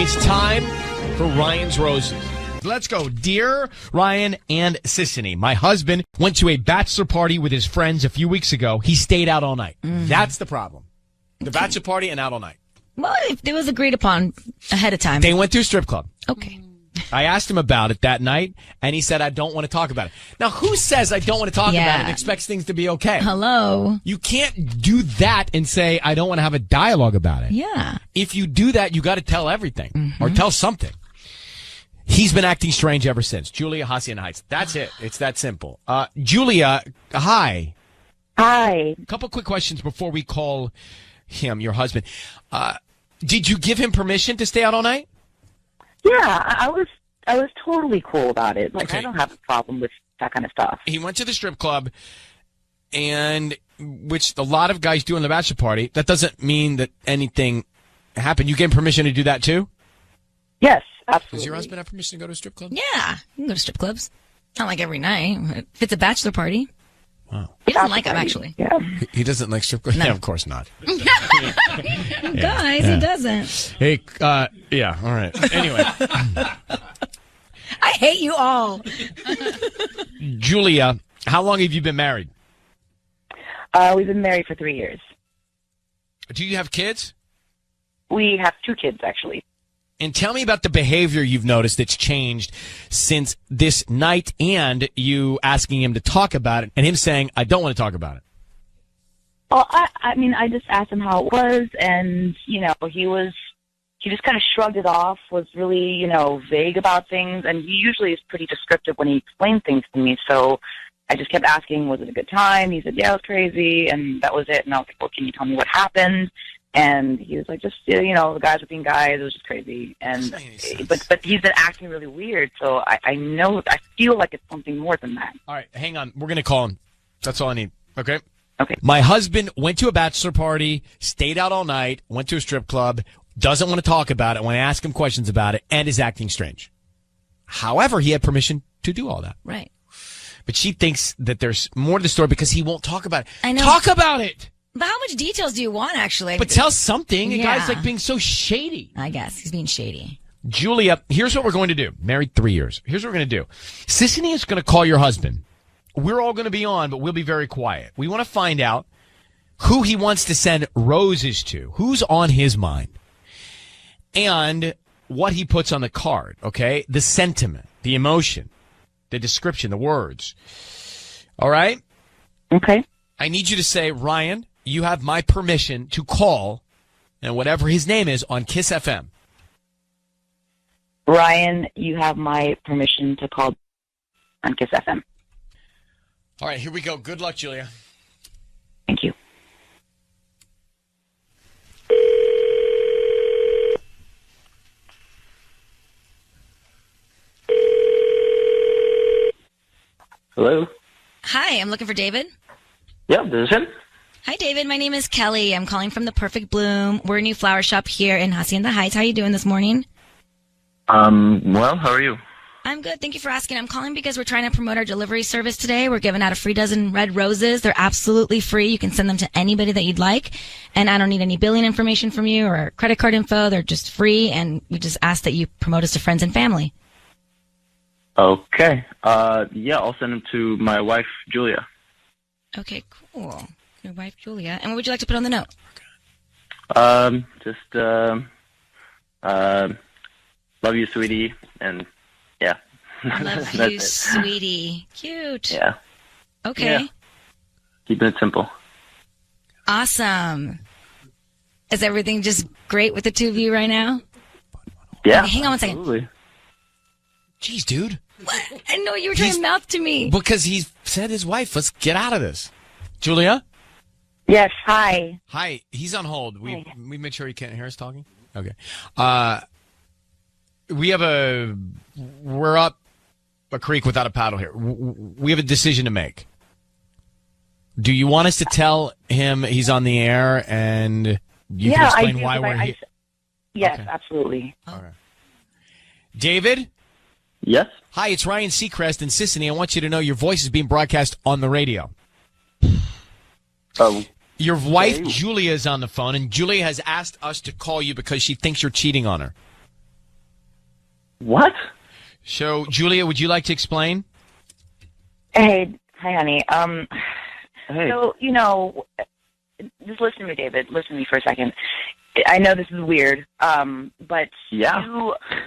It's time for Ryan's Roses. Let's go. Dear Ryan and Sissany, my husband went to a bachelor party with his friends a few weeks ago. He stayed out all night. That's the problem. The bachelor party and out all night. Well, it was agreed upon ahead of time. They went to a strip club. Okay. I asked him about it that night, and he said, I don't want to talk about it. Now, who says I don't want to talk about it and expects things to be okay? Hello. You can't do that and say, I don't want to have a dialogue about it. Yeah. If you do that, you got to tell everything or tell something. He's been acting strange ever since. Julia, Hacienda Heights. That's it. It's that simple. Julia, hi. Hi. A couple quick questions before we call him, your husband. Did you give him permission to stay out all night? Yeah, I was totally cool about it. Like, Okay. I don't have a problem with that kind of stuff. He went to the strip club, and which a lot of guys do in the bachelor party. That doesn't mean that anything happened. You gave him permission to do that too? Yes, absolutely. Does your husband have permission to go to a strip club? Yeah. You can go to strip clubs. Not like every night. If it's a bachelor party. Wow. He doesn't like them, actually. Yeah. He doesn't like strip clubs? No. Yeah, of course not. Guys, he doesn't. Hey, yeah, all right. Anyway, I hate you all. Julia, how long have you been married? We've been married for 3 years. Do you have kids? We have 2 kids, actually. And tell me about the behavior you've noticed that's changed since this night and you asking him to talk about it and him saying, I don't want to talk about it. Well, I mean, I just asked him how it was, and, he just kind of shrugged it off, was really, vague about things, and he usually is pretty descriptive when he explains things to me, so I just kept asking, was it a good time? He said, yeah, it was crazy, and that was it, and I was like, well, can you tell me what happened? And he was like, just, the guys were being guys, it was just crazy, and, but he's been acting really weird, so I feel like it's something more than that. All right, hang on. We're going to call him. That's all I need. Okay? Okay. My husband went to a bachelor party, stayed out all night, went to a strip club, doesn't want to talk about it when I ask him questions about it, and is acting strange. However, he had permission to do all that. Right. But she thinks that there's more to the story because he won't talk about it. I know. Talk about it! But how much details do you want, actually? But tell something. The Yeah. guy's like being so shady. I guess. He's being shady. Julia, here's what we're going to do. Married 3 years. Here's what we're going to do. Sissany is going to call your husband. We're all going to be on, but we'll be very quiet. We want to find out who he wants to send roses to, who's on his mind, and what he puts on the card, okay? The sentiment, the emotion, the description, the words. All right? Okay. I need you to say, Ryan, you have my permission to call, and whatever his name is, on Kiss FM. Ryan, you have my permission to call on Kiss FM. All right, here we go. Good luck, Julia. Thank you. Hello? Hi, I'm looking for David. Yeah, this is him. Hi, David. My name is Kelly. I'm calling from the Perfect Bloom. We're a new flower shop here in Hacienda Heights. How are you doing this morning? Well, how are you? I'm good. Thank you for asking. I'm calling because we're trying to promote our delivery service today. We're giving out a free dozen red roses. They're absolutely free. You can send them to anybody that you'd like. And I don't need any billing information from you or credit card info. They're just free. And we just ask that you promote us to friends and family. Okay. Yeah, I'll send them to my wife, Julia. Okay, cool. Your wife, Julia. And what would you like to put on the note? Love you, sweetie, and yeah. Love That's you, it. sweetie. Cute. Yeah. Okay. Yeah. Keeping it simple. Awesome. Is everything just great with the two of you right now? Yeah. Okay, hang on one second. Absolutely. Jeez, dude. What? I know you were trying to mouth to me. Because he said his wife, let's get out of this. Julia? Yes, hi. Hi. He's on hold. We made sure he can't hear us talking? Okay. We're up a creek without a paddle here. We have a decision to make. Do you want us to tell him he's on the air and you can explain I do, why we're here? Yes, Okay. absolutely. Okay. David? Yes? Hi, it's Ryan Seacrest and Sissany. I want you to know your voice is being broadcast on the radio. Oh. Your wife, Julia, is on the phone, and Julia has asked us to call you because she thinks you're cheating on her. What? So, Julia, would you like to explain? Hey, hi, honey. Hey. So, just listen to me, David. Listen to me for a second. I know this is weird, but Yeah.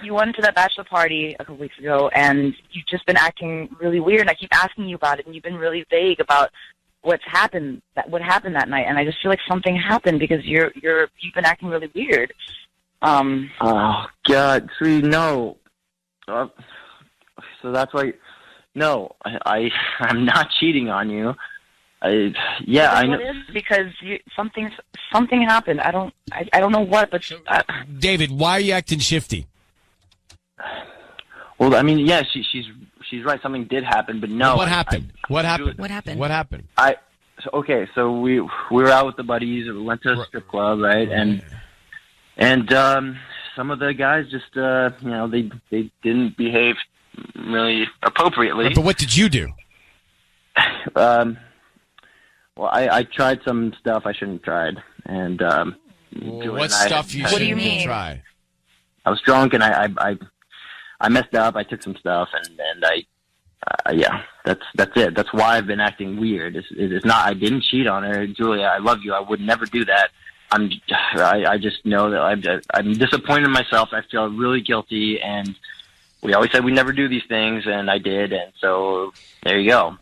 you went to that bachelor party a couple weeks ago, and you've just been acting really weird. And I keep asking you about it, and you've been really vague about what happened that night. And I just feel like something happened because you've been acting really weird. Oh God, sweetie, no. So that's why. No, I'm not cheating on you. I know. It is because something happened. I don't know what, but David, why are you acting shifty? Well, I mean, yeah, she's right. Something did happen, but no. What happened? What happened? What happened? What happened? So we were out with the buddies. We went to a strip club, right? And some of the guys just they didn't behave really appropriately. But what did you do? Well, I tried some stuff I shouldn't have tried, and What stuff you What do you shouldn't mean? try? I was drunk and I messed up. I took some stuff and yeah, that's it. That's why I've been acting weird. It's not. I didn't cheat on her, Julia. I love you. I would never do that. I just know that I'm disappointed in myself. I feel really guilty, and we always said we never do these things, and I did, and so there you go.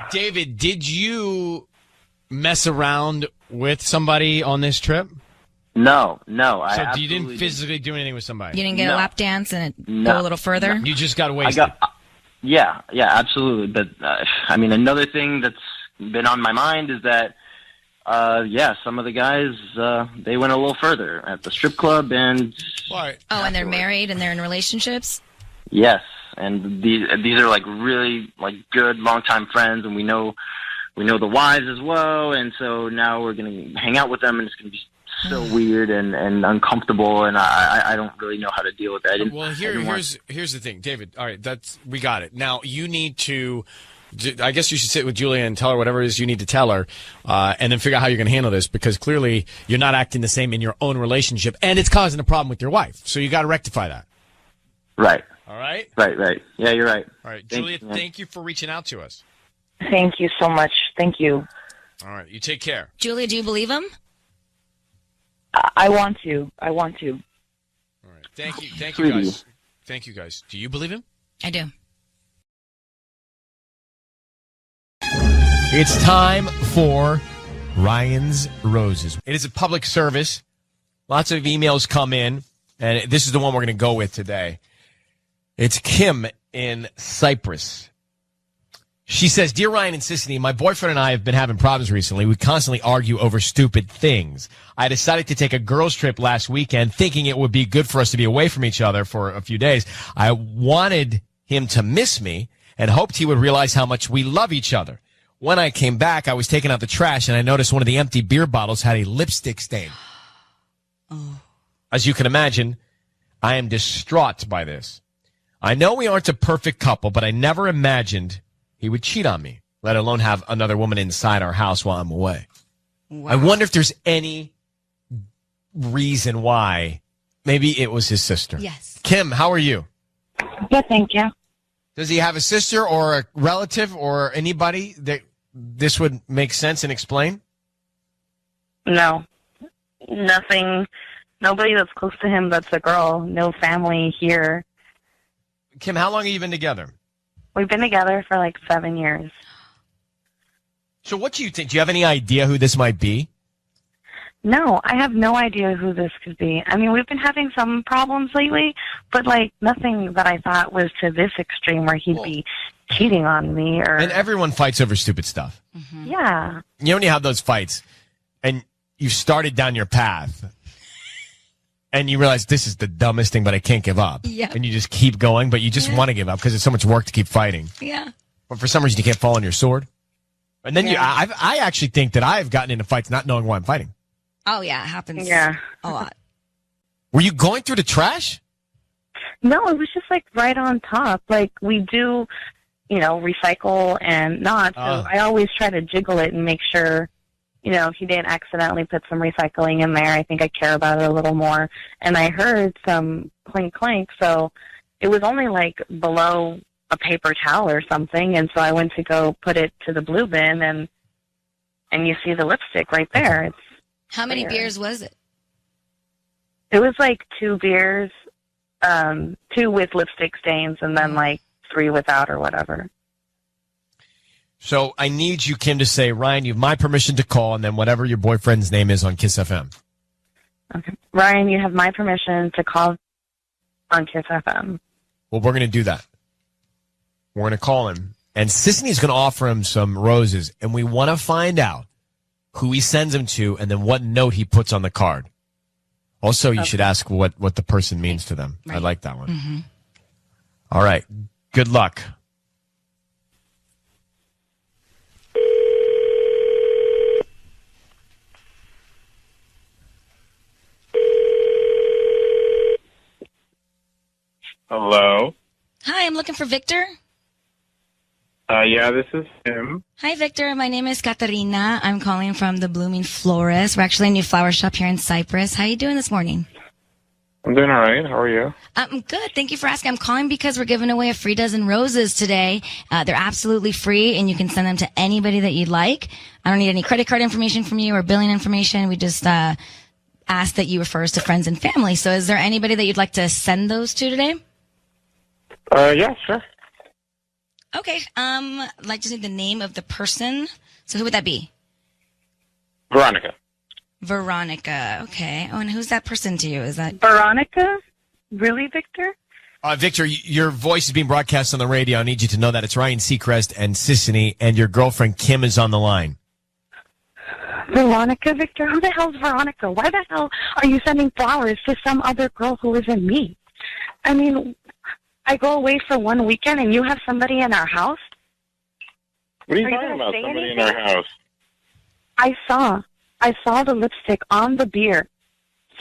David, did you mess around with somebody on this trip? No. So you didn't physically do anything with somebody? You didn't get a lap dance and No. go a little further? You just got wasted. Yeah, absolutely. But I mean, another thing that's been on my mind is that, some of the guys they went a little further at the strip club and. What? Oh, and they're married and they're in relationships? Yes, and these are like really like good longtime friends, and we know the wives as well, and so now we're gonna hang out with them, and it's gonna be so weird and uncomfortable, and I don't really know how to deal with that. Well, here's the thing, David. All right, we got it. Now you need to. I guess you should sit with Julia and tell her whatever it is you need to tell her, and then figure out how you're going to handle this, because clearly you're not acting the same in your own relationship, and it's causing a problem with your wife. So you got to rectify that. Right. All right. Right. Yeah, you're right. All right, Julia. Thank you for reaching out to us. thank you so much. Thank you. All right, you take care. Julia, do you believe him? I want to. All right, thank you guys. Thank you guys. Do you believe him? I do. It's time for Ryan's Roses. It is a public service. Lots of emails come in, and this is the one we're going to go with today. It's Kim in Cyprus. She says, Dear Ryan and Sissany, my boyfriend and I have been having problems recently. We constantly argue over stupid things. I decided to take a girls' trip last weekend thinking it would be good for us to be away from each other for a few days. I wanted him to miss me and hoped he would realize how much we love each other. When I came back, I was taking out the trash, and I noticed one of the empty beer bottles had a lipstick stain. Oh. As you can imagine, I am distraught by this. I know we aren't a perfect couple, but I never imagined he would cheat on me, let alone have another woman inside our house while I'm away. Wow. I wonder if there's any reason why. Maybe it was his sister. Yes. Kim, how are you? Good, thank you. Does he have a sister or a relative or anybody that this would make sense and explain? No, nothing. Nobody that's close to him that's a girl. No family here. Kim, how long have you been together? We've been together for like 7 years. So what do you think? Do you have any idea who this might be? No, I have no idea who this could be. I mean, we've been having some problems lately, but like nothing that I thought was to this extreme where he'd be cheating on me or. And everyone fights over stupid stuff. Mm-hmm. Yeah. You know when you have those fights and you started down your path and you realize this is the dumbest thing, but I can't give up. Yeah. And you just keep going, but you just want to give up because it's so much work to keep fighting. Yeah. But for some reason you can't fall on your sword. And then I actually think that I've gotten into fights not knowing why I'm fighting. Oh, yeah, it happens Yeah. a lot. Were you going through the trash? No, it was just like right on top. Like we do, recycle and not. So I always try to jiggle it and make sure, he didn't accidentally put some recycling in there. I think I care about it a little more. And I heard some clink clink, so it was only like below a paper towel or something, and so I went to go put it to the blue bin, and you see the lipstick right there. It's How many weird. beers was it? It was like 2 beers, 2 with lipstick stains, and then like 3 without or whatever. So I need you, Kim, to say, Ryan, you have my permission to call, and then whatever your boyfriend's name is on Kiss FM. Okay. Ryan, you have my permission to call on Kiss FM. Well, we're going to do that. We're going to call him, and Sisney's going to offer him some roses, and we want to find out who he sends them to and then what note he puts on the card. Also, you should ask what the person means to them. Right. I like that one. Mm-hmm. All right. Good luck. Hello. Hi, I'm looking for Victor. Yeah, this is him. Hi, Victor. My name is Katarina. I'm calling from the Blooming Florist. We're actually a new flower shop here in Cyprus. How are you doing this morning? I'm doing all right. How are you? I'm good. Thank you for asking. I'm calling because we're giving away a free dozen roses today. They're absolutely free, and you can send them to anybody that you'd like. I don't need any credit card information from you or billing information. We just ask that you refer us to friends and family. So is there anybody that you'd like to send those to today? Yeah, sure. Okay. I'd like to see the name of the person. So who would that be? Veronica. Veronica. Okay. Oh, and who's that person to you? Is that... Veronica? Really, Victor? Victor, your voice is being broadcast on the radio. I need you to know that it's Ryan Seacrest and Sissany, and your girlfriend Kim is on the line. Veronica, Victor? Who the hell's Veronica? Why the hell are you sending flowers to some other girl who isn't me? I mean, I go away for one weekend and you have somebody in our house? What are you Are you talking gonna about? say Somebody in anything? our house. I saw the lipstick on the beer.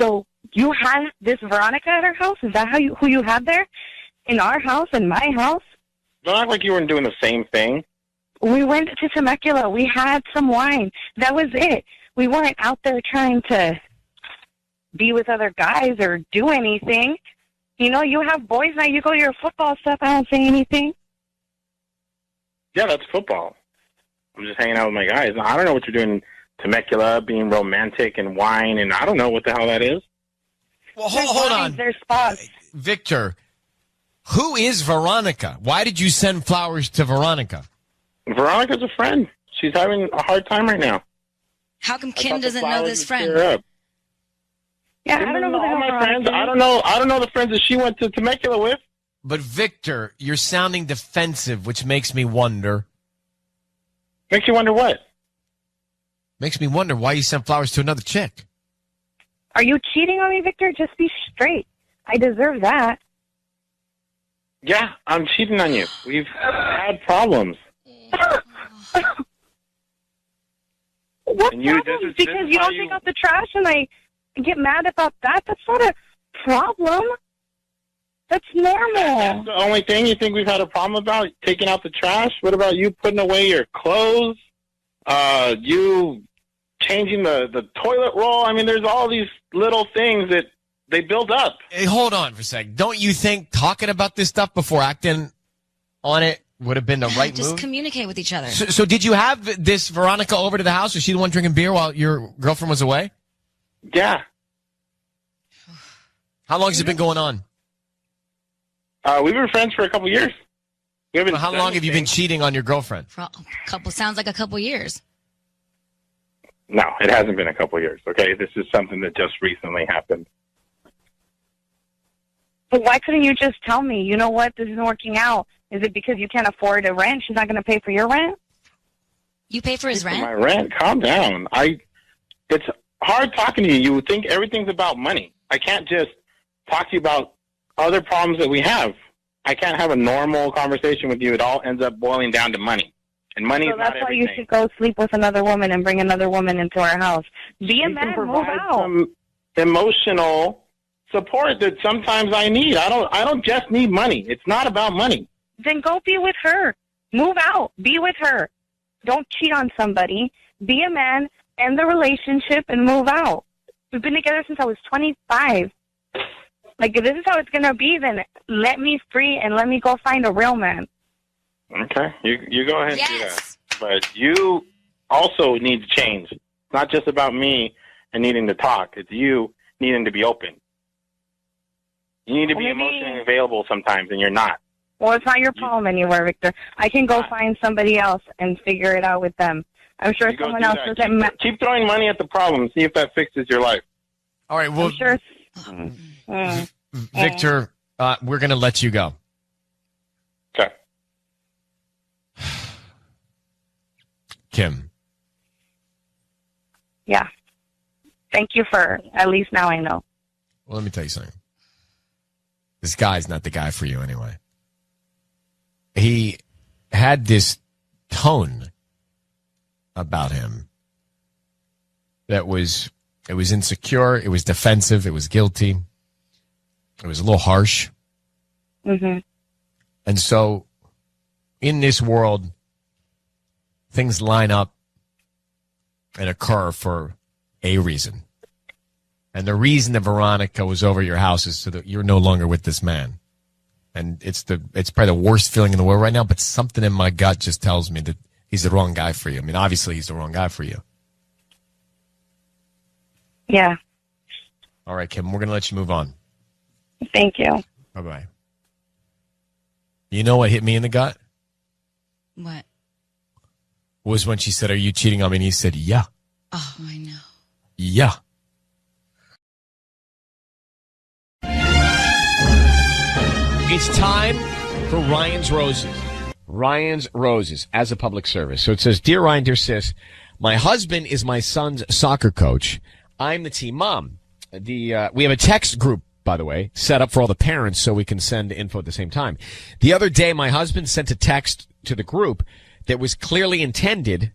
So you had this Veronica at our house? Is that who you had there? In our house, in my house? Don't act like you weren't doing the same thing. We went to Temecula. We had some wine. That was it. We weren't out there trying to be with other guys or do anything. You know, you have boys night. You go to your football stuff. I don't say anything. Yeah, that's football. I'm just hanging out with my guys. I don't know what you're doing in Temecula, being romantic and wine, and I don't know what the hell that is. Well, hold on. There's spots. Victor, who is Veronica? Why did you send flowers to Veronica? Veronica's a friend. She's having a hard time right now. How come I Kim thought the doesn't know flowers this would friend? cheer her up. Yeah, Kim I don't know doesn't who the all hell my friends. Veronica is. I don't know the friends that she went to Temecula with. But Victor, you're sounding defensive, which makes me wonder. Makes you wonder what? Makes me wonder why you sent flowers to another chick. Are you cheating on me, Victor? Just be straight. I deserve that. Yeah, I'm cheating on you. We've had problems. What And you- problem? this is Because you how don't you- take out the trash and I get mad about that? That's not a problem. That's normal. The only thing you think we've had a problem about, taking out the trash? What about you putting away your clothes? You changing the toilet roll? I mean, there's all these little things that they build up. Hey, hold on for a sec. Don't you think talking about this stuff before acting on it would have been the right Just move? communicate with each other. So did you have this Veronica over to the house? Was she the one drinking beer while your girlfriend was away? Yeah. How long has it been going on? We've been friends for a couple years. We haven't How done long have you been anything. cheating on your girlfriend? For a couple sounds like a couple years. No, it hasn't been a couple years, okay? This is something that just recently happened. But why couldn't you just tell me, you know what, this isn't working out? Is it because you can't afford a rent? She's not going to pay for your rent? You pay for his For rent? my rent, calm down. It's hard talking to you. You would think everything's about money. I can't just talk to you about other problems that we have. I can't have a normal conversation with you. It all ends up boiling down to money. And money So is not that's why you everything. should go sleep with another woman and bring another woman into our house. Be a You can man, move provide out. some emotional support that sometimes I need. I don't just need money. It's not about money. Then go be with her. Move out. Be with her. Don't cheat on somebody. Be a man, end the relationship, and move out. We've been together since I was 25. Like, if this is how it's going to be, then let me free and let me go find a real man. Okay, you go ahead and do that. Yes. But you also need to change. It's not just about me and needing to talk. It's you needing to be open. You need to be emotionally available sometimes, and you're not. Well, it's not your problem anywhere, Victor. I can go find somebody else and figure it out with them. I'm sure You go someone do else that. doesn't Keep throwing money at the problem and see if that fixes your life. All right, well, I'm sure. Victor, we're going to let you go. Okay. Kim. Yeah. Thank you for, at least now I know. Well, let me tell you something. This guy's not the guy for you anyway. He had this tone about him that was, it was insecure, it was defensive, it was guilty, it was a little harsh. Mm-hmm. And so in this world, things line up and occur for a reason. And the reason that Veronica was over your house is so that you're no longer with this man. And it's probably the worst feeling in the world right now, but something in my gut just tells me that he's the wrong guy for you. I mean, obviously he's the wrong guy for you. Yeah. All right, Kim, we're going to let you move on. Thank you. Bye-bye. You know what hit me in the gut? What? Was when she said, "Are you cheating on me?" And he said, "Yeah." Oh, I know. Yeah. It's time for Ryan's Roses. Ryan's Roses as a public service. So it says, "Dear Ryan, dear sis, my husband is my son's soccer coach. I'm the team mom. We have a text group, by the way, set up for all the parents so we can send info at the same time. The other day, my husband sent a text to the group that was clearly intended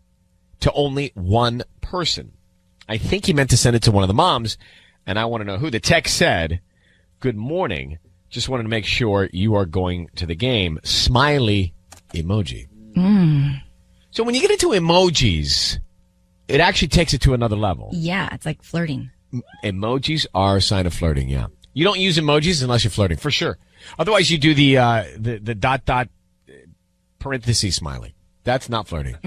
to only one person. I think he meant to send it to one of the moms, and I want to know who. The text said, 'Good morning. Just wanted to make sure you are going to the game.' Smiley emoji." So when you get into emojis, it actually takes it to another level. Yeah, it's like flirting. Emojis are a sign of flirting, yeah. You don't use emojis unless you're flirting, for sure. Otherwise, you do the dot parenthesis smiley. That's not flirting.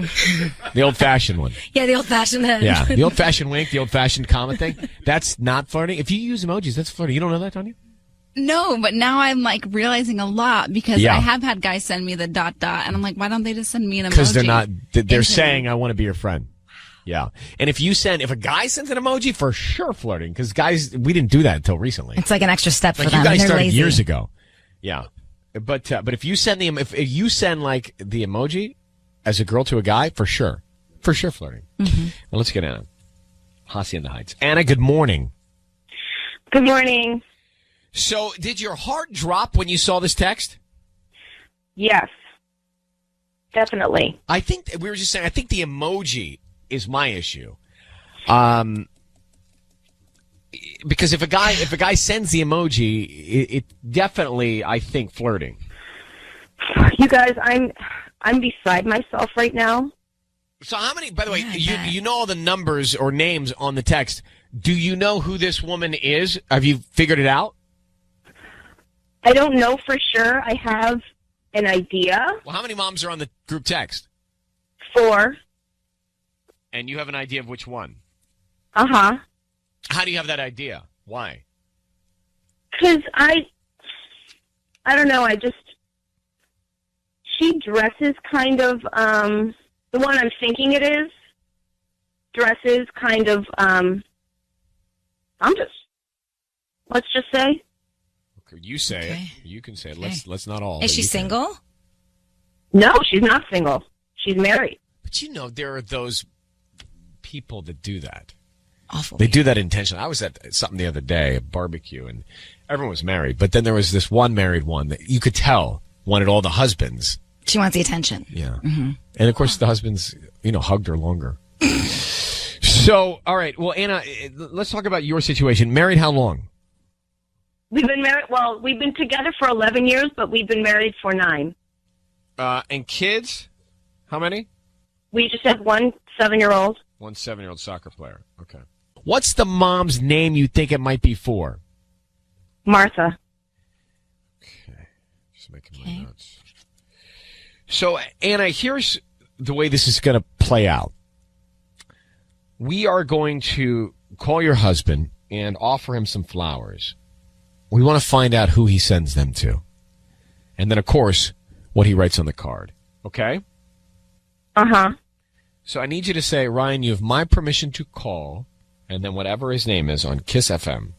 The old-fashioned one. Yeah, the old-fashioned. Yeah, the old-fashioned wink, the old-fashioned comment thing. That's not flirting. If you use emojis, that's flirting. You don't know that, don't you? No, but now I'm like realizing a lot because Yeah. I have had guys send me the ... and I'm like, why don't they just send me an emoji? Because they're saying, "I want to be your friend." Yeah. And if a guy sends an emoji, for sure flirting. Because guys, we didn't do that until recently. It's like an extra step for Like them. you guys They're started lazy. years ago. Yeah. But if you send if you send like the emoji as a girl to a guy, for sure flirting. Mm-hmm. Well, let's get Anna. Hacienda Heights. Anna, good morning. Good morning. So did your heart drop when you saw this text? Yes. Definitely. I think we were just saying, I think the emoji is my issue. Because if a guy sends the emoji, it definitely, I think, flirting. You guys, I'm beside myself right now. So how many, by the way, Yeah, you know all the numbers or names on the text. Do you know who this woman is? Have you figured it out? I don't know for sure. I have an idea. Well, how many moms are on the group text? 4. And you have an idea of which one? Uh-huh. How do you have that idea? Why? Because I don't know, she dresses kind of, the one I'm thinking it is, dresses kind of, let's just say. Okay, you say it. You can say it. Let's not all. Is she single? No, she's not single. She's married. But you know, there are those people that do that. Awful. They do that intentionally. I was at something the other day, a barbecue, and everyone was married. But then there was this one married one that you could tell wanted all the husbands. She wants the attention. Yeah. Mm-hmm. And, of course, the husbands, hugged her longer. So, all right. Well, Anna, let's talk about your situation. Married how long? We've been married, we've been together for 11 years, but we've been married for 9. And kids? How many? We just have one 7-year-old. One 7-year-old soccer player. Okay. What's the mom's name you think it might be for? Martha. Okay. Just making my notes. So, Anna, here's the way this is going to play out. We are going to call your husband and offer him some flowers. We want to find out who he sends them to. And then, of course, what he writes on the card. Okay? Uh-huh. So I need you to say, Ryan, you have my permission to call, and then whatever his name is on Kiss FM.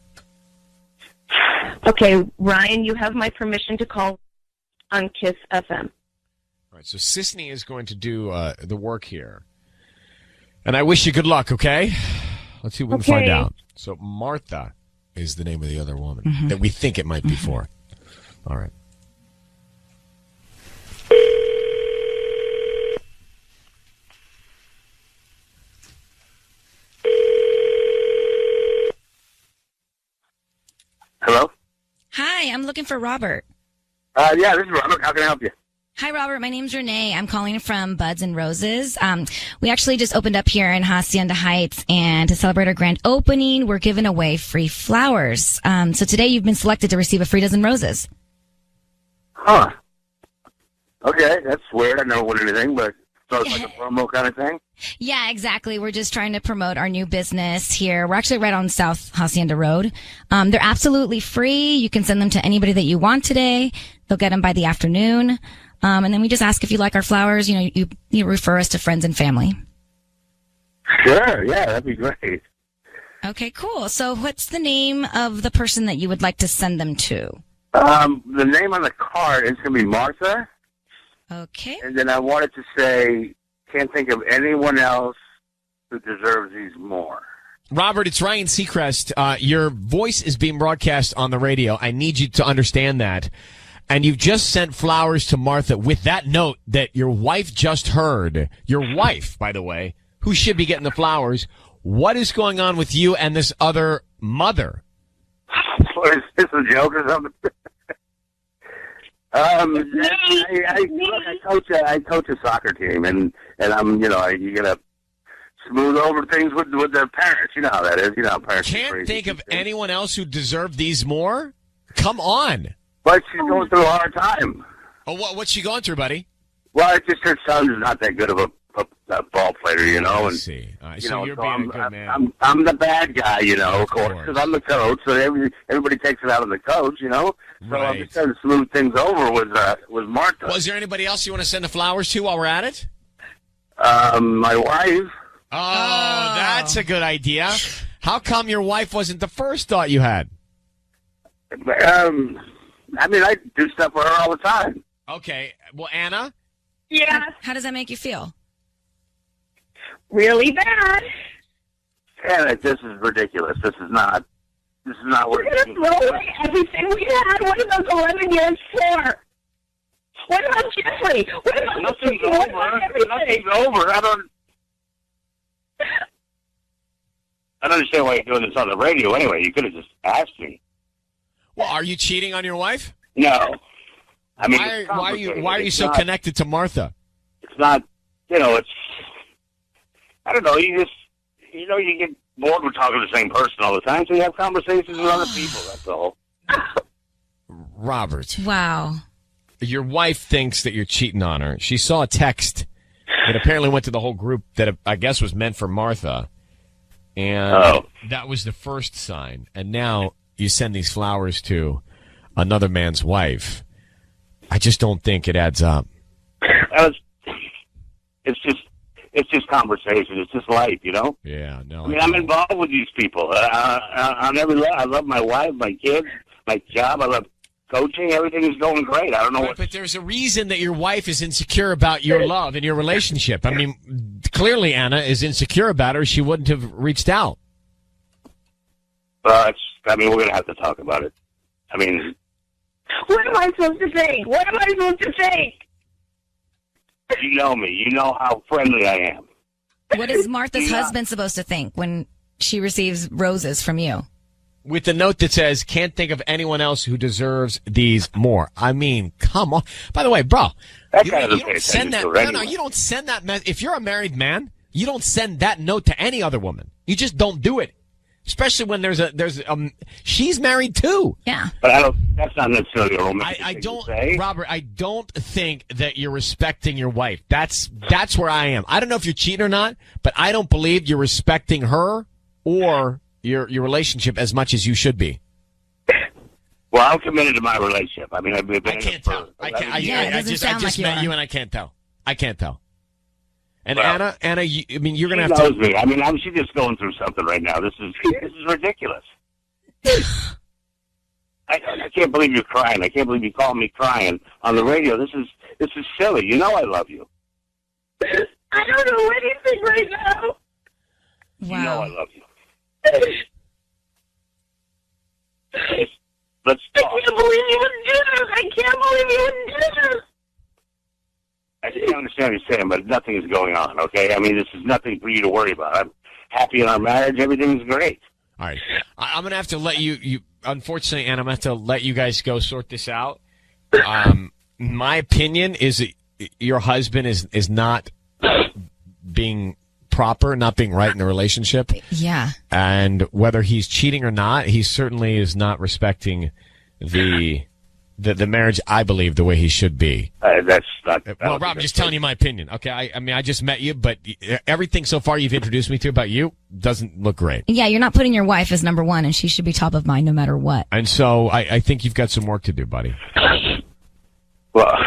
Okay, Ryan, you have my permission to call on Kiss FM. All right, so Sisney is going to do the work here. And I wish you good luck, okay? Let's see what we can find out. So Martha is the name of the other woman that we think it might be for. All right. Hello? Hi, I'm looking for Robert. Yeah, this is Robert. How can I help you? Hi, Robert. My name's Renee. I'm calling from Buds and Roses. We actually just opened up here in Hacienda Heights, and to celebrate our grand opening, we're giving away free flowers. So today you've been selected to receive a free dozen roses. Huh. Okay, that's weird. I never won anything, but so it's like a promo kind of thing? Yeah, exactly. We're just trying to promote our new business here. We're actually right on South Hacienda Road. They're absolutely free. You can send them to anybody that you want today. They'll get them by the afternoon. And then we just ask if you like our flowers. You know, you refer us to friends and family. Sure, yeah, that'd be great. Okay, cool. So what's the name of the person that you would like to send them to? The name on the card is going to be Martha. Okay. And then I wanted to say, can't think of anyone else who deserves these more. Robert, it's Ryan Seacrest. Your voice is being broadcast on the radio. I need you to understand that. And you've just sent flowers to Martha with that note that your wife just heard. Your wife, by the way, who should be getting the flowers. What is going on with you and this other mother? What, is this a joke or something? I coach a soccer team, and I'm, you gotta smooth over things with their parents. You know how that is. You know how parents can't think of anyone else who deserved these more? Come on. But she's going through a hard time. Oh, what's she going through, buddy? Well, it's just her son's not that good of a ball player, you know. I and see. So you're being a good man. I'm the bad guy, of course, because I'm the coach. So everybody takes it out on the coach, So Right. I'm just trying to smooth things over with Martha. Well, is there anybody else you want to send the flowers to while we're at it? My wife. Oh, that's a good idea. How come your wife wasn't the first thought you had? I do stuff for her all the time. Okay. Well, Anna? Yeah. How does that make you feel? Really bad. Anna, this is ridiculous. This is not what We're going to throw away everything we had. What are those 11 years for? What about Jeffrey? What about Nothing's What about over. everything? Nothing's over. I don't understand why you're doing this on the radio anyway. You could have just asked me. Well, are you cheating on your wife? No. I mean, why are you so connected to Martha? It's not, it's, I don't know, you get bored with talking to the same person all the time, so you have conversations with other people, that's all. Robert. Wow. Your wife thinks that you're cheating on her. She saw a text that apparently went to the whole group that I guess was meant for Martha. And that was the first sign. And now you send these flowers to another man's wife. I just don't think it adds up. It's just conversation. It's just life, Yeah, no. I mean, I'm involved with these people. On every level. I love my wife, my kids, my job. I love coaching. Everything is going great. I don't know But there's a reason that your wife is insecure about your love and your relationship. I mean, clearly Anna is insecure about her. She wouldn't have reached out. We're going to have to talk about it. I mean, What am I supposed to think? What am I supposed to think? you know me. You know how friendly I am. What is Martha's husband supposed to think when she receives roses from you? With the note that says, can't think of anyone else who deserves these more. I mean, come on. By the way, bro, you don't send that. No, you don't send that. If you're a married man, you don't send that note to any other woman. You just don't do it. Especially when she's married too. Yeah. But that's not necessarily a romantic thing to say. Robert, I don't think that you're respecting your wife. That's where I am. I don't know if you're cheating or not, but I don't believe you're respecting her or your relationship as much as you should be. Well, I'm committed to my relationship. I mean, I've been I can't tell. I just met you and I can't tell. I can't tell. And well, Anna, you're going to have to. Me. I mean, she's just going through something right now. This is ridiculous. I can't believe you're crying. I can't believe you called me crying on the radio. This is silly. You know I love you. I don't know anything right now. Wow. You know I love you. Let's talk. I can't believe you wouldn't do this. I can't believe you wouldn't do this. I just don't understand what you're saying, but nothing is going on, okay? I mean, this is nothing for you to worry about. I'm happy in our marriage. Everything's great. All right. I'm going to have to let you unfortunately, Anna, I'm going to have to let you guys go sort this out. My opinion is that your husband is not being proper, not being right in the relationship. Yeah. And whether he's cheating or not, he certainly is not respecting the marriage, I believe, the way he should be. That's not. Well, Rob, I'm just telling you my opinion. Okay, I mean, I just met you, but everything so far you've introduced me to about you doesn't look great. Yeah, you're not putting your wife as number one, and she should be top of mind no matter what. And so I think you've got some work to do, buddy. Well,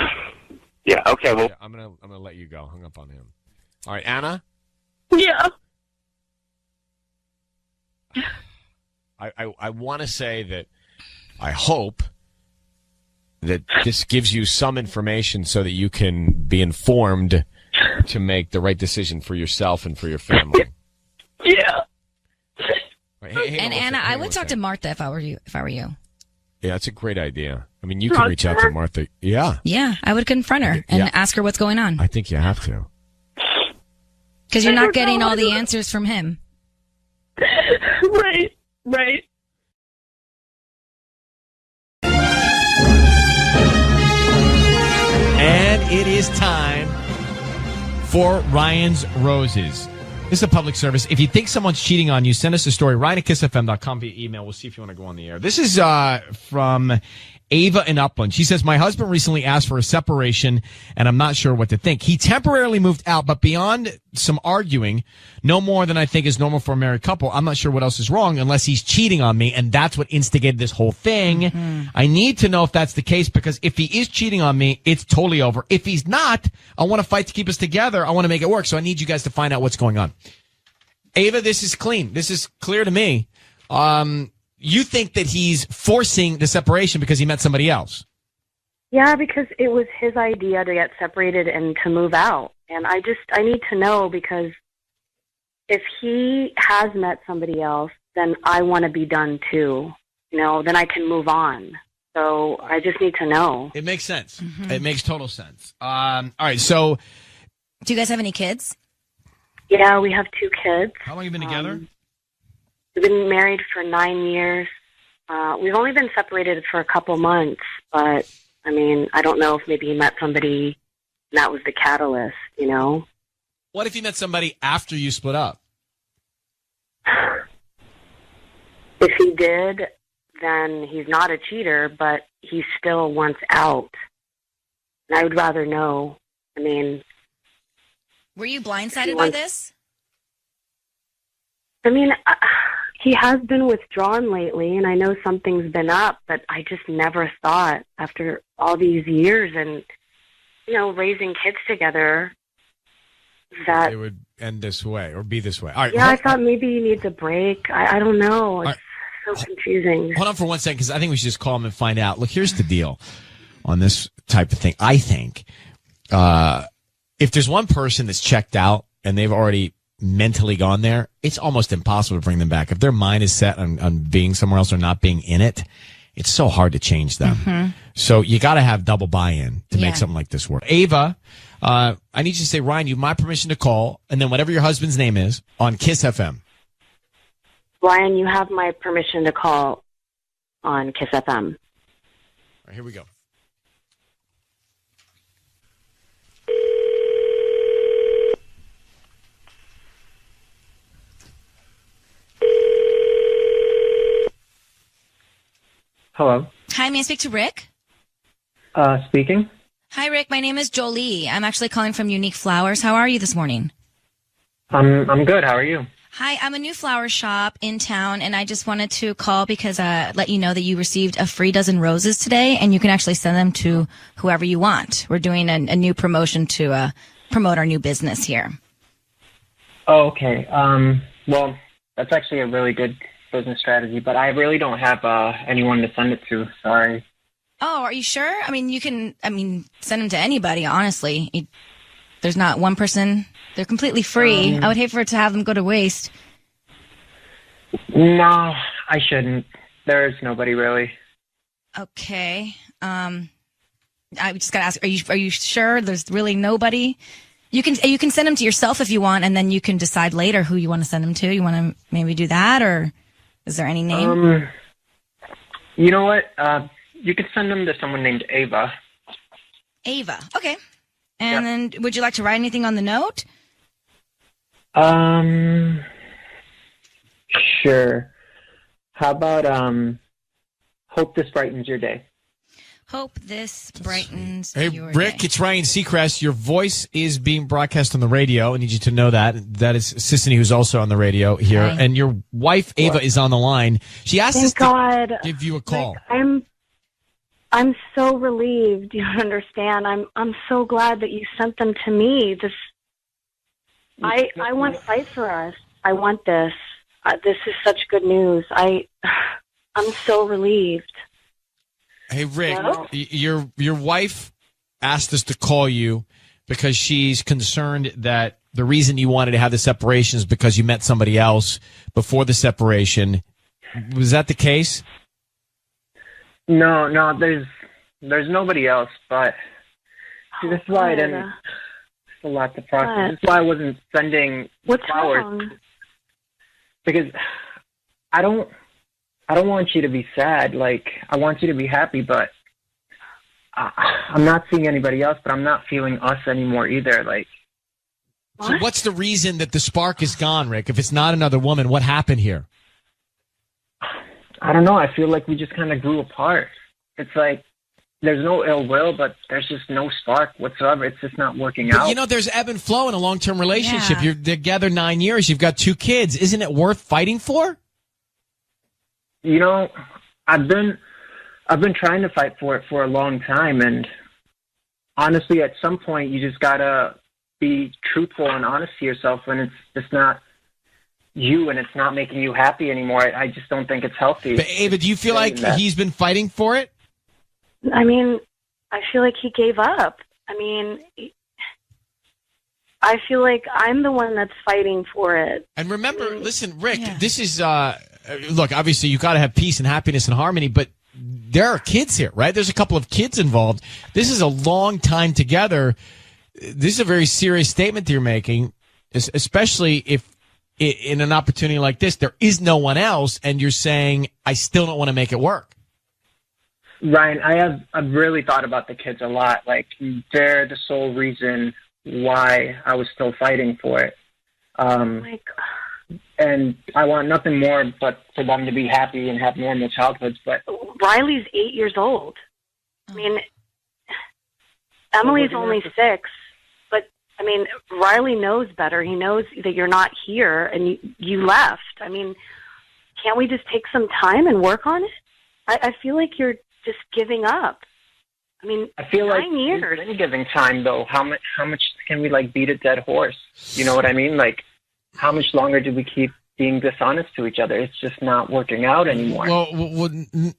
yeah, okay. Well, I'm gonna let you go. Hung up on him. All right, Anna. Yeah. I want to say that I hope that this gives you some information so that you can be informed to make the right decision for yourself and for your family. Yeah. Right, hey, and Anna, I would talk to Martha if I were you. Yeah, that's a great idea. I mean, you can reach out to Martha. Yeah. Yeah, I would confront her and ask her what's going on. I think you have to. Because you're not getting all the answers from him. Right. And it is time for Ryan's Roses. This is a public service. If you think someone's cheating on you, send us a story. Ryan@kissfm.com via email. We'll see if you want to go on the air. This is from Ava in Upland. She says, my husband recently asked for a separation, and I'm not sure what to think. He temporarily moved out, but beyond some arguing, no more than I think is normal for a married couple. I'm not sure what else is wrong unless he's cheating on me, and that's what instigated this whole thing. Mm-hmm. I need to know if that's the case, because if he is cheating on me, it's totally over. If he's not, I want to fight to keep us together. I want to make it work, so I need you guys to find out what's going on. Ava, this is clean. This is clear to me. You think that he's forcing the separation because he met somebody else? Yeah, because it was his idea to get separated and to move out. And I need to know, because if he has met somebody else, then I want to be done too. Then I can move on. So I just need to know. It makes sense. Mm-hmm. It makes total sense. All right, so... Do you guys have any kids? Yeah, we have 2 kids. How long have you been together? We've been married for 9 years. We've only been separated for a couple months, but, I mean, I don't know if maybe he met somebody and that was the catalyst, What if he met somebody after you split up? If he did, then he's not a cheater, but he still wants out. And I would rather know. I mean... Were you blindsided by this? I mean, he has been withdrawn lately, and I know something's been up, but I just never thought, after all these years and, raising kids together, that... It would end this way, or be this way. All right, I thought maybe he needs a break. I don't know. It's so confusing. Hold on for 1 second, because I think we should just call him and find out. Look, here's the deal on this type of thing. I think if there's one person that's checked out and they've already mentally gone there, it's almost impossible to bring them back. If their mind is set on being somewhere else or not being in it, it's so hard to change them. Mm-hmm. So you got to have double buy-in to make something like this work. Ava, I need you to say, Ryan, you have my permission to call, and then whatever your husband's name is, on Kiss FM. Ryan, you have my permission to call on Kiss FM. All right, here we go. Hello. Hi, may I speak to Rick? Speaking. Hi, Rick. My name is Jolie. I'm actually calling from Unique Flowers. How are you this morning? I'm good. How are you? Hi, I'm a new flower shop in town, and I just wanted to call because let you know that you received a free dozen roses today, and you can actually send them to whoever you want. We're doing a new promotion to promote our new business here. Oh, okay. Well, that's actually a really good business strategy, but I really don't have anyone to send it to. Sorry. Oh, are you sure? I mean, you can, send them to anybody, honestly. There's not one person. They're completely free. I would hate for it to have them go to waste. No, I shouldn't. There's nobody really. Okay. I just gotta ask, are you sure there's really nobody? You can send them to yourself if you want, and then you can decide later who you want to send them to. You want to maybe do that, or is there any name? You know what? You could send them to someone named Ava. Ava. Okay. And then would you like to write anything on the note? Sure. How about, hope this brightens your day. Hope this brightens Hey, your Rick, day. it's Ryan Seacrest. Your voice is being broadcast on the radio. I need you to know that. That is Sissany, who's also on the radio here. Hi. And your wife, Ava, is on the line. She asked us God. to give you a call. Rick, I'm so relieved. You understand? I'm so glad that you sent them to me. I want to fight for us. I want this. This is such good news. I'm so relieved. Hey, Rick, Hello? your wife asked us to call you because she's concerned that the reason you wanted to have the separation is because you met somebody else before the separation. Was that the case? No, there's nobody else, but see, this is why I didn't. It's a lot to process. This is why I wasn't sending flowers. Wrong? Because I don't want you to be sad. Like, I want you to be happy, but I'm not seeing anybody else, but I'm not feeling us anymore either. Like, So what's the reason that the spark is gone, Rick? If it's not another woman, what happened here? I don't know. I feel like we just kind of grew apart. It's like there's no ill will, but there's just no spark whatsoever. It's just not working out. You know, there's ebb and flow in a long-term relationship. Yeah. You're together 9 years. You've got 2 kids. Isn't it worth fighting for? You know, I've been trying to fight for it for a long time, and honestly, at some point, you just gotta be truthful and honest to yourself when it's just not you and it's not making you happy anymore. I just don't think it's healthy. But Ava, do you feel like he's been fighting for it? I mean, I feel like he gave up. I mean, I feel like I'm the one that's fighting for it. And remember, listen, Rick, this is, look, obviously you got to have peace and happiness and harmony, but there are kids here, right? There's a couple of kids involved. This is a long time together. This is a very serious statement that you're making, especially if in an opportunity like this, there is no one else, and you're saying, I still don't want to make it work. Ryan, I've really thought about the kids a lot. Like, they're the sole reason why I was still fighting for it. And I want nothing more but for them to be happy and have normal childhoods. But Riley's 8 years old. I mean, Emily's only 6. But, I mean, Riley knows better. He knows that you're not here and you left. I mean, can't we just take some time and work on it? I feel like you're just giving up. I mean, I feel like 9 years. we've been giving time, though. How much can we, like, beat a dead horse? You know what I mean? Like, how much longer do we keep being dishonest to each other? It's just not working out anymore. Well,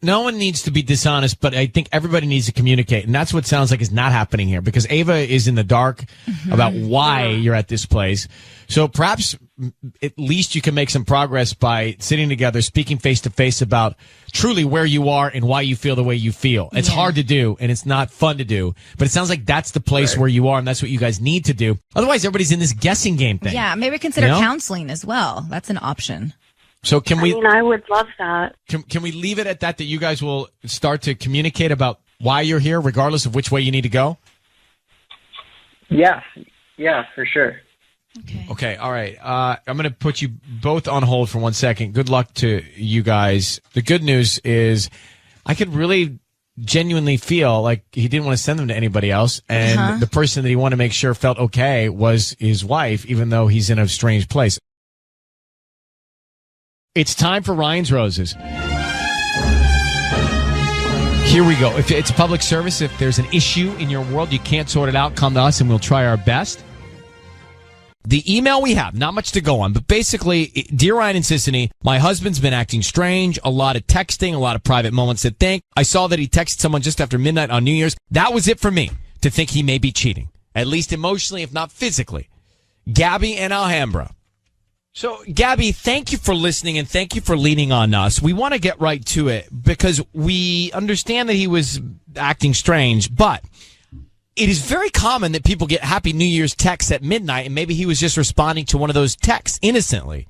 no one needs to be dishonest, but I think everybody needs to communicate. And that's what sounds like is not happening here, because Ava is in the dark about why you're at this place. So perhaps at least you can make some progress by sitting together, speaking face to face about truly where you are and why you feel the way you feel. It's hard to do and it's not fun to do, but it sounds like that's the place where you are and that's what you guys need to do. Otherwise, everybody's in this guessing game thing. Yeah, maybe consider counseling as well. That's an option. So can we? I mean, I would love that. Can we leave it at that you guys will start to communicate about why you're here, regardless of which way you need to go? Yeah, for sure. Okay, all right. I'm going to put you both on hold for 1 second. Good luck to you guys. The good news is I could really genuinely feel like he didn't want to send them to anybody else. And the person that he wanted to make sure felt okay was his wife, even though he's in a strange place. It's time for Ryan's Roses. Here we go. If it's public service, if there's an issue in your world, you can't sort it out, come to us and we'll try our best. The email we have, not much to go on, but basically, dear Ryan and Sissany, my husband's been acting strange, a lot of texting, a lot of private moments to think. I saw that he texted someone just after midnight on New Year's. That was it for me to think he may be cheating, at least emotionally, if not physically. Gabby and Alhambra. So, Gabby, thank you for listening and thank you for leaning on us. We want to get right to it because we understand that he was acting strange, but it is very common that people get Happy New Year's texts at midnight, and maybe he was just responding to one of those texts innocently.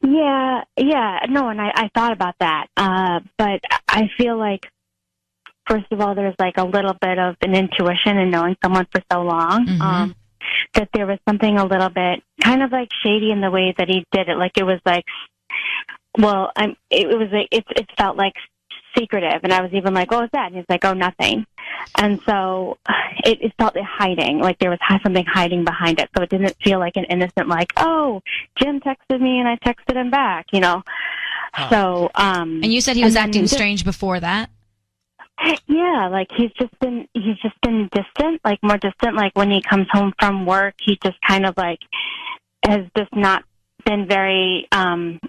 Yeah. No, and I thought about that. But I feel like, first of all, there's like a little bit of an intuition in knowing someone for so long. That there was something a little bit kind of like shady in the way that he did it. Like it was like, it felt like secretive. And I was even like, what was that? And he's like, oh, nothing. And so it felt like hiding, like there was something hiding behind it. So it didn't feel like an innocent, like, oh, Jim texted me and I texted him back, you know? So, and you said he was acting strange before that? Yeah, like he's just been distant, like more distant. Like when he comes home from work, he just kind of like has just not been very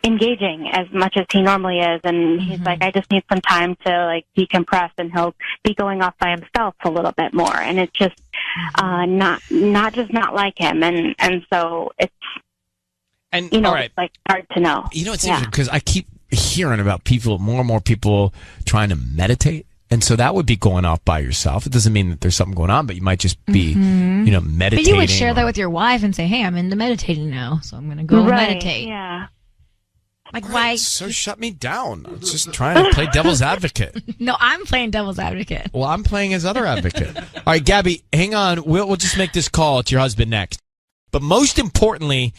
engaging as much as he normally is. And he's like, I just need some time to like decompress, and he'll be going off by himself a little bit more. And it's just not like him. And so it's, and you know, all right. it's like hard to know. You know, it's interesting because I keep hearing about more and more people trying to meditate. And so that would be going off by yourself. It doesn't mean that there's something going on, but you might just be, meditating. But you would share that with your wife and say, hey, I'm into meditating now, so I'm going to go meditate. Yeah. Like, why? So shut me down. I'm just trying to play devil's advocate. No, I'm playing devil's advocate. Well, I'm playing his other advocate. All right, Gabby, hang on. We'll just make this call to your husband next. But most importantly,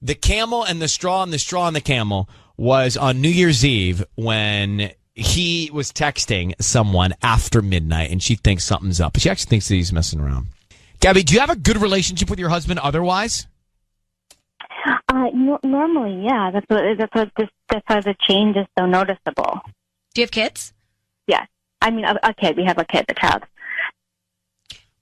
the camel and the straw and the straw and the camel was on New Year's Eve when he was texting someone after midnight, and she thinks something's up. But she actually thinks that he's messing around. Gabby, do you have a good relationship with your husband otherwise? Normally, yeah. That's why the change is so noticeable. Do you have kids? Yes. I mean, a kid. We have a child.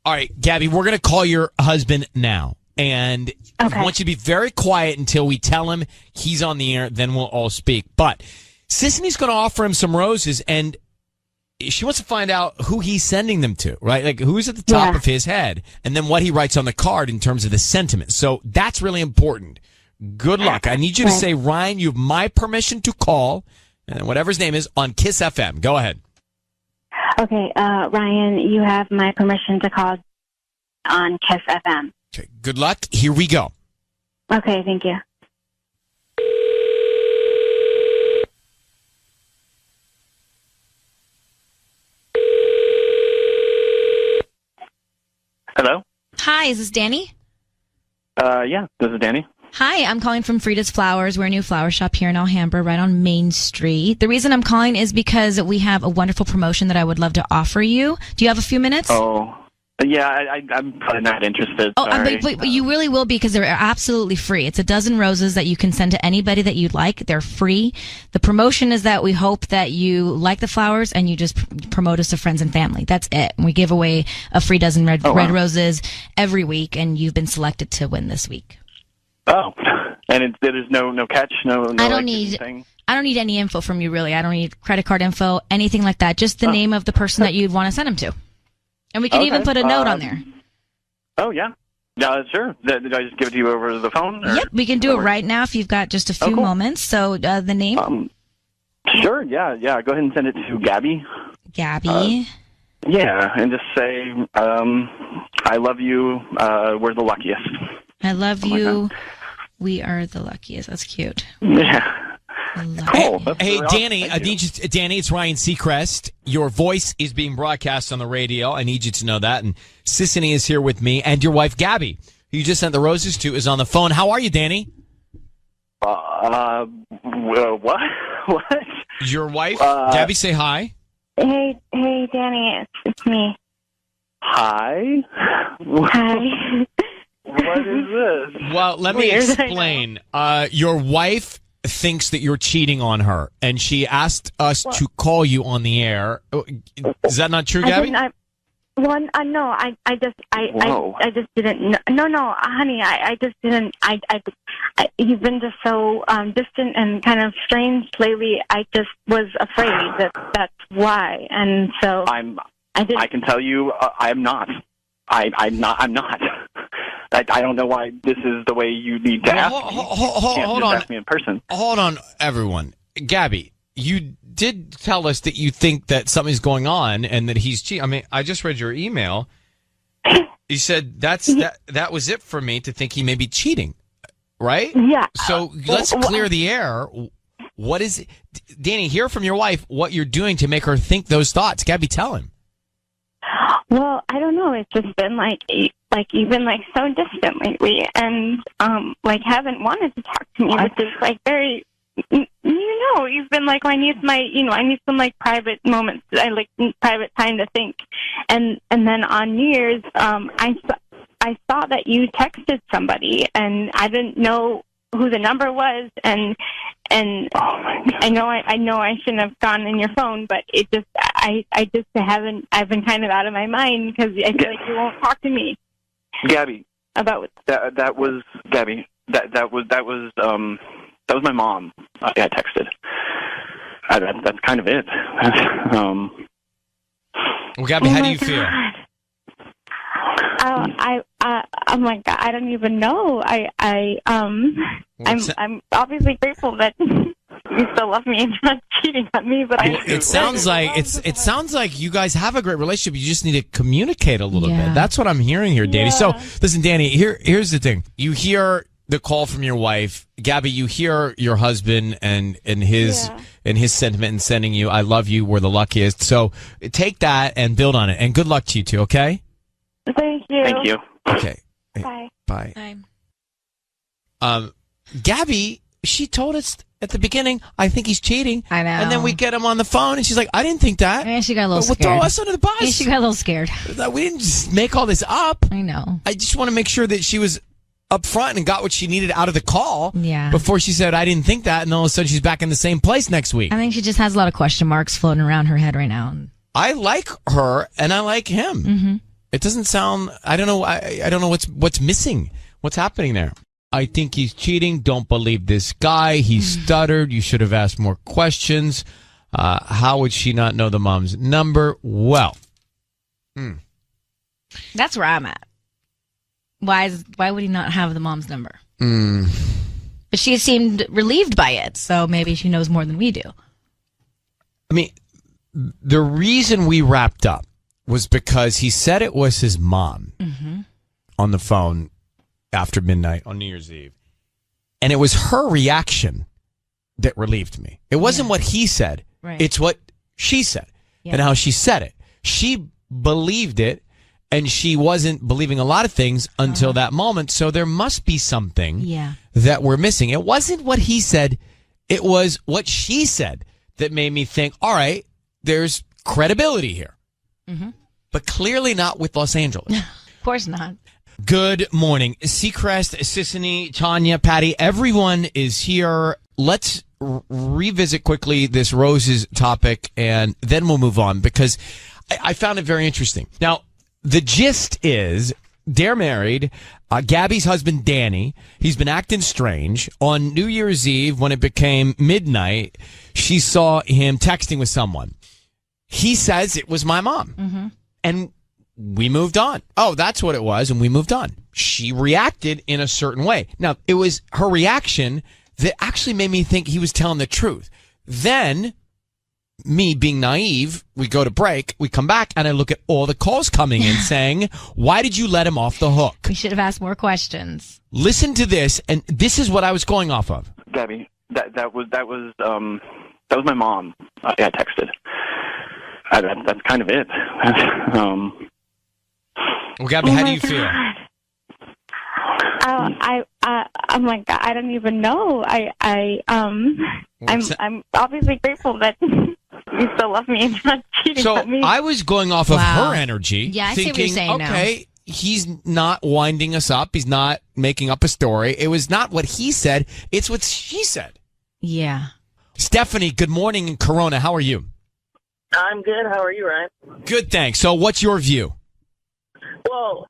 All right, Gabby, we're going to call your husband now. And I want you to be very quiet until we tell him he's on the air. Then we'll all speak. But Sisney's going to offer him some roses, and she wants to find out who he's sending them to, right? Like who's at the top of his head, and then what he writes on the card in terms of the sentiment. So that's really important. Good luck. I need you to say, Ryan, you have my permission to call, and whatever his name is, on Kiss FM. Go ahead. Okay, Ryan, you have my permission to call on Kiss FM. Okay, good luck. Here we go. Okay, thank you. Hello? Hi, is this Danny? Yeah, this is Danny. Hi, I'm calling from Frida's Flowers. We're a new flower shop here in Alhambra, right on Main Street. The reason I'm calling is because we have a wonderful promotion that I would love to offer you. Do you have a few minutes? Oh, yeah, I'm probably not interested. Sorry. But you really will be, because they're absolutely free. It's a dozen roses that you can send to anybody that you'd like. They're free. The promotion is that we hope that you like the flowers and you just promote us to friends and family. That's it. We give away a free dozen red roses every week, and you've been selected to win this week. Oh, and there's no catch, no. I don't need any info from you, really. I don't need credit card info, anything like that. Just the name of the person that you'd want to send them to. And we can even put a note on there. Oh, yeah. Sure. Did I just give it to you over the phone? Or? Yep, we can do it right now if you've got just a few moments. So the name? Sure, yeah. Go ahead and send it to Gabby. Gabby. Yeah, and just say, I love you, we're the luckiest. I love you, we are the luckiest. That's cute. Yeah. Cool. Hey, Danny, Danny, it's Ryan Seacrest. Your voice is being broadcast on the radio. I need you to know that. And Sissany is here with me, and your wife, Gabby, who you just sent the roses to, is on the phone. How are you, Danny? What? What? Your wife, Gabby, say hi. Hey, Danny, it's me. Hi. Hi. What is this? Well, let me explain. Your wife thinks that you're cheating on her, and she asked us to call you on the air. Is that not true, Gabby? No, I just didn't. No, honey, I just didn't. You've been just so distant and kind of strange lately. I just was afraid that's why, and so I can tell you, I'm not. I'm not. I don't know why this is the way you need to ask me. Hold on. Ask me in person. Hold on, everyone. Gabby, you did tell us that you think that something's going on and that he's cheating. I mean, I just read your email. You said that was it for me to think he may be cheating, right? Yeah. So let's clear the air. What is it? Danny, hear from your wife what you're doing to make her think those thoughts. Gabby, tell him. Well, I don't know. It's just been you've been so distant lately, and haven't wanted to talk to me, which is very, you've been I need some private moments, private time to think, and then on New Year's, I saw that you texted somebody, and I didn't know who the number was, and I know I shouldn't have gone in your phone, but it just I've been kind of out of my mind because I feel like you won't talk to me. Gabby, about that was Gabby. That was my mom. I texted. That's kind of it. Well, Gabby, how do you feel? Oh my God, I don't even know. I'm obviously grateful that you still love me and you're not cheating on me. But it sounds like you guys have a great relationship. You just need to communicate a little bit. That's what I'm hearing here, Danny. So listen, Danny. Here's the thing. You hear the call from your wife, Gabby. You hear your husband and his sentiment and sending you, "I love you. We're the luckiest." So take that and build on it. And good luck to you two. Okay. Thank you. Thank you. Okay. Bye. Bye. Gabby, she told us at the beginning, I think he's cheating. I know. And then we get him on the phone, and she's like, I didn't think that. And she got a little scared. Throw us under the bus. Yeah, she got a little scared. We didn't just make all this up. I know. I just want to make sure that she was up front and got what she needed out of the call. Yeah. Before she said, I didn't think that, and all of a sudden she's back in the same place next week. I think she just has a lot of question marks floating around her head right now. I like her, and I like him. Mm-hmm. It doesn't sound. I don't know. I don't know what's missing. What's happening there? I think he's cheating. Don't believe this guy. He stuttered. You should have asked more questions. How would she not know the mom's number? Well, that's where I'm at. Why would he not have the mom's number? But she seemed relieved by it, so maybe she knows more than we do. I mean, the reason we wrapped up was because he said it was his mom on the phone after midnight on New Year's Eve. And it was her reaction that relieved me. It wasn't what he said. Right. It's what she said and how she said it. She believed it, and she wasn't believing a lot of things until that moment. So there must be something that we're missing. It wasn't what he said. It was what she said that made me think, all right, there's credibility here. But clearly not with Los Angeles. Of course not. Good morning. Seacrest, Sissany, Tanya, Patty, everyone is here. Let's revisit quickly this roses topic, and then we'll move on, because I found it very interesting. Now, the gist is they're married. Gabby's husband, Danny, he's been acting strange. On New Year's Eve, when it became midnight, she saw him texting with someone. He says it was my mom. And we moved on. Oh, that's what it was, and we moved on. She reacted in a certain way. Now, it was her reaction that actually made me think he was telling the truth. Then, me being naive, we go to break, we come back, and I look at all the calls coming in saying, why did you let him off the hook? We should have asked more questions. Listen to this, and this is what I was going off of. Gabby, that was my mom. I texted. That's kind of it. Well, Gabby, how do you feel? I'm like, I don't even know. I'm obviously grateful that you still love me and not cheating on me. I was going off of her energy. Yeah, I see thinking, what you're saying now. Okay, he's not winding us up. He's not making up a story. It was not what he said. It's what she said. Yeah. Stephanie, good morning in Corona. How are you? I'm good. How are you, Ryan? Good, thanks. So what's your view? Well,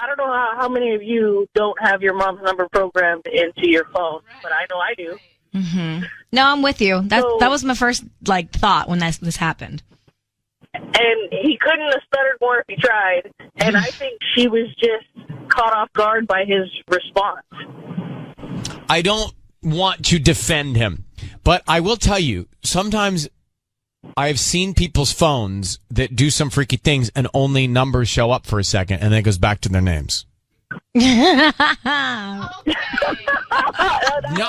I don't know how many of you don't have your mom's number programmed into your phone, but I know I do. Mm-hmm. No, I'm with you. That was my first thought when this happened. And he couldn't have stuttered more if he tried. And I think she was just caught off guard by his response. I don't want to defend him, but I will tell you, sometimes I've seen people's phones that do some freaky things and only numbers show up for a second and then it goes back to their names. No,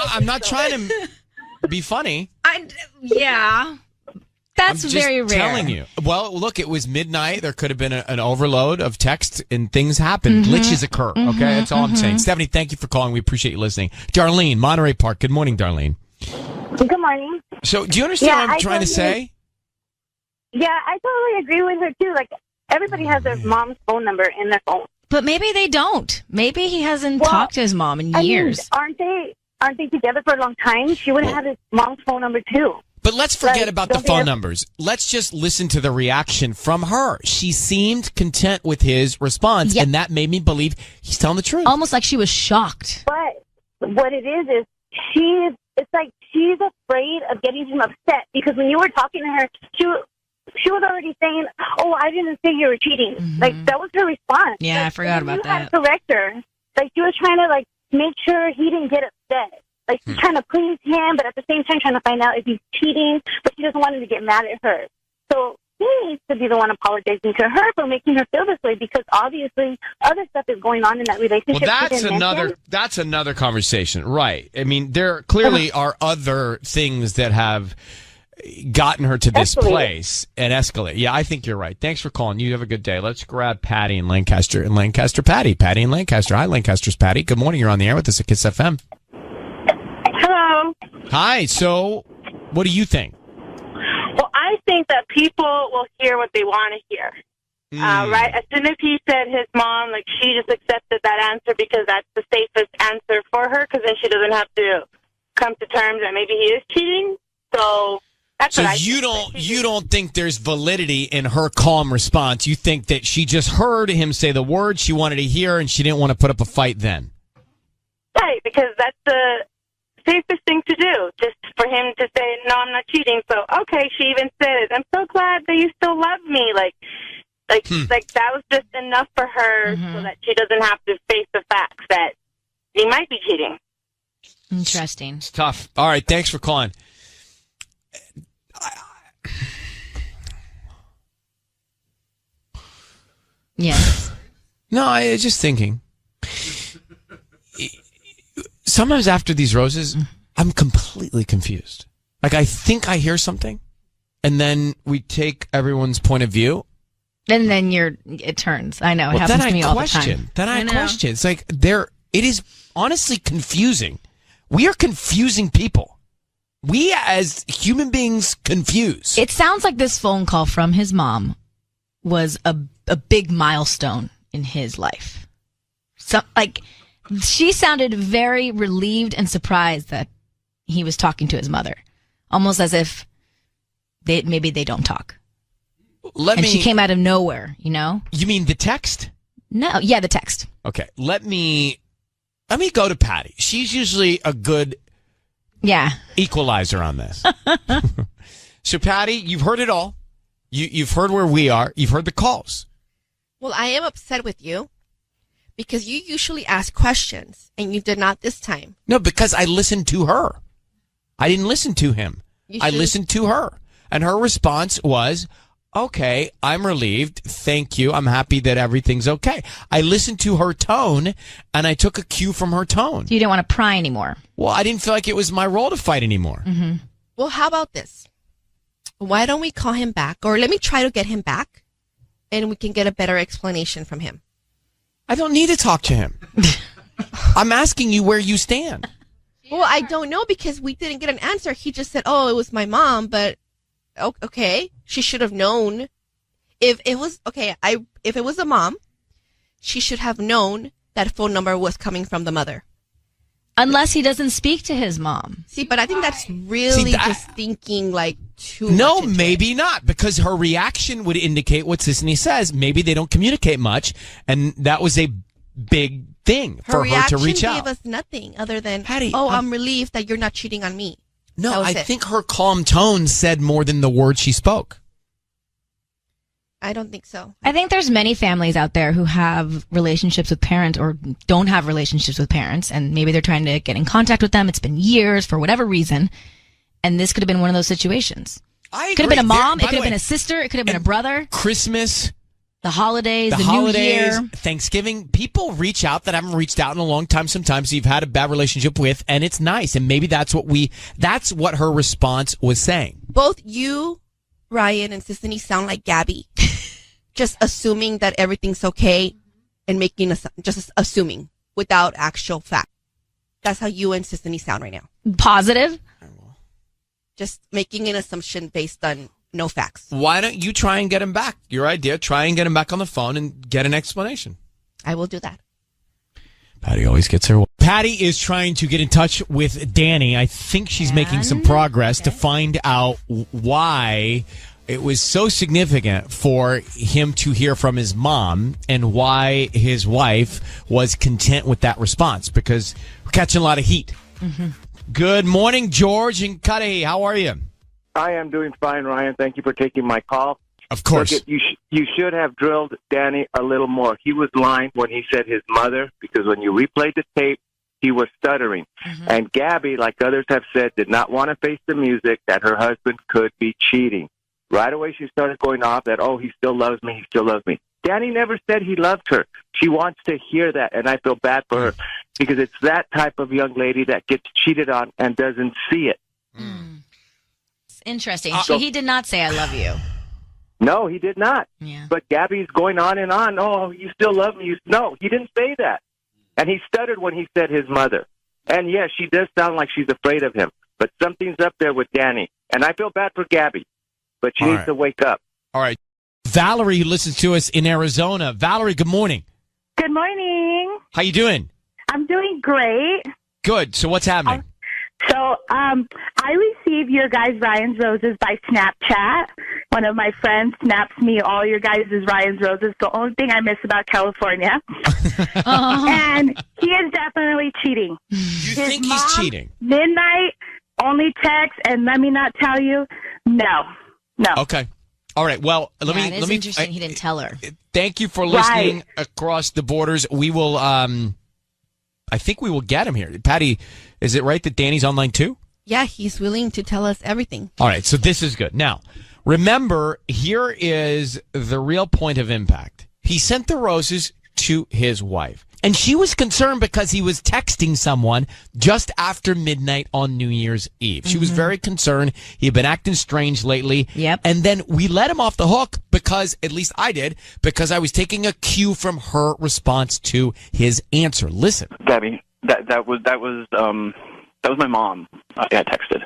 I'm not trying to be funny. Yeah. That's I'm just very rare. telling you. Well, look, it was midnight. There could have been an overload of text and things happen. Glitches occur. Okay, that's all I'm saying. Stephanie, thank you for calling. We appreciate you listening. Darlene, Monterey Park. Good morning, Darlene. Good morning. So, do you understand what I'm trying to say? Yeah, I totally agree with her too. Like, everybody has their mom's phone number in their phone. But maybe they don't. Maybe he hasn't talked to his mom in years. I mean, aren't they together for a long time? She would have had his mom's phone number too. But let's forget about the phone numbers. Let's just listen to the reaction from her. She seemed content with his response, and that made me believe he's telling the truth. Almost like she was shocked. But what it is it's like she's afraid of getting him upset because when you were talking to her, she was already saying, "Oh, I didn't say you were cheating." Like that was her response. Yeah, I forgot about that. You had to correct her. Like she was trying to make sure he didn't get upset. Like she's trying to please him, but at the same time trying to find out if he's cheating. But she doesn't want him to get mad at her. So he needs to be the one apologizing to her for making her feel this way because obviously other stuff is going on in that relationship. Well, that's another conversation, right? I mean, there clearly are other things that have gotten her to this place and escalate. Yeah, I think you're right. Thanks for calling. You have a good day. Let's grab Patty in Lancaster. Patty in Lancaster. Hi, Lancaster's Patty. Good morning. You're on the air with us at Kiss FM. Hello. Hi. So, what do you think? Well, I think that people will hear what they want to hear. Right? As soon as he said his mom, she just accepted that answer because that's the safest answer for her because then she doesn't have to come to terms that maybe he is cheating. So that's what I think. You don't think there's validity in her calm response. You think that she just heard him say the words she wanted to hear and she didn't want to put up a fight then. Right, because that's the safest thing to do, just for him to say, no, I'm not cheating. So, okay, she even said, I'm so glad that you still love me. That was just enough for her so that she doesn't have to face the facts that he might be cheating. Interesting. It's tough. All right, thanks for calling. Yes. No, I was just thinking. Sometimes after these roses, I'm completely confused. I think I hear something, and then we take everyone's point of view. And then it turns. I know. It happens to me all the time. Then I question. It's it is honestly confusing. We are confusing people. We as human beings confuse. It sounds like this phone call from his mom was a big milestone in his life. So, she sounded very relieved and surprised that he was talking to his mother, almost as if maybe they don't talk. She came out of nowhere, you know? You mean the text? No, yeah, the text. Okay, let me go to Patty. She's usually a good equalizer on this. So, Patty, you've heard it all. You've heard where we are. You've heard the calls. Well, I am upset with you because you usually ask questions, and you did not this time. No, because I listened to her. I didn't listen to him. I listened to her. And her response was, okay, I'm relieved. Thank you. I'm happy that everything's okay. I listened to her tone, and I took a cue from her tone. You didn't want to pry anymore. Well, I didn't feel like it was my role to fight anymore. Mm-hmm. Well, how about this? Why don't we call him back, or let me try to get him back, and we can get a better explanation from him. I don't need to talk to him. I'm asking you where you stand. Well, I don't know because we didn't get an answer. He just said, "Oh, it was my mom," but okay, she should have known. If it was if it was a mom, she should have known that phone number was coming from the mother. Unless he doesn't speak to his mom. See, but I think that's really just thinking like too No, much. maybe not, because her reaction would indicate what Sissany says. Maybe they don't communicate much, and that was a big thing for her to reach out. Her reaction gave us nothing other than, Patty, I'm relieved that you're not cheating on me. No, I think her calm tone said more than the words she spoke. I don't think so. I think there's many families out there who have relationships with parents or don't have relationships with parents, and maybe they're trying to get in contact with them. It's been years for whatever reason, and this could have been one of those situations. I could have been a mom. By It could the have been way, a sister. It could have been a brother. Christmas, the holidays, the holidays, New Year, Thanksgiving. People reach out that haven't reached out in a long time. Sometimes you've had a bad relationship with, and it's nice. And maybe that's what her response was saying. Both you, Ryan, and Sissany sound like Gabby. Just assuming that everything's okay and just assuming without actual fact. That's how you and Sissany sound right now. Positive? Just making an assumption based on no facts. Why don't you try and get him back? Your idea, try and get him back on the phone and get an explanation. I will do that. Patty always gets her way. Patty is trying to get in touch with Danny. I think she's making some progress to find out why it was so significant for him to hear from his mom and why his wife was content with that response, because we're catching a lot of heat. Mm-hmm. Good morning, George and Cudahy. How are you? I am doing fine, Ryan. Thank you for taking my call. Of course. Look, you should have drilled Danny a little more. He was lying when he said his mother, because when you replayed the tape, he was stuttering. Mm-hmm. And Gabby, like others have said, did not want to face the music that her husband could be cheating. Right away, she started going off that, he still loves me, he still loves me. Danny never said he loved her. She wants to hear that, and I feel bad for her, because it's that type of young lady that gets cheated on and doesn't see it. It's interesting. He did not say, I love you. No, he did not. Yeah. But Gabby's going on and on. Oh, you still love me. No, he didn't say that. And he stuttered when he said his mother. And yes, she does sound like she's afraid of him. But something's up there with Danny. And I feel bad for Gabby. But she needs to wake up. All right. Valerie, who listens to us in Arizona. Valerie, good morning. Good morning. How you doing? I'm doing great. Good. So what's happening? I receive your guys' Ryan's Roses by Snapchat. One of my friends snaps me all your guys' Ryan's Roses. The only thing I miss about California. And he is definitely cheating. You think he's cheating? Midnight, only text, and let me not tell you, no. Okay. All right. Well, let me. Interesting. He didn't tell her. Thank you for listening across the borders. We will. I think we will get him here. Patty, is it right that Danny's online too? Yeah, he's willing to tell us everything. All right. So this is good. Now, remember, here is the real point of impact. He sent the roses to his wife. And she was concerned because he was texting someone just after midnight on New Year's Eve. She was very concerned. He had been acting strange lately. Yep. And then we let him off the hook because, at least I did, because I was taking a cue from her response to his answer. Listen. Gabby, that was my mom. I texted.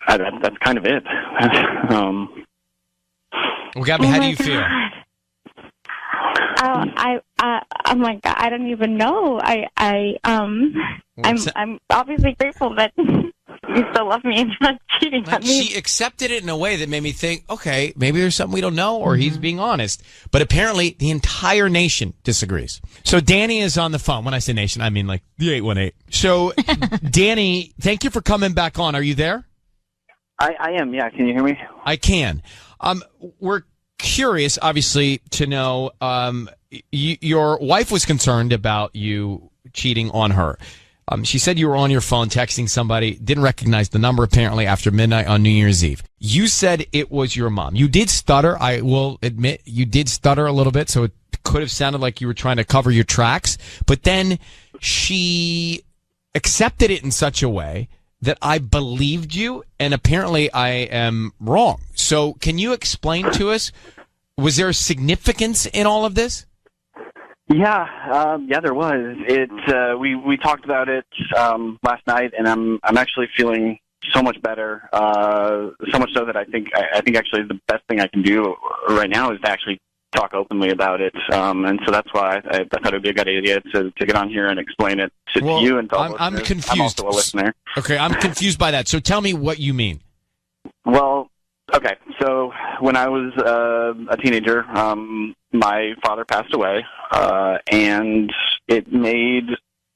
That's kind of it. Well, Gabby, how do you feel? I'm like, I don't even know. I'm obviously grateful that you still love me and you're not cheating on me. She accepted it in a way that made me think, okay, maybe there's something we don't know, or he's being honest. But apparently, the entire nation disagrees. So Danny is on the phone. When I say nation, I mean like the 818. So, Danny, thank you for coming back on. Are you there? I am, yeah. Can you hear me? I can. We're curious, obviously, to know your wife was concerned about you cheating on her. She said you were on your phone texting somebody, didn't recognize the number apparently after midnight on New Year's Eve. You said it was your mom. You did stutter. I will admit you did stutter a little bit, so it could have sounded like you were trying to cover your tracks. But then she accepted it in such a way that I believed you, and apparently I am wrong. So can you explain to us, was there significance in all of this? Yeah, there was. We talked about it last night, and I'm actually feeling so much better. So much so that I think actually the best thing I can do right now is to actually talk openly about it. And so that's why I thought it would be a good idea to get on here and explain it to you and to all I'm listeners. confused. I'm also a listener. Okay, I'm confused by that. So tell me what you mean. Well, okay. So when I was a teenager, my father passed away, and it made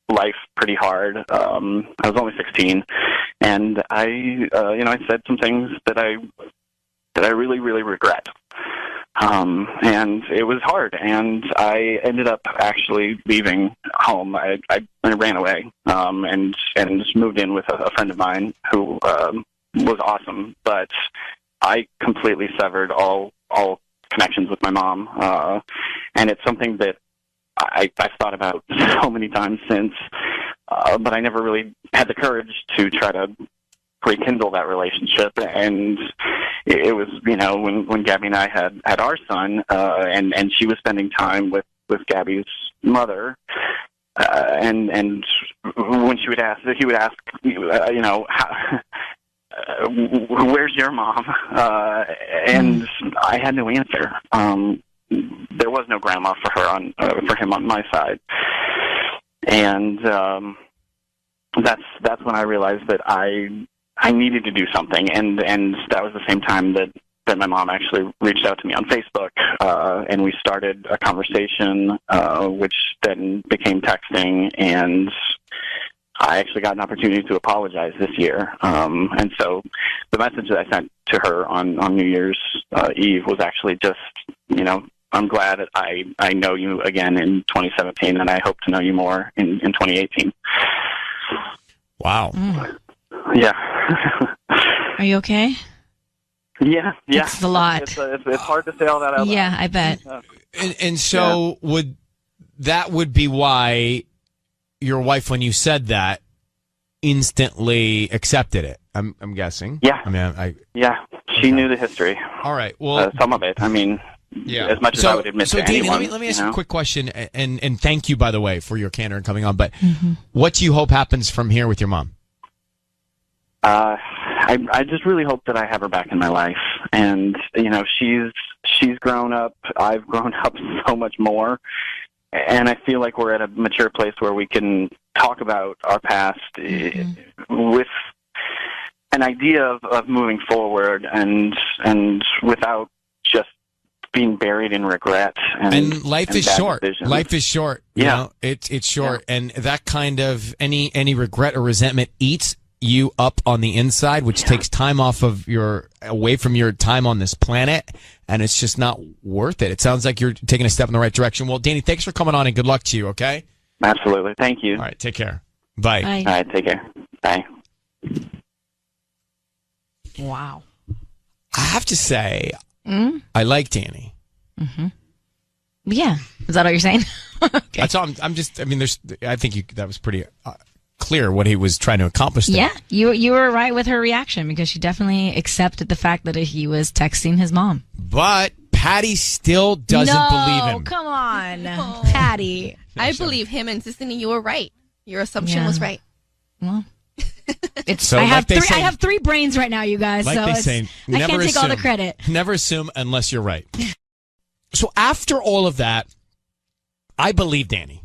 life pretty hard. I was only 16, and I said some things that I really, really regret. And it was hard, and I ended up actually leaving home. I ran away, and moved in with a friend of mine who was awesome, but I completely severed all connections with my mom, and it's something that I've thought about so many times since, but I never really had the courage to try to rekindle that relationship. And it was, when Gabby and I had our son, and she was spending time with Gabby's mother, and when he would ask, where's your mom? And I had no answer. There was no grandma for him on my side, and that's when I realized that I needed to do something, and that was the same time that my mom actually reached out to me on Facebook, and we started a conversation, which then became texting, and I actually got an opportunity to apologize this year. And so the message that I sent to her on New Year's Eve was actually just, I'm glad that I know you again in 2017, and I hope to know you more in 2018. Wow. Yeah. Are you okay? Yeah. It's a lot. It's hard to say all that out loud. Yeah, I bet. And so would be why your wife, when you said that, instantly accepted it. I'm guessing. Yeah. I mean, she knew the history. All right. Well, some of it. I mean, as much as I would admit to Danny, anyone. let me ask you a quick question, and thank you, by the way, for your candor and coming on. But what do you hope happens from here with your mom? I just really hope that I have her back in my life, and she's grown up. I've grown up so much more, and I feel like we're at a mature place where we can talk about our past with an idea of moving forward, and without just being buried in regret. And life is short. Decisions. Life is short. You know? It's short, and that kind of any regret or resentment eats you up on the inside, which takes time away from your time on this planet, and it's just not worth it. It sounds like you're taking a step in the right direction. Well, Danny, thanks for coming on, and good luck to you, okay? Absolutely. Thank you. All right, take care. Bye. Bye. All right, take care. Bye. Wow. I have to say, I like Danny. Yeah. Is that all you're saying? Okay. That's all. I think that was pretty clear what he was trying to accomplish there. Yeah, you were right with her reaction, because she definitely accepted the fact that he was texting his mom. But Patty still doesn't believe him. Come on, Patty. I believe him, and Sissany, you were right. Your assumption was right. Well, So I like have three brains right now, you guys. Like so they say, I can't take all the credit. Never assume unless you're right. So after all of that, I believe Danny.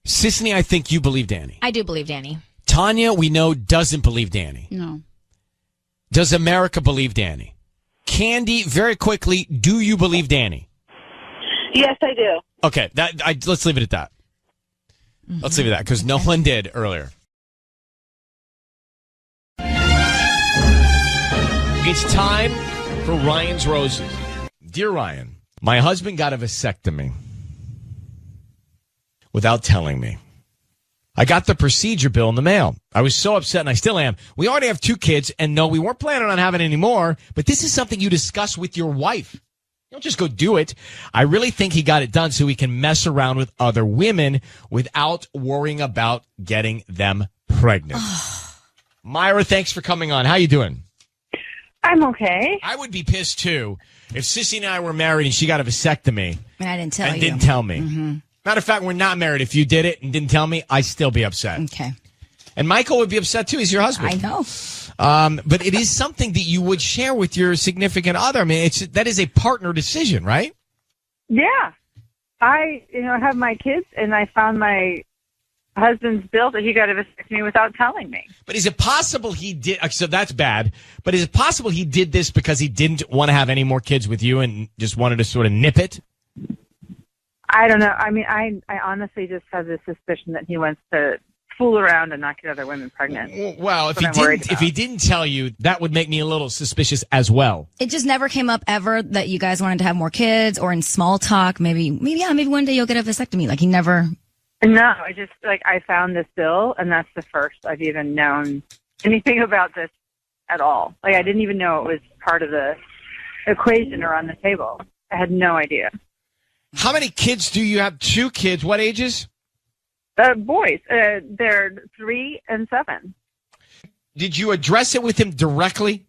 Sissany, I think you believe Danny. I do believe Danny. Tanya, we know, doesn't believe Danny. No. Does America believe Danny? Candy, very quickly, do you believe Danny? Yes, I do. Okay, let's leave it at that. Let's leave it at that, because no one did earlier. It's time for Ryan's Roses. Dear Ryan, my husband got a vasectomy without telling me. I got the procedure bill in the mail. I was so upset, and I still am. We already have 2 kids, and no, we weren't planning on having any more, but this is something you discuss with your wife. You don't just go do it. I really think he got it done so he can mess around with other women without worrying about getting them pregnant. Myra, thanks for coming on. How you doing? I'm okay. I would be pissed too if Sissy and I were married and she got a vasectomy And I didn't tell you. and didn't tell me. Matter of fact, we're not married. If you did it and didn't tell me, I'd still be upset. Okay. And Michael would be upset too. He's your husband. I know. But it is something that you would share with your significant other. I mean, that is a partner decision, right? Yeah. I have my kids, and I found my husband's bill that he got a vasectomy without telling me. But is it possible he did? So that's bad. But is it possible he did this because he didn't want to have any more kids with you and just wanted to sort of nip it? I don't know. I mean, I honestly just have the suspicion that he wants to fool around and not get other women pregnant. Well, if he didn't tell you, that would make me a little suspicious as well. It just never came up ever that you guys wanted to have more kids, or in small talk, maybe one day you'll get a vasectomy. Like he never. No, I just I found this bill, and that's the first I've even known anything about this at all. Like I didn't even know it was part of the equation or on the table. I had no idea. How many kids do you have? 2 kids. What ages? Boys. They're 3 and 7. Did you address it with him directly?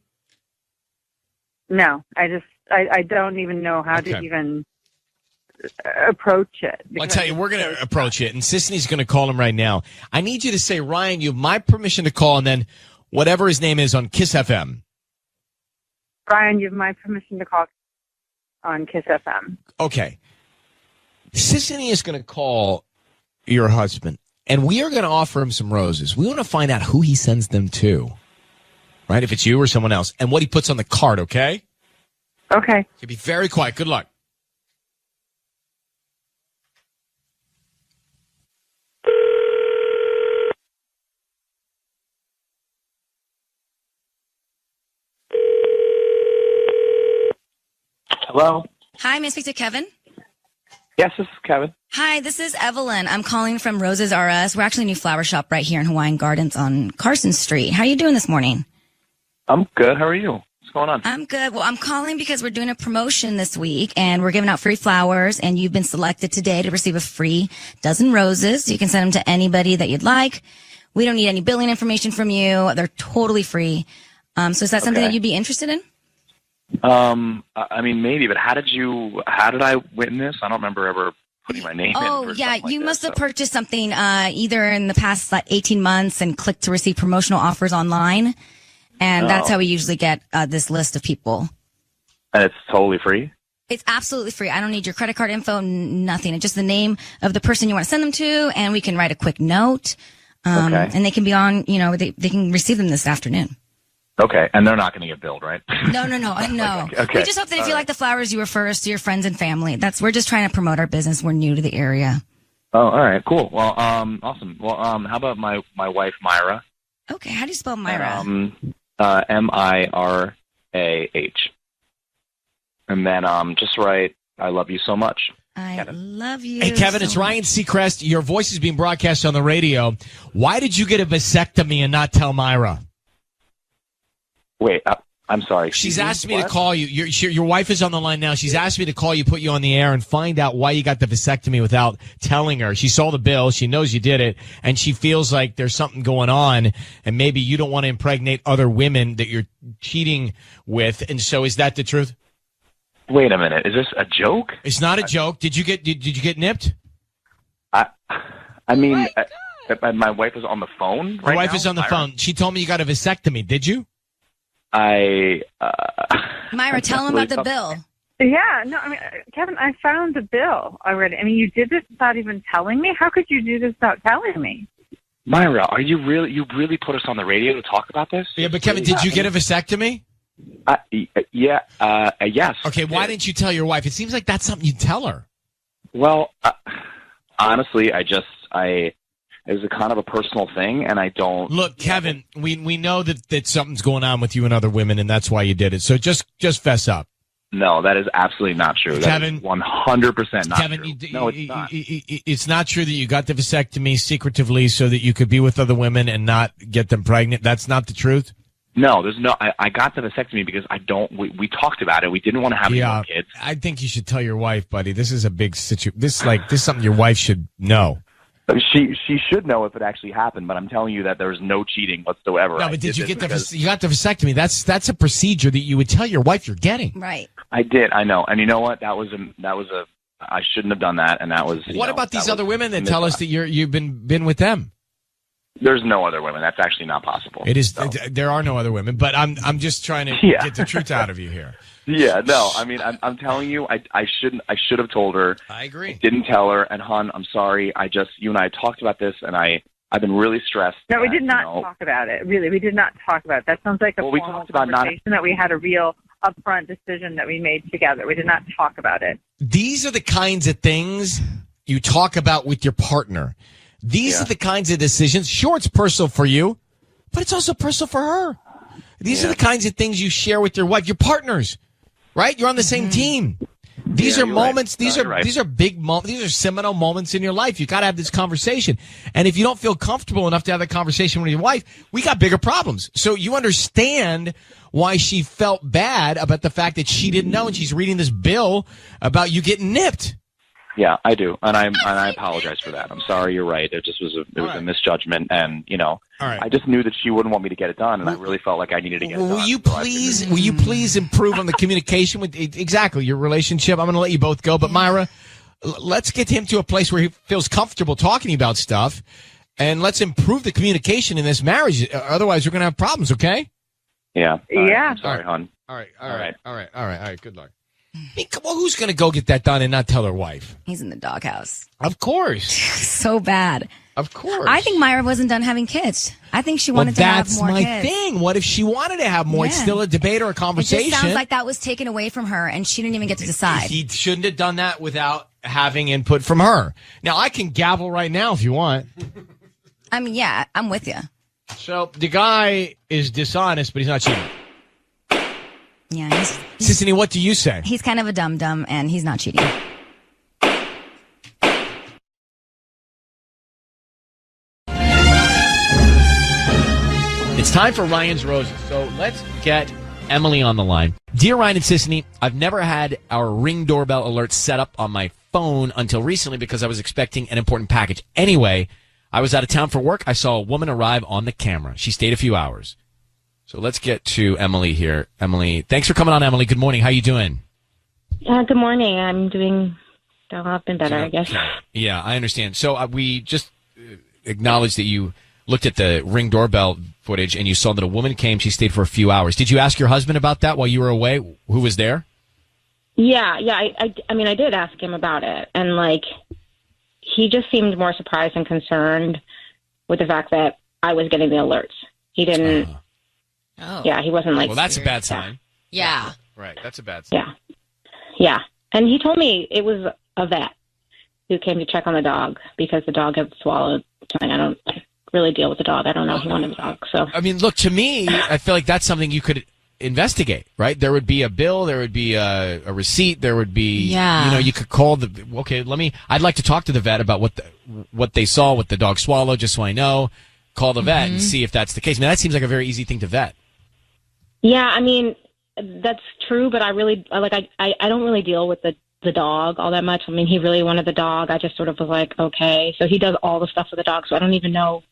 No, I don't even know how to even approach it. I'll tell you, we're going to approach it, and Sisney's going to call him right now. I need you to say, Ryan, you have my permission to call, and then whatever his name is on Kiss FM. Ryan, you have my permission to call on Kiss FM. Okay. Sisney is going to call your husband, and we are going to offer him some roses. We want to find out who he sends them to, right? If it's you or someone else, and what he puts on the card, okay? Okay. So be very quiet. Good luck. Hello? Hi, may I speak to Kevin? Yes, this is Kevin. Hi, this is Evelyn. I'm calling from Roses R Us. We're actually a new flower shop right here in Hawaiian Gardens on Carson Street. How are you doing this morning? I'm good. How are you? What's going on? I'm good. Well, I'm calling because we're doing a promotion this week, and we're giving out free flowers, and you've been selected today to receive a free dozen roses. You can send them to anybody that you'd like. We don't need any billing information from you. They're totally free. So is that something that you'd be interested in? I mean, maybe, but how did I win this? I don't remember ever putting my name in. Oh, yeah. You must have purchased something either in the past 18 months and clicked to receive promotional offers online. And that's how we usually get this list of people. And it's totally free? It's absolutely free. I don't need your credit card info, nothing. It's just the name of the person you want to send them to, and we can write a quick note. And they can be on, they can receive them this afternoon. Okay, and they're not going to get billed, right? No. Okay. We just hope that if you like the flowers, you refer us to your friends and family. We're just trying to promote our business. We're new to the area. Oh, all right, cool. Well, awesome. Well, how about my wife, Myra? Okay, how do you spell Myra? Mirah. And then just write, I love you so much. I love you. Hey, Kevin, it's Ryan Seacrest. Your voice is being broadcast on the radio. Why did you get a vasectomy and not tell Myra? Wait, I'm sorry. She's asked me to call you. Your wife is on the line now. She's asked me to call you, put you on the air, and find out why you got the vasectomy without telling her. She saw the bill. She knows you did it, and she feels like there's something going on, and maybe you don't want to impregnate other women that you're cheating with. And so, is that the truth? Wait a minute. Is this a joke? It's not a joke. Did you get nipped? I mean, my wife is on the phone right now. Your wife is on the phone. She told me you got a vasectomy. Did you? Myra, tell him about the bill. Yeah, no, I mean, Kevin, I found the bill already. I mean, you did this without even telling me? How could you do this without telling me? Myra, are you really put us on the radio to talk about this? Yeah, but Kevin, did you get a vasectomy? Yes. Okay, why didn't you tell your wife? It seems like that's something you'd tell her. Well, honestly, it was a kind of a personal thing, and I don't... Look, Kevin, we know that something's going on with you and other women, and that's why you did it. So just fess up. No, that is absolutely not true. Kevin, that is 100% not Kevin, true. No, it's not. It's not true that you got the vasectomy secretively so that you could be with other women and not get them pregnant. That's not the truth? No, there's no... I got the vasectomy because we talked about it. We didn't want to have any more kids. I think you should tell your wife, buddy. This is a big situation. This is something your wife should know. She should know if it actually happened, but I'm telling you that there's no cheating whatsoever. No, but did you get you got the vasectomy? That's a procedure that you would tell your wife you're getting. Right. I did. I know. And you know what? That was a. I shouldn't have done that. And that was. What about these other women that tell us that you've been with them? There's no other women. That's actually not possible. It is. So. There are no other women. But I'm just trying to get the truth out of you here. Yeah, no, I mean, I'm telling you, I should have told her. I agree. I didn't tell her, and hon, I'm sorry. You and I talked about this, and I've been really stressed. No, we did not talk about it. Really, we did not talk about it. That sounds like a formal conversation that we had a real upfront decision that we made together. We did not talk about it. These are the kinds of things you talk about with your partner. These are the kinds of decisions. Sure, it's personal for you, but it's also personal for her. These are the kinds of things you share with your wife, your partners. Right? You're on the same team. These are moments. Right. These are big moments. These are seminal moments in your life. You got to have this conversation. And if you don't feel comfortable enough to have that conversation with your wife, we got bigger problems. So you understand why she felt bad about the fact that she didn't know, and she's reading this bill about you getting nipped. Yeah, I do, and I apologize for that. I'm sorry. You're right. It just was a misjudgment, and I just knew that she wouldn't want me to get it done, and I really felt like I needed to get it done. Will you please improve on the communication with exactly your relationship? I'm going to let you both go, but Myra, let's get him to a place where he feels comfortable talking about stuff, and let's improve the communication in this marriage. Otherwise, we're going to have problems. Okay? Yeah. Yeah. I'm sorry, hon. All right. Good luck. I mean, come on, who's going to go get that done and not tell her wife? He's in the doghouse. Of course. So bad. Of course. I think Myra wasn't done having kids. I think she wanted to have more kids. That's my thing. What if she wanted to have more? It's still a debate or a conversation. It just sounds like that was taken away from her, and she didn't even get to decide. He shouldn't have done that without having input from her. Now, I can gavel right now if you want. I mean, yeah, I'm with you. So the guy is dishonest, but he's not cheating. Yeah. Sissany, what do you say? He's kind of a dum-dum, and he's not cheating. It's time for Ryan's Roses. So let's get Emily on the line. Dear Ryan and Sissany, I've never had our Ring doorbell alert set up on my phone until recently because I was expecting an important package. Anyway, I was out of town for work. I saw a woman arrive on the camera. She stayed a few hours. So let's get to Emily here. Emily, thanks for coming on, Emily. Good morning. How you doing? Good morning. I'm doing I've been better, I guess. Yeah, I understand. So we just acknowledged that you looked at the Ring doorbell footage and you saw that a woman came. She stayed for a few hours. Did you ask your husband about that while you were away? Who was there? Yeah. I mean, I did ask him about it, and he just seemed more surprised and concerned with the fact that I was getting the alerts. He didn't. Yeah, he wasn't Well, that's a bad sign. Yeah. Right. That's a bad sign. Yeah. And he told me it was a vet who came to check on the dog because the dog had swallowed something. I don't really deal with the dog. I don't know. He wanted the dog. So I mean, look, to me, I feel like that's something you could investigate, right? There would be a bill, there would be a receipt, there would be, you could call I'd like to talk to the vet about what they saw, what the dog swallowed, just so I know. Call the vet and see if that's the case. I mean, that seems like a very easy thing to vet. Yeah, I mean, that's true, but I don't really deal with the dog all that much. I mean, he really wanted the dog. I just sort of was like, okay. So he does all the stuff with the dog, so I don't even know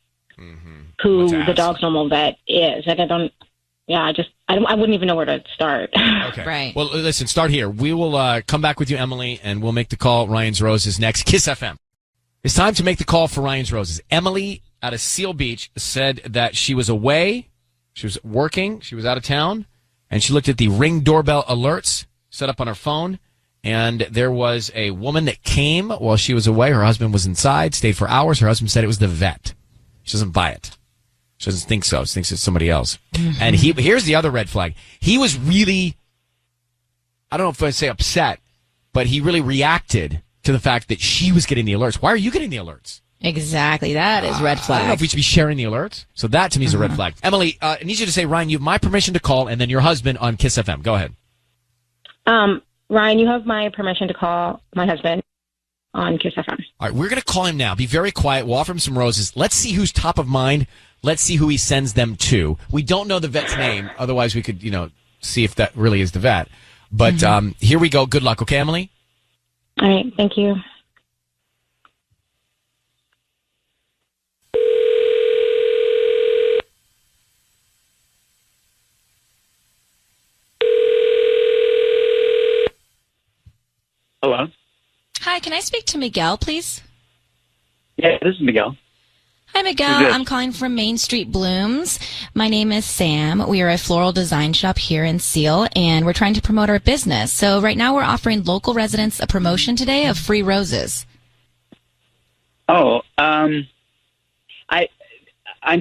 who the dog's normal vet is. I wouldn't even know where to start. Okay. Right. Well, listen, start here. We will come back with you, Emily, and we'll make the call. Ryan's Roses next. Kiss FM. It's time to make the call for Ryan's Roses. Emily out of Seal Beach said that she was away. She was working. She was out of town. And she looked at the Ring doorbell alerts set up on her phone. And there was a woman that came while she was away. Her husband was inside, stayed for hours. Her husband said it was the vet. She doesn't buy it. She doesn't think so. She thinks it's somebody else. And here's the other red flag. He was really, I don't know if I'd say upset, but he really reacted to the fact that she was getting the alerts. Why are you getting the alerts? Exactly. That is red flag. I don't know if we should be sharing the alerts. So that to me is a red flag. Emily, I need you to say, Ryan, you have my permission to call, and then your husband on Kiss FM. Go ahead. Ryan, you have my permission to call my husband on Kiss FM. All right, we're going to call him now. Be very quiet. We'll offer him some roses. Let's see who's top of mind. Let's see who he sends them to. We don't know the vet's name. Otherwise, we could, see if that really is the vet. But here we go. Good luck. Okay, Emily? All right. Thank you. can I speak to Miguel, please? Yeah, this is Miguel. Hi, Miguel. Who's this? I'm calling from Main Street Blooms. My name is Sam. We are a floral design shop here in Seal, and we're trying to promote our business. So right now we're offering local residents a promotion today of free roses. Oh, I'm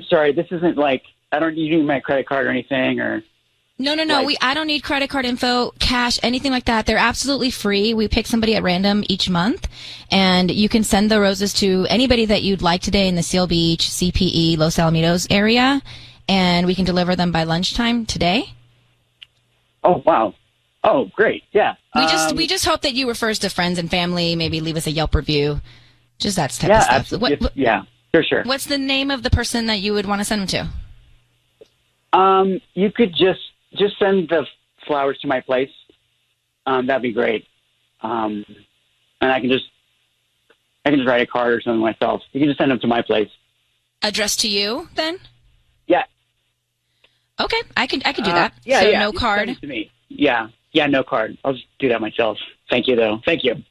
sorry. This isn't like I don't need my credit card or anything, or No. Like- I don't need credit card info, cash, anything like that. They're absolutely free. We pick somebody at random each month, and you can send the roses to anybody that you'd like today in the Seal Beach, CPE, Los Alamitos area, and we can deliver them by lunchtime today. Oh, wow. Oh, great. Yeah. We just hope that you refer us to friends and family. Maybe leave us a Yelp review. Just that type yeah, of stuff. absolutely. Yeah, sure. What's the name of the person that you would want to send them to? You could just send the flowers to my place. That'd be great. And I can just write a card or something myself. You can just send them to my place. Addressed to you, then? Yeah. Okay, I could do that. Yeah, so yeah. no You can card. send it to me. Yeah, no card. I'll just do that myself. Thank you, though. Thank you.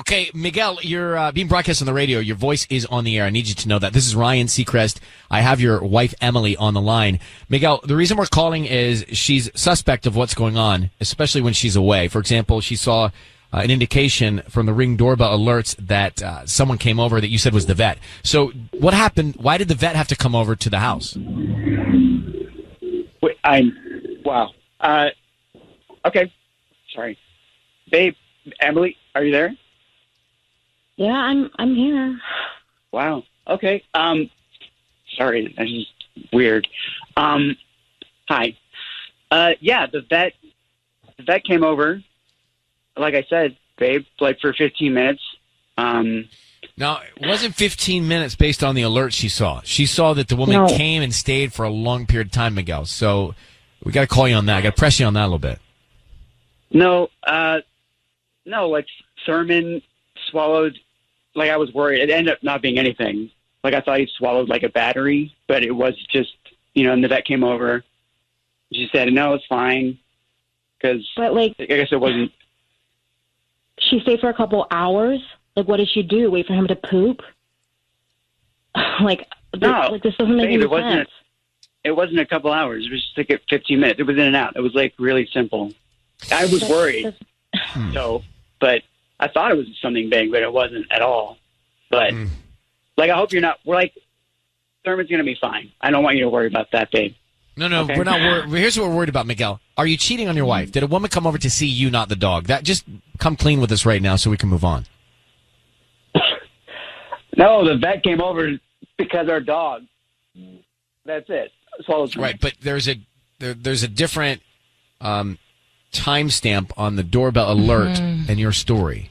Okay, Miguel, you're being broadcast on the radio. Your voice is on the air. I need you to know that. This is Ryan Seacrest. I have your wife, Emily, on the line. Miguel, the reason we're calling is she's suspect of what's going on, especially when she's away. For example, she saw an indication from the Ring doorbell alerts that someone came over that you said was the vet. So what happened? Why did the vet have to come over to the house? Wait, wow. Okay. Sorry. Babe, Emily, are you there? Yeah, I'm here. Wow. Okay. Sorry, that's just weird. Hi. Yeah, the vet came over. Like I said, babe, like for 15 minutes. Now, it wasn't 15 minutes based on the alert she saw. She saw that the woman came and stayed for a long period of time, Miguel. So we got to call you on that. I got to press you on that a little bit. No, like Thurman swallowed, like I was worried. It ended up not being anything. Like I thought he swallowed like a battery, but it was just, and the vet came over. She said, no, it's fine. Because I guess it wasn't. She stayed for a couple hours. Like, what did she do? Wait for him to poop? No, this doesn't make any sense. It wasn't a couple hours. It was just like 15 minutes. It was in and out. It was like really simple. I was worried. But I thought it was something big, but it wasn't at all. But I hope you're not. We're like, Thurman's going to be fine. I don't want you to worry about that, babe. No, okay? We're not worried. Here's what we're worried about, Miguel. Are you cheating on your wife? Did a woman come over to see you, not the dog? That just come clean with us right now so we can move on. No, the vet came over because our dog. That's it. Right, but there's a different timestamp on the doorbell alert in your story.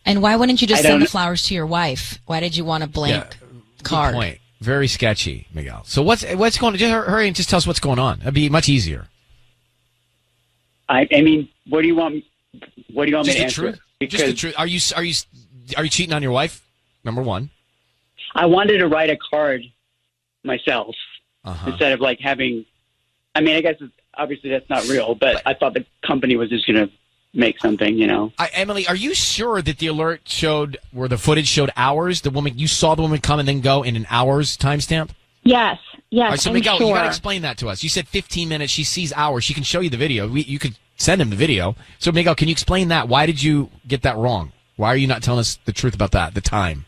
And why wouldn't you just send the flowers to your wife? Why did you want a blank card? Good point. Very sketchy, Miguel. So what's going on? Just hurry and just tell us what's going on. It'd be much easier. I mean, what do you want? What do you want Just me to the answer? truth. Because Just the truth. Are you cheating on your wife? Number one. I wanted to write a card myself instead of like having. I mean, I guess obviously that's not real, but I thought the company was just going to make something, Emily, are you sure that the alert showed where the footage showed hours? You saw the woman come and then go in an hour's timestamp? Yes. All right, so I'm Miguel, sure. you got to explain that to us. You said 15 minutes. She sees hours. She can show you the video. You could send him the video. So Miguel, can you explain that? Why did you get that wrong? Why are you not telling us the truth about that? The time.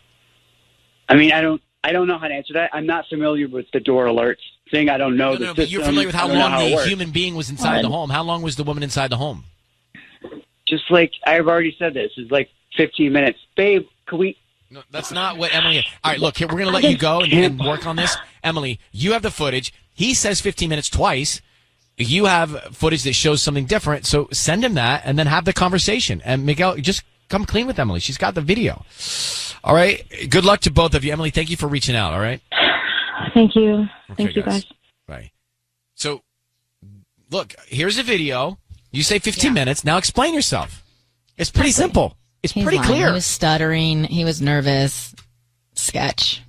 I mean, I don't know how to answer that. I'm not familiar with the door alerts thing. I don't know the system. But you're familiar with how long it the works. human being was inside the home. How long was the woman inside the home? Just like I've already said, this is like 15 minutes, babe. Can we? No, that's not what Emily. All right, look, here, we're going to let you go and work on this. Emily, you have the footage. He says 15 minutes twice. You have footage that shows something different. So send him that and then have the conversation. And Miguel, just come clean with Emily. She's got the video. All right. Good luck to both of you. Emily, thank you for reaching out. All right. Thank you. Okay, Thank you, guys. Bye. So, look, here's a video. You say 15 minutes. Now explain yourself. It's pretty simple. It's He's pretty lying. clear. He was stuttering. He was nervous. Sketch.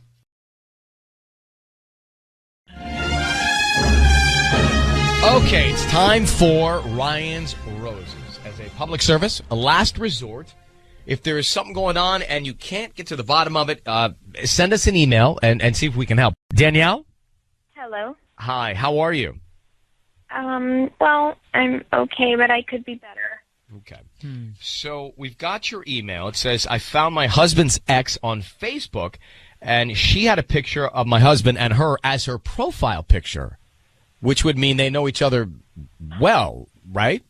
Okay, it's time for Ryan's Roses. As a public service, a last resort, If there is something going on and you can't get to the bottom of it, send us an email and see if we can help. Danielle? Hello. Hi, how are you? Well, I'm okay, but I could be better. Okay. So we've got your email. It says, I found my husband's ex on Facebook, and she had a picture of my husband and her as her profile picture, which would mean they know each other well, right?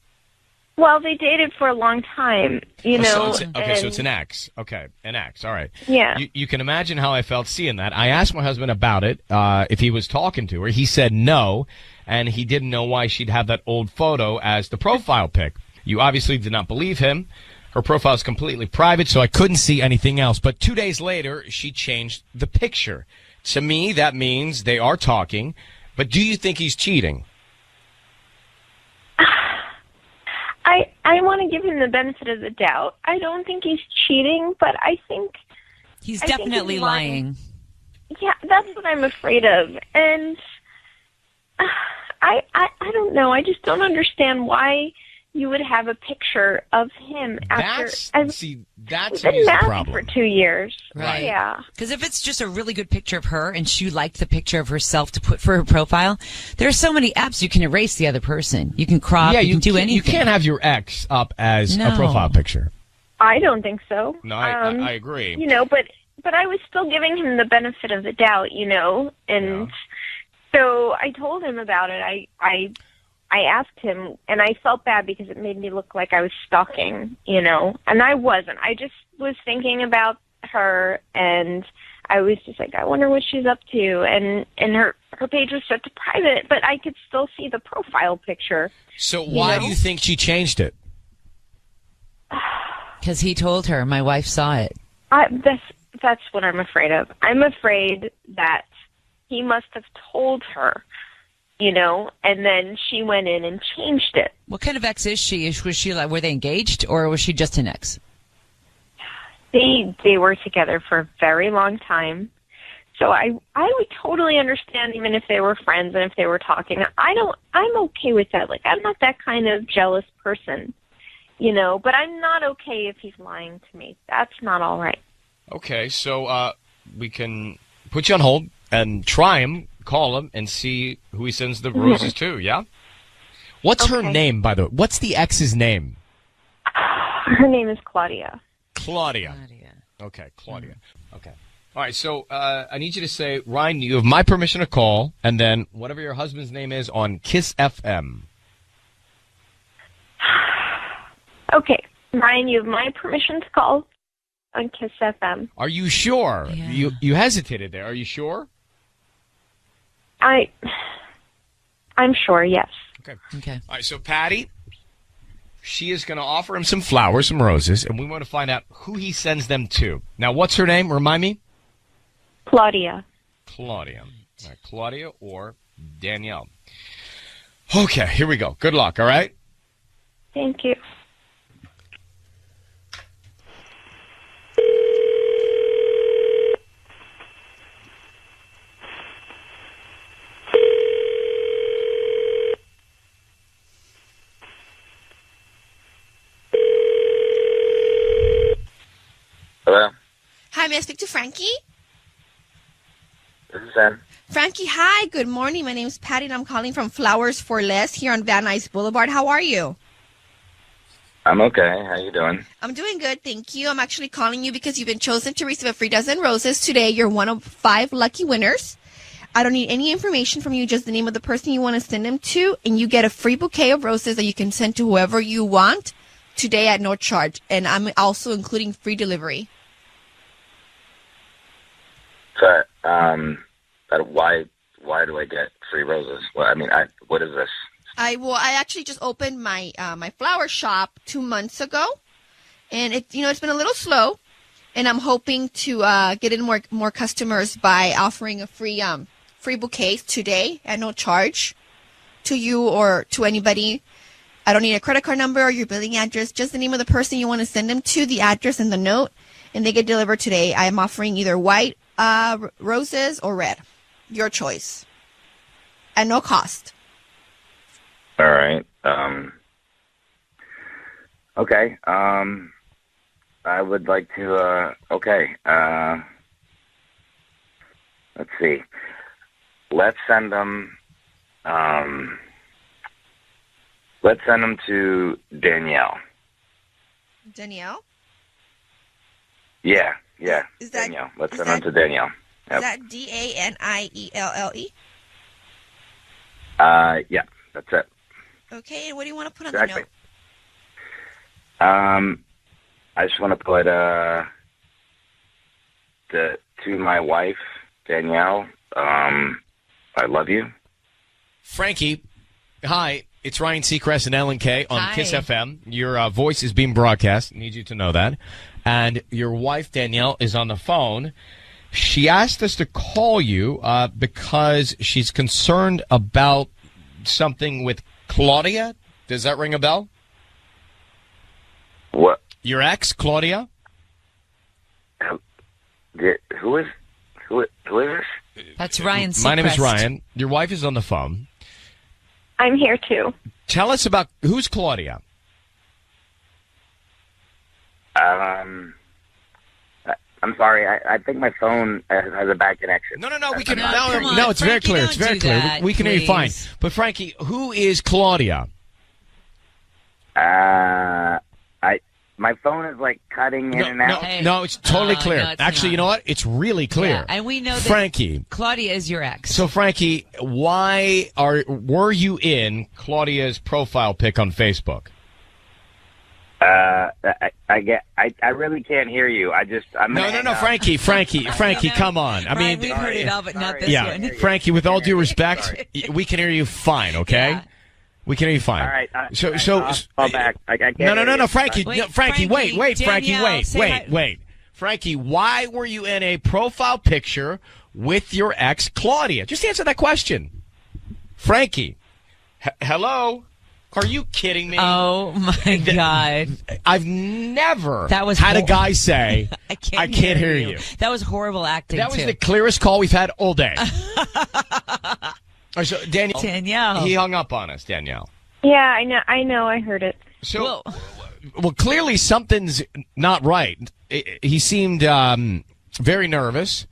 Well, they dated for a long time, you know. So it's an ex. Okay, an ex. All right. Yeah. You can imagine how I felt seeing that. I asked my husband about it, if he was talking to her. He said no, and he didn't know why she'd have that old photo as the profile pic. You obviously did not believe him. Her profile is completely private, so I couldn't see anything else. But 2 days later, she changed the picture. To me, that means they are talking. But do you think he's cheating? I want to give him the benefit of the doubt. I don't think he's cheating, but I think he's think definitely lying. Yeah, that's what I'm afraid of. And I don't know. I just don't understand why you would have a picture of him after. That's we've the been married problem. for 2 years. Right. Yeah. Because if it's just a really good picture of her and she liked the picture of herself to put for her profile, there are so many apps you can erase the other person. You can crop, you can do anything. You can't have your ex up as a profile picture. I don't think so. No, I agree. You know, but I was still giving him the benefit of the doubt, you know, and so I told him about it. I asked him, and I felt bad because it made me look like I was stalking, you know, and I wasn't. I just was thinking about her, and I was just like, I wonder what she's up to, and her page was set to private, but I could still see the profile picture. So why do you think she changed it? Because he told her. My wife saw it. That's what I'm afraid of. I'm afraid that he must have told her, you know, and then she went in and changed it. What kind of ex is she? Was she like, were they engaged or was she just an ex? They were together for a very long time. So I would totally understand even if they were friends and if they were talking. I'm okay with that. Like, I'm not that kind of jealous person, you know, but I'm not okay if he's lying to me. That's not all right. Okay, so we can put you on hold and try him. Call him and see who he sends the roses to, yeah? What's her name, by the way? What's the ex's name? Her name is Claudia. Claudia. Okay, Claudia. Okay. All right, so I need you to say, Ryan, you have my permission to call, and then whatever your husband's name is on Kiss FM. Okay, Ryan, you have my permission to call on Kiss FM. Are you sure? Yeah. You hesitated there. Are you sure? I'm sure, yes. Okay. All right, so Patty, she is going to offer him some flowers, some roses, and we want to find out who he sends them to. Now, what's her name? Remind me? Claudia. Claudia. All right, Claudia or Danielle. Okay, here we go. Good luck, all right? Thank you. Hello? Hi, may I speak to Frankie? This is Sam. Frankie, hi. Good morning. My name is Patty, and I'm calling from Flowers for Less here on Van Nuys Boulevard. How are you? I'm okay. How you doing? I'm doing good, thank you. I'm actually calling you because you've been chosen to receive a free dozen roses today. You're one of 5 lucky winners. I don't need any information from you, just the name of the person you want to send them to, and you get a free bouquet of roses that you can send to whoever you want today at no charge. And I'm also including free delivery. So, why do I get free roses? Well, I mean, what is this? I actually just opened my my flower shop 2 months ago, and it's been a little slow, and I'm hoping to get in more customers by offering a free bouquet today at no charge to you or to anybody. I don't need a credit card number or your billing address, just the name of the person you want to send them to, the address and the note, and they get delivered today. I am offering either white roses or red, your choice, at no cost. All right. Okay. I would like to. Okay. Let's see. Let's send them. Let's send them to Danielle. Danielle? Yeah. Is that Danielle? Let's send them to Danielle. Yep. Is that DANIELLE? Yeah. That's it. Okay, and what do you want to put on Exactly. the note? I just want to put to my wife, Danielle. I love you. Frankie, hi. It's Ryan Seacrest and Ellen K on Hi. Kiss FM. Your voice is being broadcast. Need you to know that. And your wife, Danielle, is on the phone. She asked us to call you because she's concerned about something with Claudia. Does that ring a bell? What? Your ex, Claudia? Who is this? That's Ryan Seacrest. My name is Ryan. Your wife is on the phone. I'm here too. Tell us about who's Claudia. I'm sorry. I think my phone has a bad connection. No. We can. come on, No, it's very Frankie, clear. don't It's very do clear. that, We can hear you fine. please. But Frankie, who is Claudia? My phone is like cutting in and out. No, it's totally clear. no, it's Actually, not. you know what? It's really clear. Yeah, and we know that Frankie. Claudia is your ex. So, Frankie, were you in Claudia's profile pic on Facebook? I really can't hear you. No, Frankie, come on. I mean, we've heard it all, but not this one. Frankie, with all due respect, we can hear you fine, okay? Yeah. We can hear you fine. All right. So, I'll back. I can't. No, Frankie. Wait, No, Frankie, wait, Frankie, Danielle, say hi. wait. Frankie, why were you in a profile picture with your ex, Claudia? Just answer that question. Frankie, hello? Are you kidding me? Oh, my God. I've never That was had a guy say, I I can't hear you. That was horrible acting, That was too. the clearest call we've had all day. All right, so Danielle. He hung up on us, Danielle. Yeah, I know. I heard it. So, well, clearly something's not right. He seemed very nervous.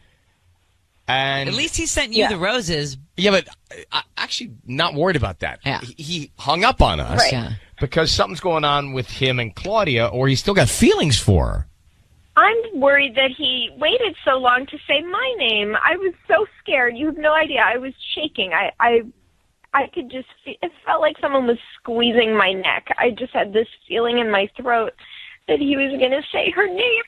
And At least he sent you the roses. Yeah, but I'm actually not worried about that. Yeah. He hung up on us Right. Yeah. because something's going on with him and Claudia, or he's still got feelings for her. I'm worried that he waited so long to say my name. I was so scared. You have no idea. I was shaking. I could just feel, it felt like someone was squeezing my neck. I just had this feeling in my throat that he was going to say her name.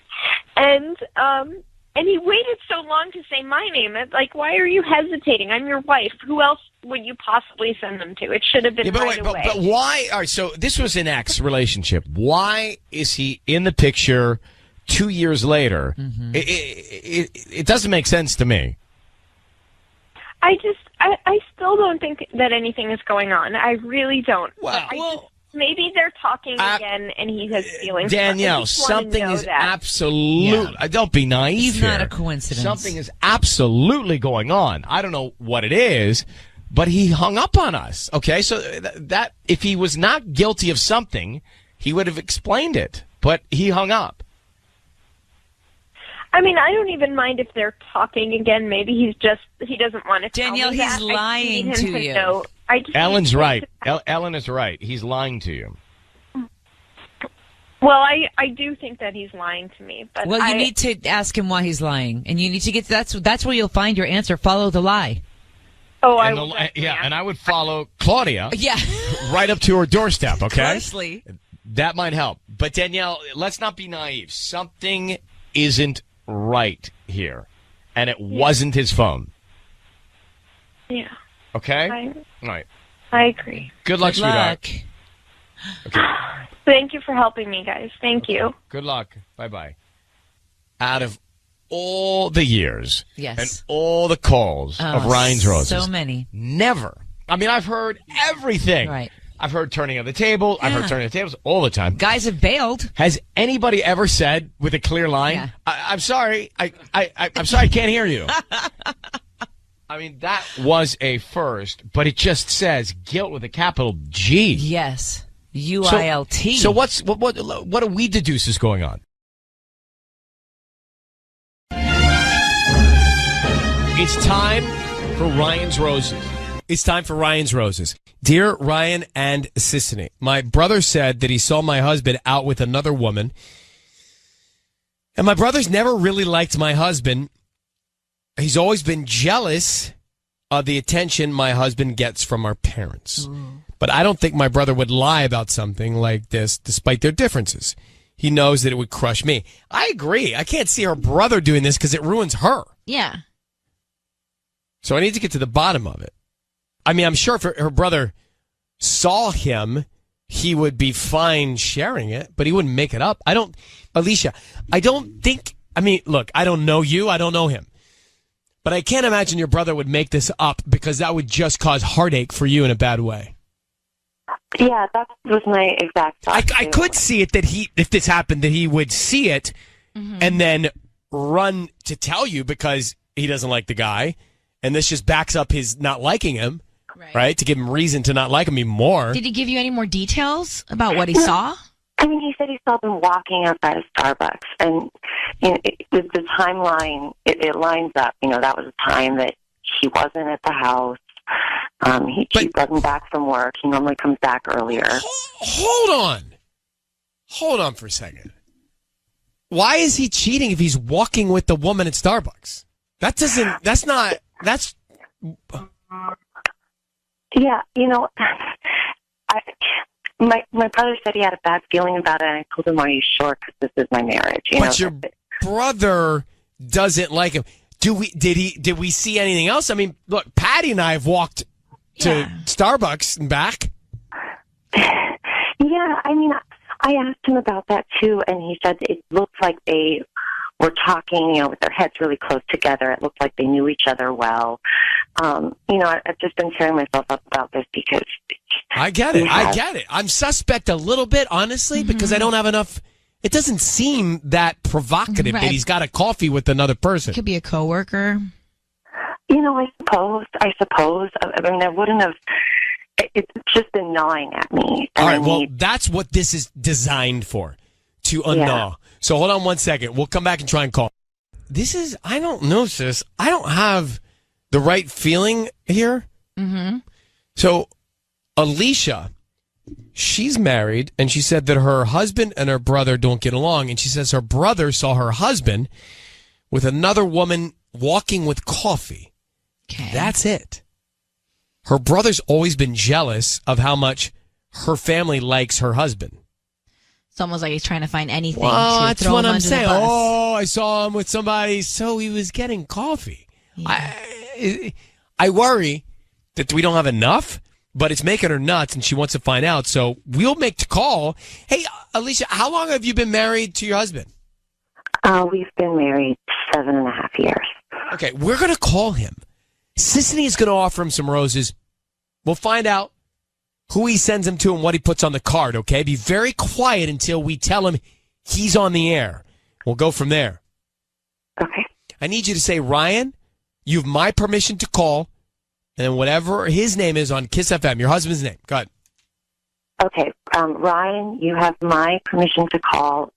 And he waited so long to say my name. It's like, why are you hesitating? I'm your wife. Who else would you possibly send them to? It should have been right away. But why? All right, so this was an ex relationship. Why is he in the picture 2 years later? Mm-hmm. It doesn't make sense to me. I still don't think that anything is going on. I really don't. Maybe they're talking again and he has feelings. Danielle, something is absolutely. Don't be naive It's here. not a coincidence. Something is absolutely going on. I don't know what it is, but he hung up on us. Okay, so that if he was not guilty of something, he would have explained it. But he hung up. I mean, I don't even mind if they're talking again. Maybe he doesn't want to Danielle, tell me he's that. lying I just need him to you. know. Ellen's right. Ellen is right. He's lying to you. Well, I do think that he's lying to me. But Well, you need to ask him why he's lying, and you need to get that's where you'll find your answer. Follow the lie. Oh, and I would follow Claudia. Yeah. Right up to her doorstep. Okay. Closely. That might help. But Danielle, let's not be naive. Something isn't right here, and it wasn't his phone. Yeah. Okay. All right. I agree. Good luck, sweetheart. Okay. Thank you for helping me, guys. Thank you. Good luck. Bye-bye. Out of all the years Yes. and all the calls of Ryan's Roses, So many. never. I mean, I've heard everything. Right. I've heard turning of the table. I've heard turning of the tables all the time. Guys have bailed. Has anybody ever said with a clear line, Yeah. I'm sorry, I'm sorry, I can't hear you. I mean, that was a first, but it just says guilt with a capital G. Yes. UILT. So what do we deduce is going on? It's time for Ryan's Roses. It's time for Ryan's Roses. Dear Ryan and Sissany, my brother said that he saw my husband out with another woman. And my brother's never really liked my husband. He's always been jealous of the attention my husband gets from our parents. But I don't think my brother would lie about something like this, despite their differences. He knows that it would crush me. I agree. I can't see her brother doing this because it ruins her. Yeah. So I need to get to the bottom of it. I mean, I'm sure if her brother saw him, he would be fine sharing it, but he wouldn't make it up. Alicia, I don't think, look, I don't know you, I don't know him. But I can't imagine your brother would make this up because that would just cause heartache for you in a bad way. Yeah, that was my exact thought. I could see it that if this happened, that he would see it and then run to tell you because he doesn't like the guy. And this just backs up his not liking him, right? To give him reason to not like him even more. Did he give you any more details about what he saw? I mean, he said he saw them walking outside of Starbucks. And the timeline, it lines up. That was a time that he wasn't at the house. He wasn't back from work. He normally comes back earlier. Hold on for a second. Why is he cheating if he's walking with the woman at Starbucks? Yeah, my brother said he had a bad feeling about it, and I told him, "Are you sure? Because this is my marriage." But your brother doesn't like him. Did we see anything else? I mean, look, Patty and I have walked to Starbucks and back. Yeah, I mean, I asked him about that too, and he said it looked like they were talking, with their heads really close together. It looked like they knew each other well. I've just been tearing myself up about this because I get it. I'm suspect a little bit, honestly, because I don't have enough. It doesn't seem that provocative that he's got a coffee with another person. Could be a coworker. I suppose. I mean, I wouldn't have. It's just been gnawing at me. All right, well, that's what this is designed for, to unknaw. Yeah. So hold on one second. We'll come back and try and call. I don't know, sis. I don't have the right feeling here. Mm-hmm. So Alicia, she's married, and she said that her husband and her brother don't get along, and she says her brother saw her husband with another woman walking with coffee. Okay. That's it. Her brother's always been jealous of how much her family likes her husband. It's almost like he's trying to find anything. Well, to that's throw what him I'm under saying. the bus. Oh, I saw him with somebody, so he was getting coffee. Yeah. I worry that we don't have enough, but it's making her nuts, and she wants to find out. So we'll make the call. Hey, Alicia, how long have you been married to your husband? We've been married 7.5 years. Okay, we're going to call him. Sissany is going to offer him some roses. We'll find out who he sends them to and what he puts on the card, okay? Be very quiet until we tell him he's on the air. We'll go from there. Okay. I need you to say, Ryan, you have my permission to call, and then whatever his name is on Kiss FM, your husband's name. Go ahead. Okay. Ryan, you have my permission to call.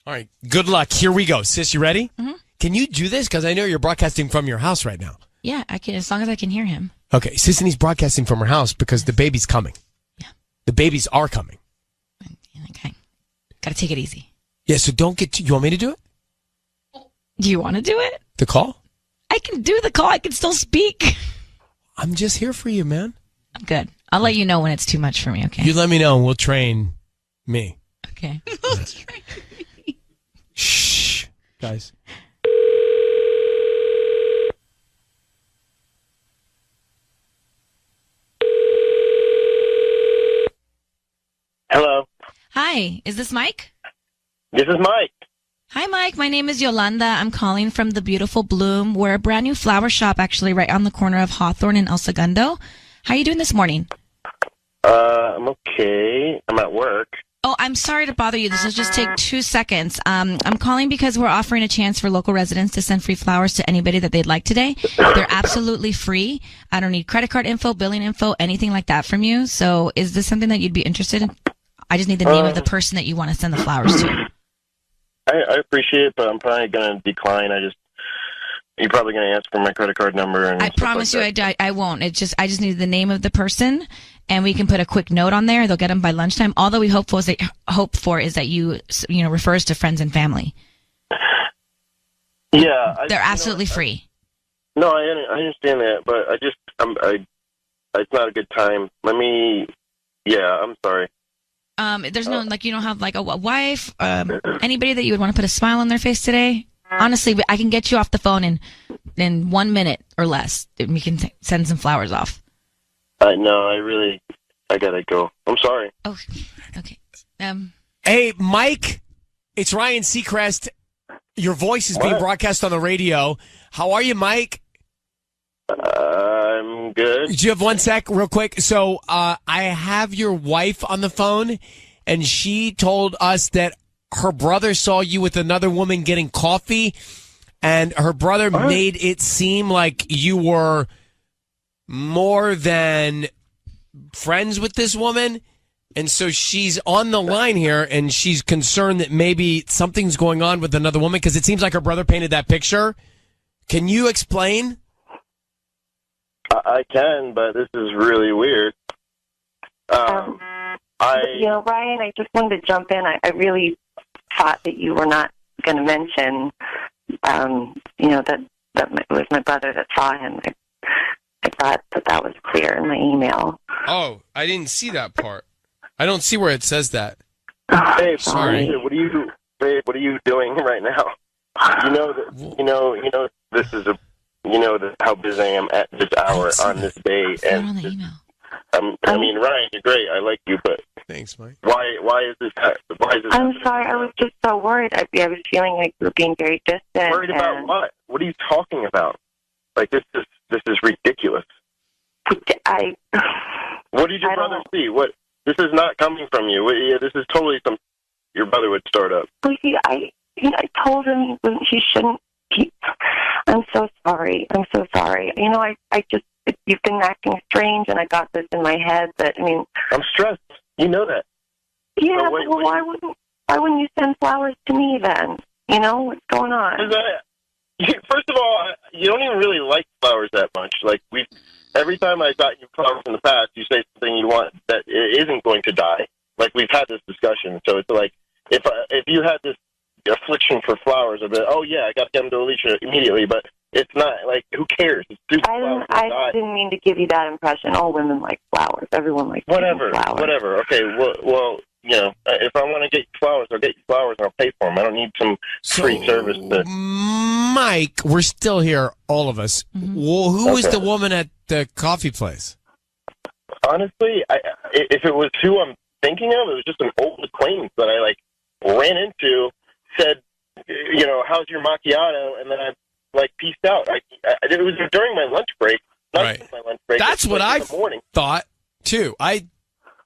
All right. Good luck. Here we go. Sis, you ready? Mm-hmm. Can you do this? Because I know you're broadcasting from your house right now. Yeah, I can, as long as I can hear him. Okay. Sissany's broadcasting from her house because the baby's coming. Yeah. The babies are coming. Okay. Got to take it easy. Yeah, so don't get you want me to do it? Do you want to do it? The call? I can do the call. I can still speak. I'm just here for you, man. I'm good. I'll let you know when it's too much for me, okay? You let me know and we'll train me. Okay. Shh, guys. Hello. Hi, is this Mike? This is Mike. Hi, Mike. My name is Yolanda. I'm calling from the beautiful Bloom. We're a brand new flower shop, actually, right on the corner of Hawthorne and El Segundo. How are you doing this morning? I'm okay. I'm at work. Oh, I'm sorry to bother you. This will just take 2 seconds. I'm calling because we're offering a chance for local residents to send free flowers to anybody that they'd like today. They're absolutely free. I don't need credit card info, billing info, anything like that from you. So is this something that you'd be interested in? I just need the name of the person that you want to send the flowers to. I appreciate it, but I'm probably going to decline. you're probably going to ask for my credit card number. And I promise you, I won't. I just need the name of the person, and we can put a quick note on there. They'll get them by lunchtime. All that we hope for is that you refer us to friends and family. Yeah, they're absolutely free. No, I understand that, but it's not a good time. I'm sorry. There's no, you don't have a wife, anybody that you would want to put a smile on their face today? Honestly, I can get you off the phone in 1 minute or less. We can send some flowers off. No, I gotta go. I'm sorry. Oh, okay. Hey, Mike, it's Ryan Seacrest. Your voice is being broadcast on the radio. How are you, Mike? I'm good. Do you have 1 sec, real quick? So, I have your wife on the phone, and she told us that her brother saw you with another woman getting coffee, and her brother made it seem like you were more than friends with this woman. And so she's on the line here, and she's concerned that maybe something's going on with another woman because it seems like her brother painted that picture. Can you explain? I can, but this is really weird. Ryan, I just wanted to jump in. I really thought that you were not going to mention, that it was my brother that saw him. I thought that was clear in my email. Oh, I didn't see that part. I don't see where it says that. Hey, sorry. What are you doing right now? This is how busy I am at this hour on this day, and Ryan, you're great. I like you, but thanks, Mike. Why is this? I'm sorry. I was just so worried. I was feeling like you were being very distant. Worried about what? What are you talking about? This is ridiculous. What did your brother see? What? This is not coming from you. This is totally something your brother would start up. I told him he shouldn't. I'm so sorry. You've been acting strange, and I got this in my head. But I'm stressed. You know that. Yeah. Why wouldn't you send flowers to me then? What's going on? First of all, you don't even really like flowers that much. Every time I got you flowers in the past, you say something you want that isn't going to die. We've had this discussion. So it's if you had this affliction for flowers, I'd be oh yeah, I got to get them to Alicia immediately. But it's not who cares? It's stupid flowers. I didn't mean to give you that impression. All women like flowers. Everyone likes flowers. Whatever. Okay. Well, if I want to get you flowers, I'll get you flowers and I'll pay for them. I don't need some free service. Mike, we're still here, all of us. Mm-hmm. Well, who was the woman at the coffee place? Honestly, if it was who I'm thinking of, it was just an old acquaintance that I ran into. Said, how's your macchiato? And then I peaced out. It was during my lunch break. Not my lunch break. That's what I thought too. I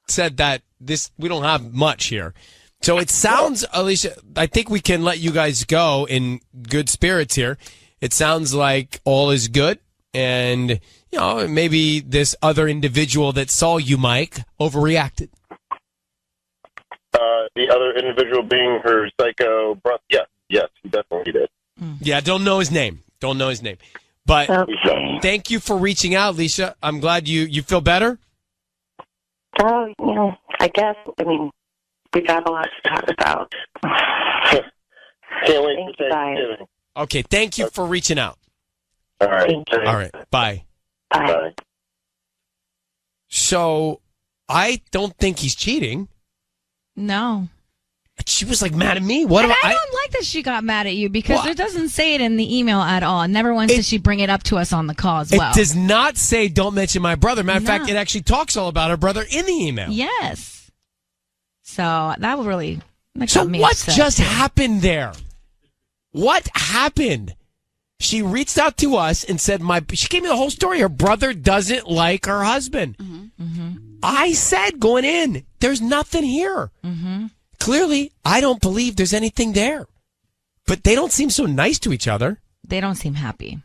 said that we don't have much here. So it sounds, Alicia, I think we can let you guys go in good spirits here. It sounds like all is good, and maybe this other individual that saw you, Mike, overreacted. The other individual being her psycho brother. Yes, he definitely did. Yeah, don't know his name. But thank you for reaching out, Alicia. I'm glad you feel better. Oh, I guess. We got a lot to talk about. Can't wait for Thanksgiving. Okay, thank you for reaching out. All right. All right, bye. Bye. So, I don't think he's cheating. No. She was mad at me. I don't like that she got mad at you because it doesn't say it in the email at all. Never once did she bring it up to us on the call as well. It does not say don't mention my brother. Matter of fact, it actually talks all about her brother in the email. Yes. So that really got me upset. Just happened there? What happened? She reached out to us and said, she gave me the whole story. Her brother doesn't like her husband. Mm-hmm. Mm-hmm. I said going in, there's nothing here. Mm-hmm. Clearly, I don't believe there's anything there. But they don't seem so nice to each other. They don't seem happy.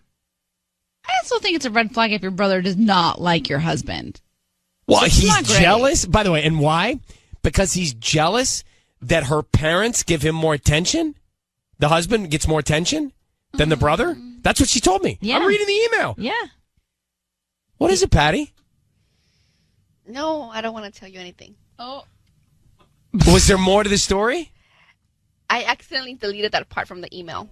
I also think it's a red flag if your brother does not like your husband. Well, he's jealous. By the way, and why? Because he's jealous that her parents give him more attention. The husband gets more attention than the brother. That's what she told me. Yeah. I'm reading the email. Yeah. What is it, Patty? No, I don't want to tell you anything. Oh. Was there more to the story? I accidentally deleted that part from the email.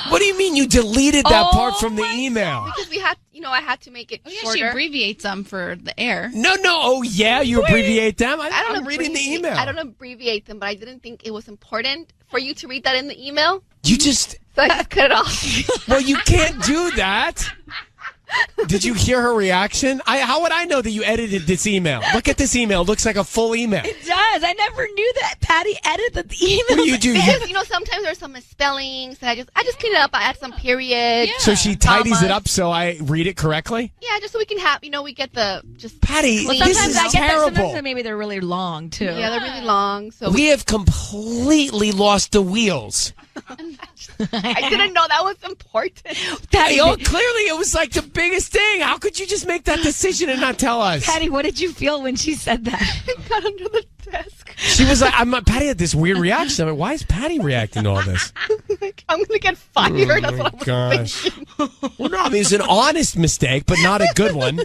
What do you mean you deleted that part from the email? Because we had, I had to make it shorter. She abbreviates them for the air. No. Oh, yeah, you abbreviate them? I'm reading the email. I don't abbreviate them, but I didn't think it was important for you to read that in the email. You just... So I just cut it off. Well, you can't do that. Did you hear her reaction? How would I know that you edited this email? Look at this email. It looks like a full email. It does. I never knew that Patty edited the email. What do you do? Because, sometimes there's some misspellings, and I just clean it up. I add some periods. Yeah. So she tidies it up so I read it correctly? Yeah, just so we can have, we get the just. Patty, well, this is terrible. Sometimes maybe they're really long, too. Yeah, they're really long. So we have completely lost the wheels. I didn't know that was important. Patty, clearly it was like the biggest thing. How could you just make that decision and not tell us? Patty, what did you feel when she said that? I got under the desk. She was like, Patty had this weird reaction. I'm like, why is Patty reacting to all this? I'm going to get fired. That's what I was thinking. Well, no, I mean, it's an honest mistake, but not a good one.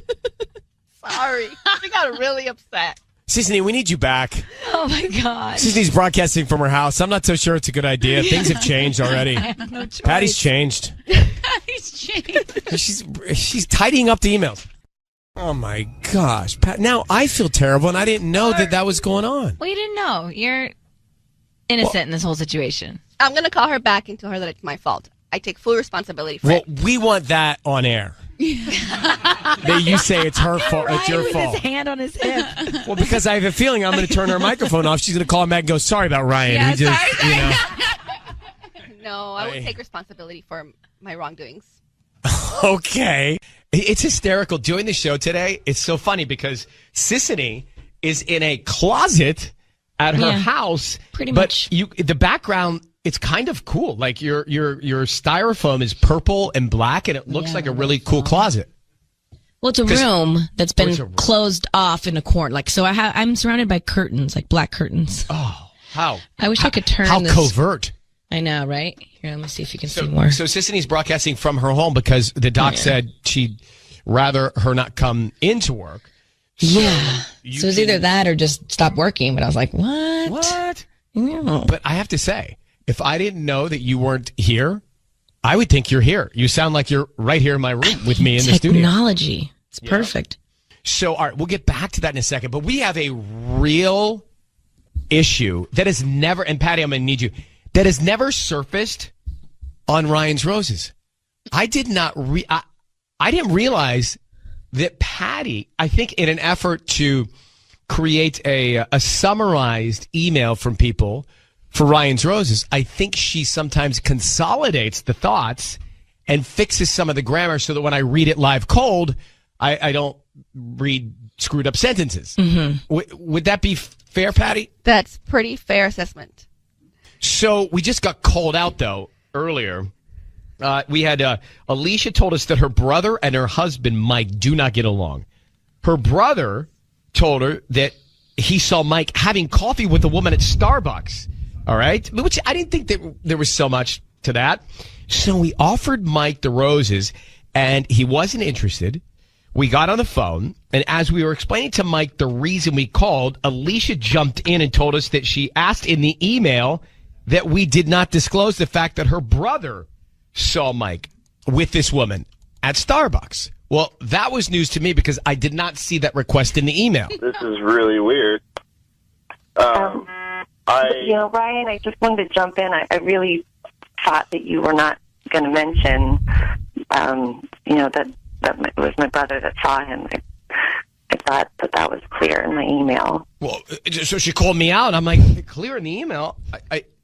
Sorry. She got really upset. Sisney, we need you back. Oh, my God. Sisney's broadcasting from her house. I'm not so sure it's a good idea. Things have changed already. I have no choice. Patty's changed. Patty's changed. She's tidying up the emails. Oh, my gosh. Now I feel terrible, and I didn't know that was going on. Well, you didn't know. You're innocent in this whole situation. I'm going to call her back and tell her that it's my fault. I take full responsibility for it. Well, we want that on air. That you say it's her fault. It's your fault. His hand on his hip. Well, because I have a feeling I'm going to turn her microphone off. She's going to call him back and go, "Sorry about Ryan." Yeah, he just, No, I will take responsibility for my wrongdoings. Okay. It's hysterical doing the show today. It's so funny because Sissany is in a closet at her house. Pretty much. But the background, it's kind of cool. Like your styrofoam is purple and black, and it looks like a really cool closet. Well, it's a room that's been closed off in a corner. Like, so I'm surrounded by curtains, like black curtains. Oh, how? I wish I could turn How this. covert. I know, right? Here, let me see if you can see more. So Sisany's broadcasting from her home because the doc said she'd rather her not come into work. Yeah. So it's either that or just stop working. But I was like, what? What? Yeah. But I have to say, if I didn't know that you weren't here, I would think you're here. You sound like you're right here in my room with me in the studio. Technology. It's perfect. So, all right, we'll get back to that in a second. But we have a real issue that has never, and Patty, I'm going to need you, that has never surfaced on Ryan's Roses. I didn't realize that Patty, I think in an effort to create a summarized email from people for Ryan's Roses, I think she sometimes consolidates the thoughts and fixes some of the grammar so that when I read it live cold, I don't read screwed up sentences. Mm-hmm. Would that be fair, Patty? That's pretty fair assessment. So we just got called out, though, earlier. We had Alicia told us that her brother and her husband, Mike, do not get along. Her brother told her that he saw Mike having coffee with a woman at Starbucks. All right? Which I didn't think that there was so much to that. So we offered Mike the roses, and he wasn't interested. We got on the phone, and as we were explaining to Mike the reason we called, Alicia jumped in and told us that she asked in the email that we did not disclose the fact that her brother saw Mike with this woman at Starbucks. Well, that was news to me because I did not see that request in the email. This is really weird. Ryan, I just wanted to jump in. I really thought that you were not going to mention, that it was my brother that saw him. I thought that was clear in my email. Well, so she called me out. I'm like, clear in the email?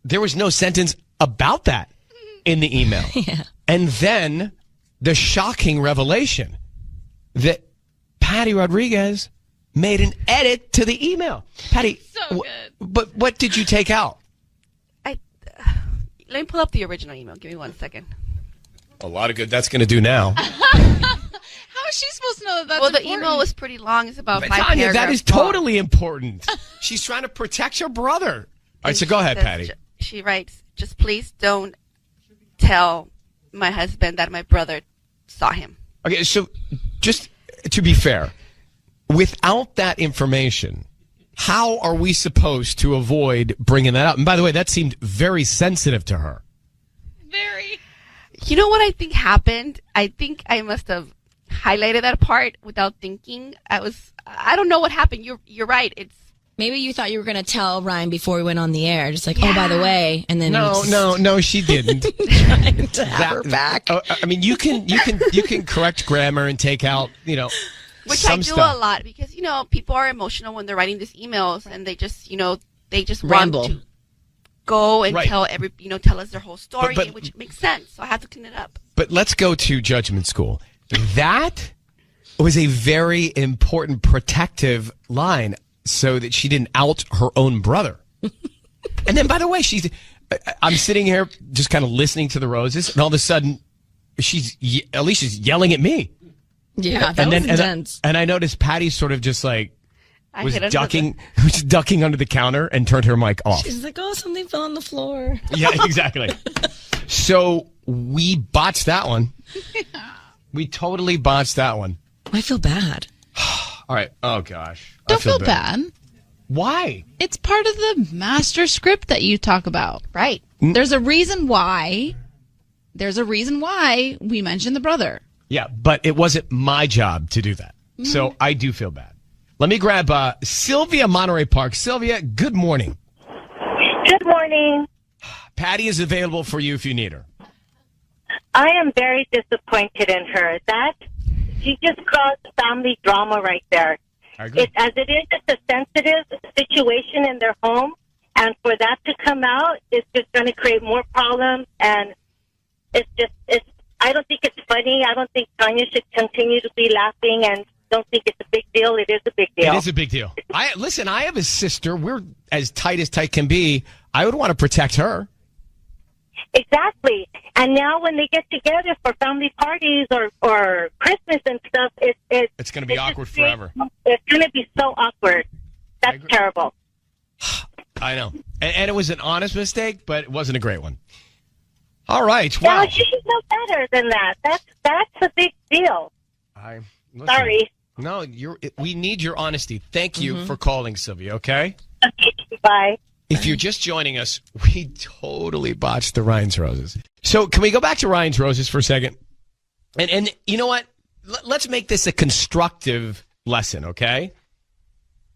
There was no sentence about that in the email. Yeah. And then the shocking revelation that Patty Rodriguez made an edit to the email. Patty, So good. But what did you take out? Let me pull up the original email. Give me 1 second. A lot of good that's going to do now. How is she supposed to know that that's Well, the important? email was pretty long. It's about But 5 Tanya, paragraphs that is long. totally important. She's trying to protect your brother. All right, so go ahead, Says, Patty. She writes, just please don't tell my husband that my brother saw him. Okay, so just to be fair, without that information, how are we supposed to avoid bringing that up? And by the way, that seemed very sensitive to her. Very. You know what I think happened? I think I must have highlighted that part without thinking. I don't know what happened. You're right. Maybe you thought you were going to tell Ryan before we went on the air, just like, oh, by the way, and then No, she didn't. trying to have her back. I mean, you can correct grammar and take out, Which some I do stuff. a lot because, people are emotional when they're writing these emails and they just, Ramble. want to go and Right. tell us their whole story, But- which makes sense. So I have to clean it up. But let's go to judgment school. That was a very important protective line so that she didn't out her own brother. And then, by the way, I'm sitting here just kind of listening to the roses, and all of a sudden, Alicia's yelling at me. Yeah, that was intense. And I noticed Patty sort of just was hit ducking under the counter and turned her mic off. She's like, oh, something fell on the floor. Yeah, exactly. So we botched that one. We totally botched that one. I feel bad. All right. Oh, gosh. Don't feel bad. Why? It's part of the master script that you talk about. Right. There's a reason why. We mentioned the brother. Yeah, but it wasn't my job to do that. So I do feel bad. Let me grab Sylvia, Monterey Park. Sylvia, good morning. Good morning. Patty is available for you if you need her. I am very disappointed in her. She just caused family drama right there. I agree. As it is, it's a sensitive situation in their home, and for that to come out, it's just going to create more problems, and it's I don't think it's funny. I don't think Tanya should continue to be laughing and don't think it's a big deal. It is a big deal. It is a big deal. I have a sister. We're as tight can be. I would want to protect her. Exactly. And now when they get together for family parties or Christmas and stuff, It's going to be awkward forever. It's going to be so awkward. That's terrible. I know. And it was an honest mistake, but it wasn't a great one. All right. Wow. No, she should know better than that. That's a big deal. Listen, Sorry. No, we need your honesty. Thank you for calling, Sylvia, okay? Bye. If you're just joining us, we totally botched the Ryan's Roses. So can we go back to Ryan's Roses for a second? And you know what? Let's make this a constructive lesson, okay?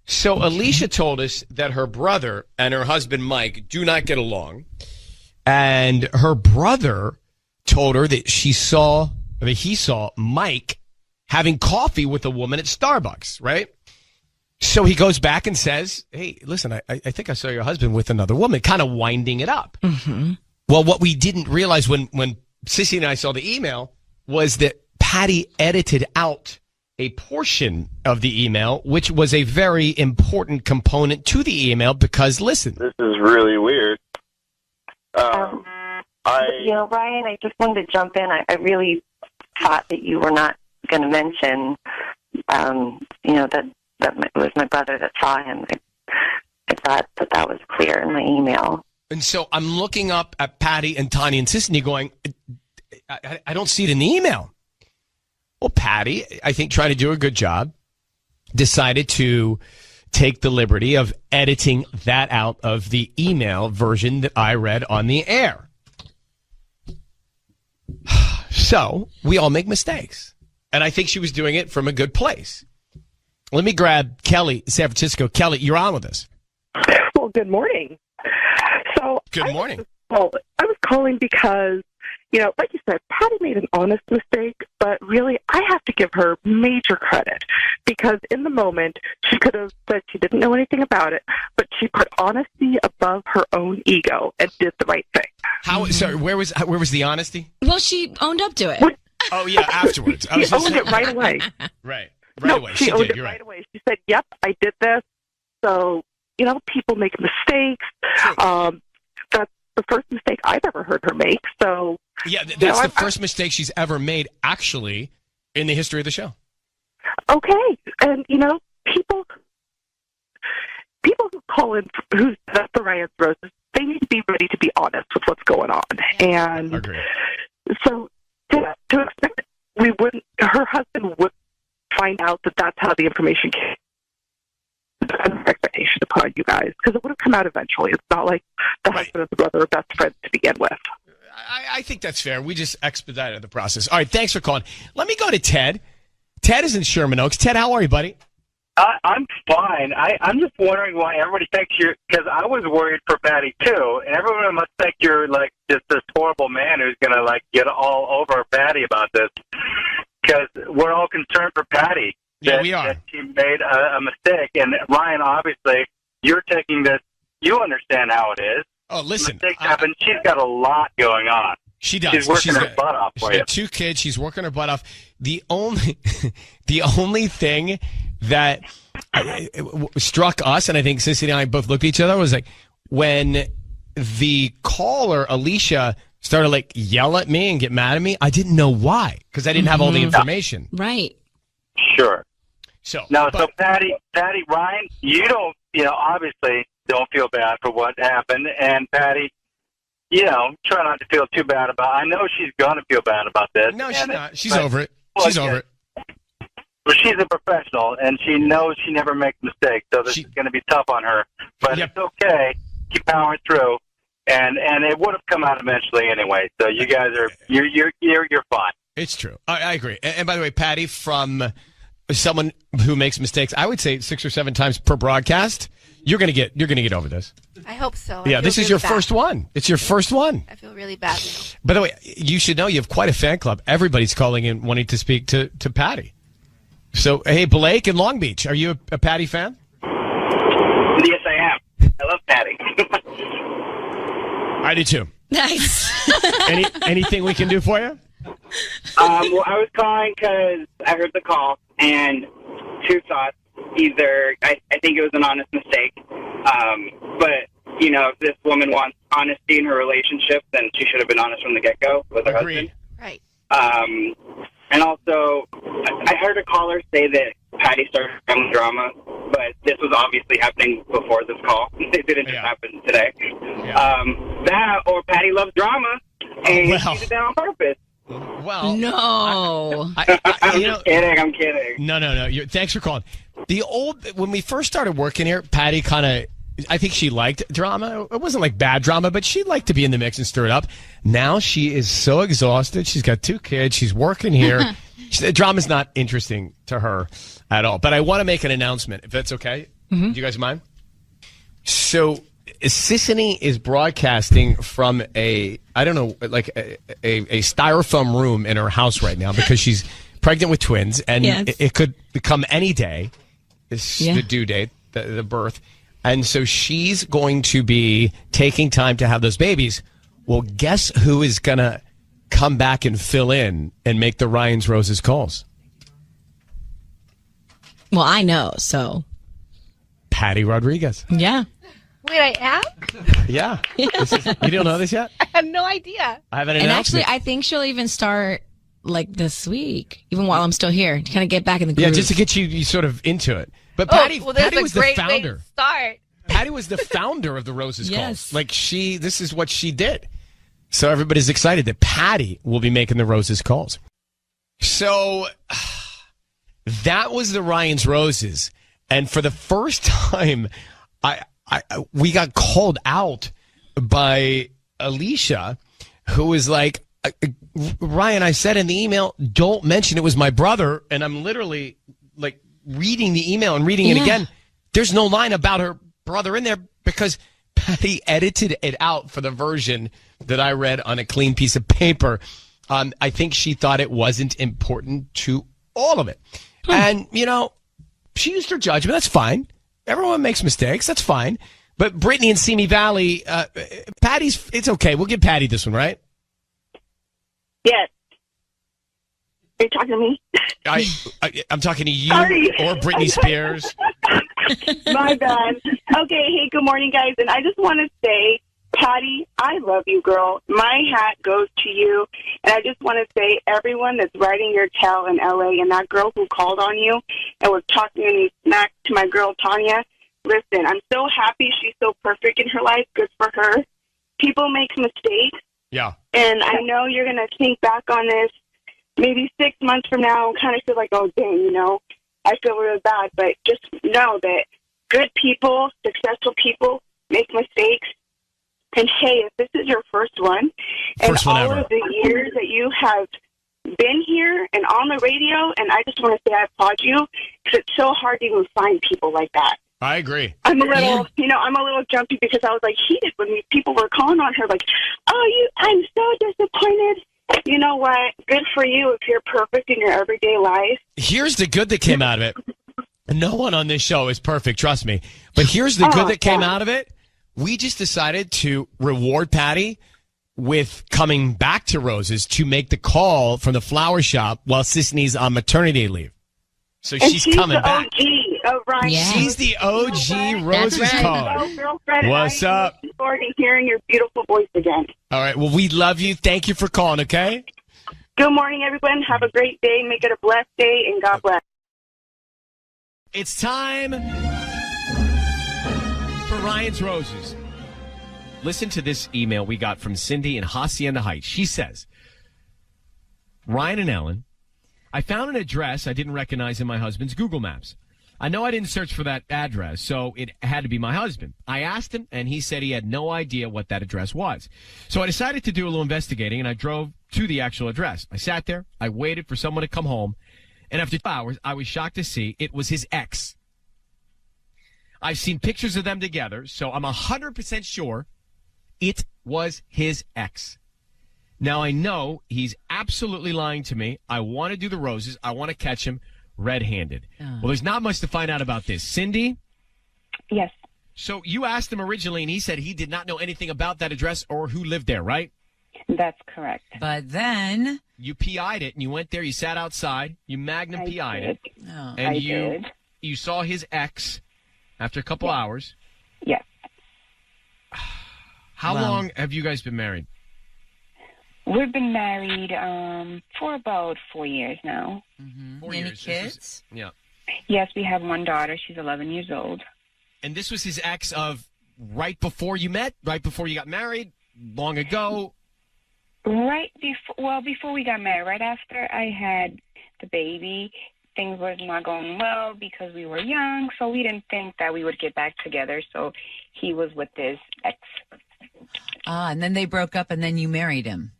So Alicia told us that her brother and her husband, Mike, do not get along. And her brother told her that he saw Mike having coffee with a woman at Starbucks, right? So he goes back and says, hey, listen, I think I saw your husband with another woman, kind of winding it up. Mm-hmm. Well, what we didn't realize when Sissy and I saw the email was that Patty edited out a portion of the email, which was a very important component to the email because, listen. This is really weird. Ryan, I just wanted to jump in. I really thought that you were not going to mention, that it was my brother that saw him. I thought that was clear in my email. And so I'm looking up at Patty and Tanya and Sissy going, I don't see it in the email. Well, Patty, I think trying to do a good job, decided to take the liberty of editing that out of the email version that I read on the air. So we all make mistakes. And I think she was doing it from a good place. Let me grab Kelly, San Francisco. Kelly, you're on with us. Well, good morning. So good morning. I was calling because, like you said, Patty made an honest mistake, but really I have to give her major credit because in the moment she could have said she didn't know anything about it, but she put honesty above her own ego and did the right thing. Sorry, where was the honesty? Well, she owned up to it. Oh, yeah, afterwards. She owned it right away. Right No, away. she owned did. it You're right away. She said, yep, I did this. So, people make mistakes. That's the first mistake I've ever heard her make. So, yeah, that's the first mistake she's ever made, actually, in the history of the show. Okay. And, people who call in, who's the Ryan's Roses, they need to be ready to be honest with what's going on. And Agreed. So to expect her husband would find out that that's how the information came. An expectation to put on you guys, because it would have come out eventually. It's not like the husband and the brother are best friends to begin with. I think that's fair. We just expedited the process. All right, thanks for calling. Let me go to Ted. Ted is in Sherman Oaks. Ted, how are you, buddy? I'm fine. I'm just wondering why everybody thinks because I was worried for Patty too, and everyone must think you're like just this horrible man who's gonna like get all over Patty about this, because we're all concerned for Patty. Yeah, we are. That she made a mistake, and Ryan, obviously, you're taking this. You understand how it is. Oh, listen. Mistakes happen. She's got a lot going on. She does. She's working her butt off for She's you. got 2 kids. She's working her butt off. The only thing that struck us, and I think Sissy and I both looked at each other, was like when the caller, Alicia, started like yell at me and get mad at me. I didn't know why, because I didn't have all the information. Right. Sure. So Patty, Ryan, you don't, obviously don't feel bad for what happened, and Patty, try not to feel too bad about it. I know she's going to feel bad about this. No, she's not. She's over it. She's over it. Well, she's a professional, and she knows she never makes mistakes, so this is going to be tough on her. But It's okay. Keep powering through, and it would have come out eventually anyway. So you guys are you're fine. It's true. I agree. And by the way, Patty, from someone who makes mistakes, I would say 6 or 7 times per broadcast, you're gonna get over this. I hope so. Yeah, this is your first one. It's your first one. I feel really bad now. By the way, you should know you have quite a fan club. Everybody's calling in wanting to speak to Patty. So, hey, Blake in Long Beach, are you a Patty fan? Yes, I am. I love Patty. I do too. Nice. Anything we can do for you? Well, I was calling because I heard the call, and 2 thoughts. Either I think it was an honest mistake, but if this woman wants honesty in her relationship, then she should have been honest from the get-go with her husband. Right. And also, I heard a caller say that Patty started family drama, but this was obviously happening before this call. It didn't just happen today. That or Patty loves drama, and she did that on purpose. Well, no. I'm just kidding. I'm kidding. No. Thanks for calling. When we first started working here, Patty I think she liked drama. It wasn't like bad drama, but she liked to be in the mix and stir it up. Now she is so exhausted. She's got 2 kids. She's working here. Drama's not interesting to her at all. But I want to make an announcement, if that's okay. Do you guys mind? So Sissany is broadcasting from a styrofoam room in her house right now because she's pregnant with twins, and it could come any day. It's the due date, the birth. And so she's going to be taking time to have those babies. Well, guess who is going to come back and fill in and make the Ryan's Roses calls? Well, I know, so. Patty Rodriguez. Yeah. Wait, I am? Yeah. You don't know this yet? I had no idea. I have an And announcement. actually, I think she'll even start like this week, even while I'm still here, to kind of get back in the groove. Yeah, just to get you sort of into it. But Patty was the founder. Start. Patty was the founder of the Roses Yes. calls. Like this is what she did. So everybody's excited that Patty will be making the Roses calls. So that was the Ryan's Roses. And for the first time, we got called out by Alicia, who was like, Ryan, I said in the email, don't mention it was my brother. And I'm literally like reading the email and reading it again. There's no line about her brother in there because Patty edited it out for the version that I read on a clean piece of paper. I think she thought it wasn't important to all of it. And, she used her judgment. That's fine. Everyone makes mistakes. That's fine. But Brittany and Simi Valley, it's okay. We'll give Patty this one, right? Yes. Are you talking to me? I'm talking to you Sorry. or Britney Spears. My bad. Okay, hey, good morning, guys. And I just want to say, Patty, I love you, girl. My hat goes to you. And I just want to say, everyone that's writing your tale in L.A. and that girl who called on you and was talking any smack to my girl, Tanya, listen, I'm so happy she's so perfect in her life. Good for her. People make mistakes. Yeah. And I know you're going to think back on this maybe 6 months from now and kind of feel like, oh, dang, I feel really bad. But just know that good people, successful people make mistakes. And, hey, if this is your first one, and all of the years that you have been here and on the radio, and I just want to say I applaud you because it's so hard to even find people like that. I agree. I'm a little jumpy because I was like heated when people were calling on her like, I'm so disappointed. You know what? Good for you if you're perfect in your everyday life. Here's the good that came out of it. No one on this show is perfect, trust me. But here's the good that came out of it. We just decided to reward Patty with coming back to Rose's to make the call from the flower shop while Sisney's on maternity leave. So she's coming back. Ryan. Yeah. She's the OG Rose's call. What's up? Looking forward to hearing your beautiful voice again. All right. Well, we love you. Thank you for calling, okay? Good morning, everyone. Have a great day. Make it a blessed day, and God bless. It's time for Ryan's Roses. Listen to this email we got from Cindy in Hacienda Heights. She says, Ryan and Ellen, I found an address I didn't recognize in my husband's Google Maps. I know I didn't search for that address, so it had to be my husband. I asked him, and he said he had no idea what that address was. So I decided to do a little investigating, and I drove to the actual address. I sat there, I waited for someone to come home, and after 2 hours, I was shocked to see it was his ex. I've seen pictures of them together, so I'm 100% sure it was his ex. Now, I know he's absolutely lying to me. I want to do the roses. I want to catch him red-handed. Well, there's not much to find out about this. Cindy? Yes. So you asked him originally, and he said he did not know anything about that address or who lived there, right? That's correct. But then you PI'd it, and you went there, you sat outside, you Magnum PI'd it, and I did. You saw his ex after a couple hours. Yes. How long have you guys been married? We've been married for about 4 years now. Mm-hmm. 4 Any years. kids? Yeah. Yes, we have one daughter. She's 11 years old. And this was his ex of right before you met, right before you got married, long ago? Before we got married, right after I had the baby, things were not going well because we were young, so we didn't think that we would get back together. So he was with his ex. And then they broke up, and then you married him.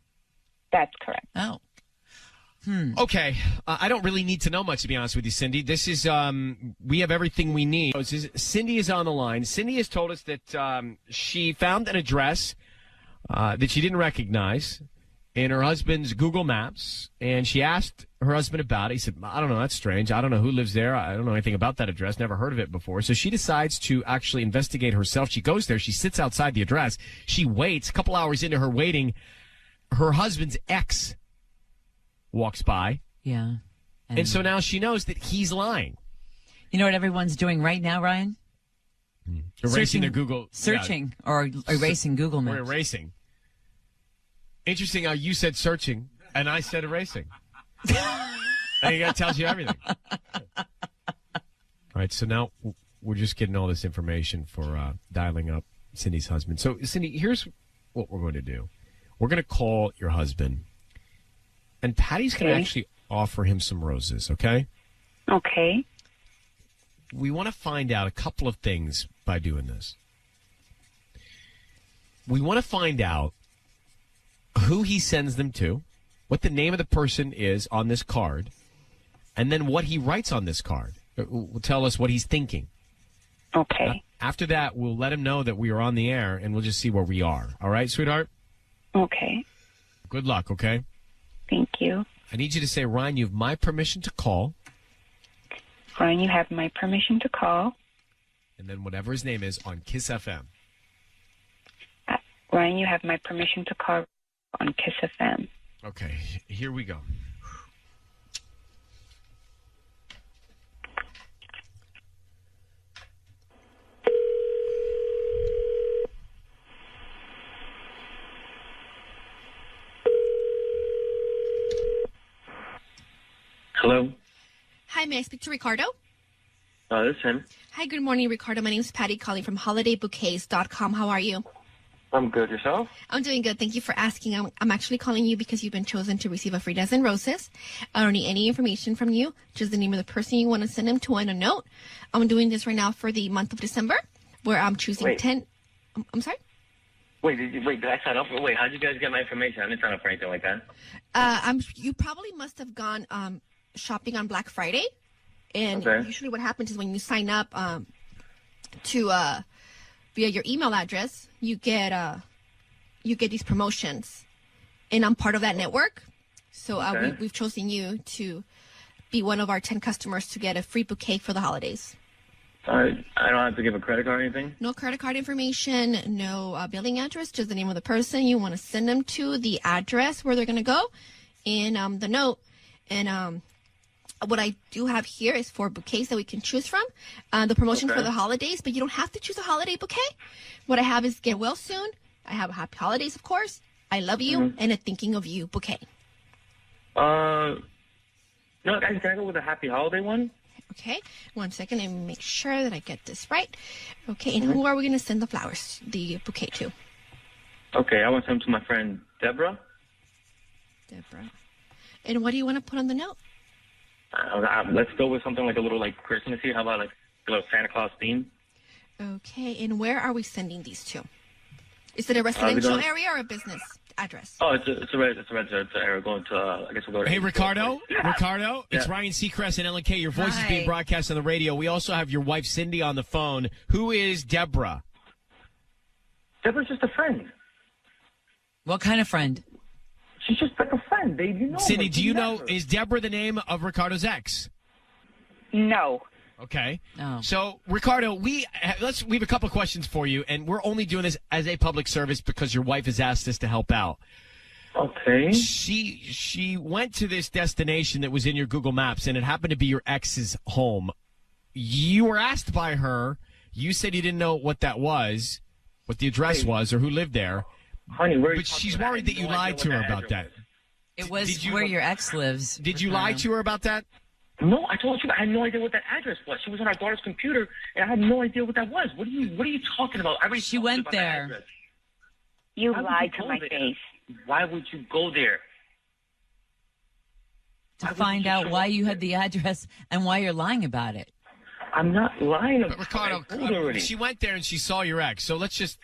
That's correct. Oh. Okay. I don't really need to know much, to be honest with you, Cindy. This is, we have everything we need. Cindy is on the line. Cindy has told us that she found an address that she didn't recognize in her husband's Google Maps, and she asked her husband about it. He said, I don't know, that's strange. I don't know who lives there. I don't know anything about that address. Never heard of it before. So she decides to actually investigate herself. She goes there. She sits outside the address. She waits. A couple hours into her waiting, her husband's ex walks by. Yeah. And so now she knows that he's lying. You know what everyone's doing right now, Ryan? Erasing their Google. Searching or erasing Google Maps. Or erasing. Interesting how you said searching and I said erasing. I think that tells you everything. All right, so now we're just getting all this information for dialing up Cindy's husband. So, Cindy, here's what we're going to do. We're going to call your husband, and Patty's going to actually offer him some roses, okay? Okay. We want to find out a couple of things by doing this. We want to find out who he sends them to, what the name of the person is on this card, and then what he writes on this card. Will tell us what he's thinking. Okay. After that, we'll let him know that we are on the air, and we'll just see where we are. All right, sweetheart? Okay. Good luck, okay? Thank you. I need you to say, Ryan, you have my permission to call. Ryan, you have my permission to call. And then whatever his name is on Kiss FM. Ryan, you have my permission to call on Kiss FM. Okay, here we go. Hello. Hi, may I speak to Ricardo? This is him. Hi, good morning, Ricardo. My name is Patty calling from holidaybouquets.com. How are you? I'm good. Yourself? I'm doing good. Thank you for asking. I'm actually calling you because you've been chosen to receive a free dozen roses. I don't need any information from you, just the name of the person you want to send them to and a note. I'm doing this right now for the month of December, where I'm choosing 10. I'm sorry? Did I sign up? Wait, how'd you guys get my information? I didn't sign up for anything like that. You probably must have gone shopping on Black Friday. And usually what happens is when you sign up to via your email address, you get these promotions, and I'm part of that network. So we've chosen you to be one of our 10 customers to get a free bouquet for the holidays. I don't have to give a credit card or anything? No credit card information, no billing address, just the name of the person you want to send them to, the address where they're going to go, and the note. And what I do have here is 4 bouquets that we can choose from. The promotion for the holidays, but you don't have to choose a holiday bouquet. What I have is Get Well Soon. I have a Happy Holidays, of course. I Love You, and a Thinking of You bouquet. No, guys, can I go with a Happy Holiday one? Okay, 1 second. Let me make sure that I get this right. Okay, and who are we going to send the flowers, the bouquet to? Okay, I want to send them to my friend Deborah. Deborah. And what do you want to put on the note? Let's go with something like a little Christmassy. How about a little Santa Claus theme? Okay, and where are we sending these to? Is it a residential area or a business address? Oh, it's a residential area going to, I guess we'll go to... Hey, Ricardo? Ricardo? It's Ryan Seacrest and Ellen K. Your voice is being broadcast on the radio. We also have your wife, Cindy, on the phone. Who is Deborah? Deborah's just a friend. What kind of friend? She's just like a friend, babe. You know Cindy, her. do you know, is Deborah the name of Ricardo's ex? No. Okay. Oh. So, Ricardo, we have a couple of questions for you, and we're only doing this as a public service because your wife has asked us to help out. Okay. She went to this destination that was in your Google Maps, and it happened to be your ex's home. You were asked by her. You said you didn't know what that was, what the address was, or who lived there. Honey, but she's worried that you lied to her about that. It was where your ex lives. Did you lie to her about that? No, I told you I had no idea what that address was. She was on our daughter's computer, and I had no idea what that was. What are you talking about? She went there. You lied to my face. Why would you go there? To find out why you had the address and why you're lying about it. I'm not lying about it. Ricardo, she went there and she saw your ex. So let's just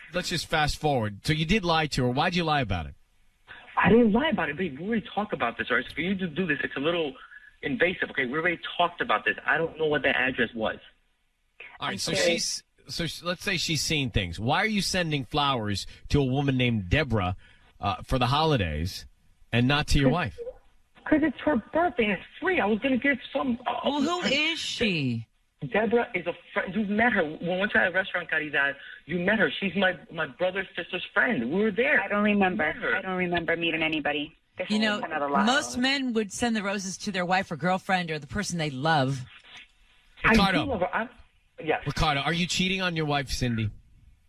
fast forward. So you did lie to her. Why'd you lie about it? I didn't lie about it, babe. We already talked about this, all right? So for you to do this, it's a little invasive, okay? We already talked about this. I don't know what that address was. All right, let's say she's seen things. Why are you sending flowers to a woman named Deborah for the holidays and not to your wife? Because it's her birthday and it's free. I was going to give some... well, who is she? Deborah is a friend. You met her. When we went to that restaurant, Caridad, you met her. She's my brother's sister's friend. We were there. I don't remember. I don't remember meeting anybody. You know, most men would send the roses to their wife or girlfriend or the person they love. Ricardo. I do love her. Yes. Ricardo, are you cheating on your wife, Cindy?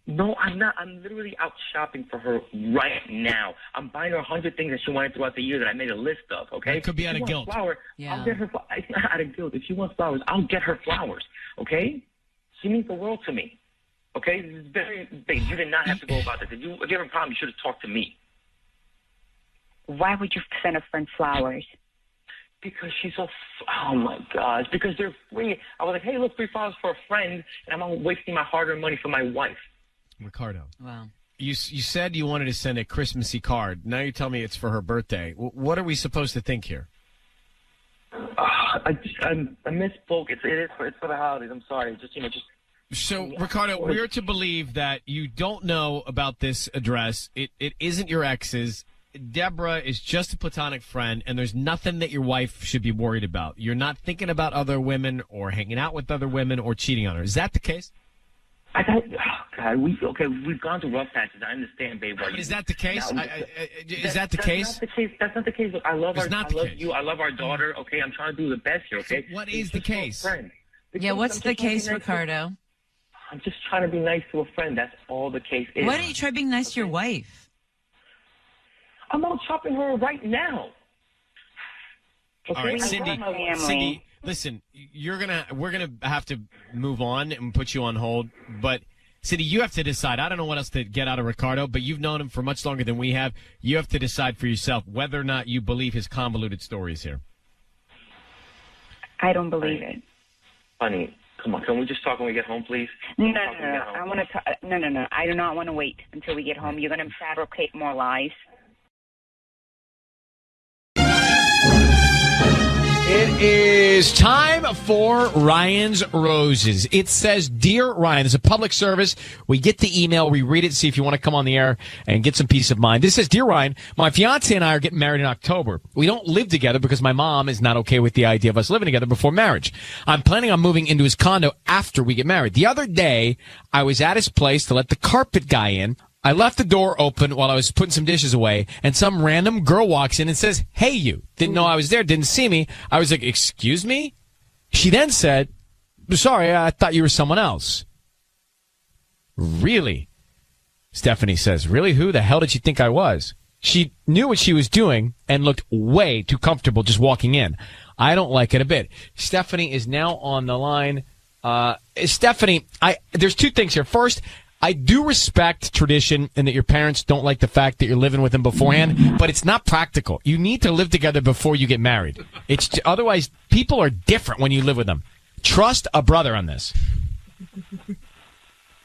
No, I'm not. I'm literally out shopping for her right now. I'm buying her 100 things that she wanted throughout the year that I made a list of, okay? That could be out of guilt. I'll get her flowers. It's not out of guilt. If she wants flowers, I'll get her flowers, okay? She means the world to me, okay? This is very big. You did not have to go about this. If you have a problem, you should have talked to me. Why would you send a friend flowers? Because she's so... oh, my gosh. Because they're free. I was like, hey, look, free flowers for a friend, and I'm not wasting my hard-earned money for my wife. Ricardo. Wow. You said you wanted to send a Christmassy card. Now you tell me it's for her birthday. What are we supposed to think here? I misspoke. It is for the holidays. I'm sorry. So, Ricardo, we're to believe that you don't know about this address. It isn't your ex's. Deborah is just a platonic friend, and there's nothing that your wife should be worried about. You're not thinking about other women or hanging out with other women or cheating on her. Is that the case? We've gone through rough patches. I understand, babe. Is that the case? Is that the case? That's not the case. Look, I love her. I love you. I love our daughter. Okay, I'm trying to do the best here. Okay. So what is the case? Yeah, what's the case, Ricardo? I'm just trying to be nice to a friend. That's all the case is. Why don't you try being nice to your wife? I'm out shopping her right now. Okay? All right, Cindy, listen, we're gonna have to move on and put you on hold. But Cindy, you have to decide. I don't know what else to get out of Ricardo, but you've known him for much longer than we have. You have to decide for yourself whether or not you believe his convoluted stories here. I don't believe it. Honey, come on. Can we just talk when we get home, please? No. I want to. No. I do not want to wait until we get home. You're going to fabricate more lies. It is time for Ryan's Roses. It says, Dear Ryan, it's a public service. We get the email, we read it, see if you want to come on the air and get some peace of mind. This says, Dear Ryan, my fiance and I are getting married in October. We don't live together because my mom is not okay with the idea of us living together before marriage. I'm planning on moving into his condo after we get married. The other day, I was at his place to let the carpet guy in. I left the door open while I was putting some dishes away, and some random girl walks in and says, Hey, you. Didn't know I was there, didn't see me. I was like, Excuse me? She then said, Sorry, I thought you were someone else. Really? Stephanie says, Really? Who the hell did she think I was? She knew what she was doing and looked way too comfortable just walking in. I don't like it a bit. Stephanie is now on the line. Stephanie, there's two things here. First, I do respect tradition and that your parents don't like the fact that you're living with them beforehand, but it's not practical. You need to live together before you get married. Otherwise, people are different when you live with them. Trust a brother on this.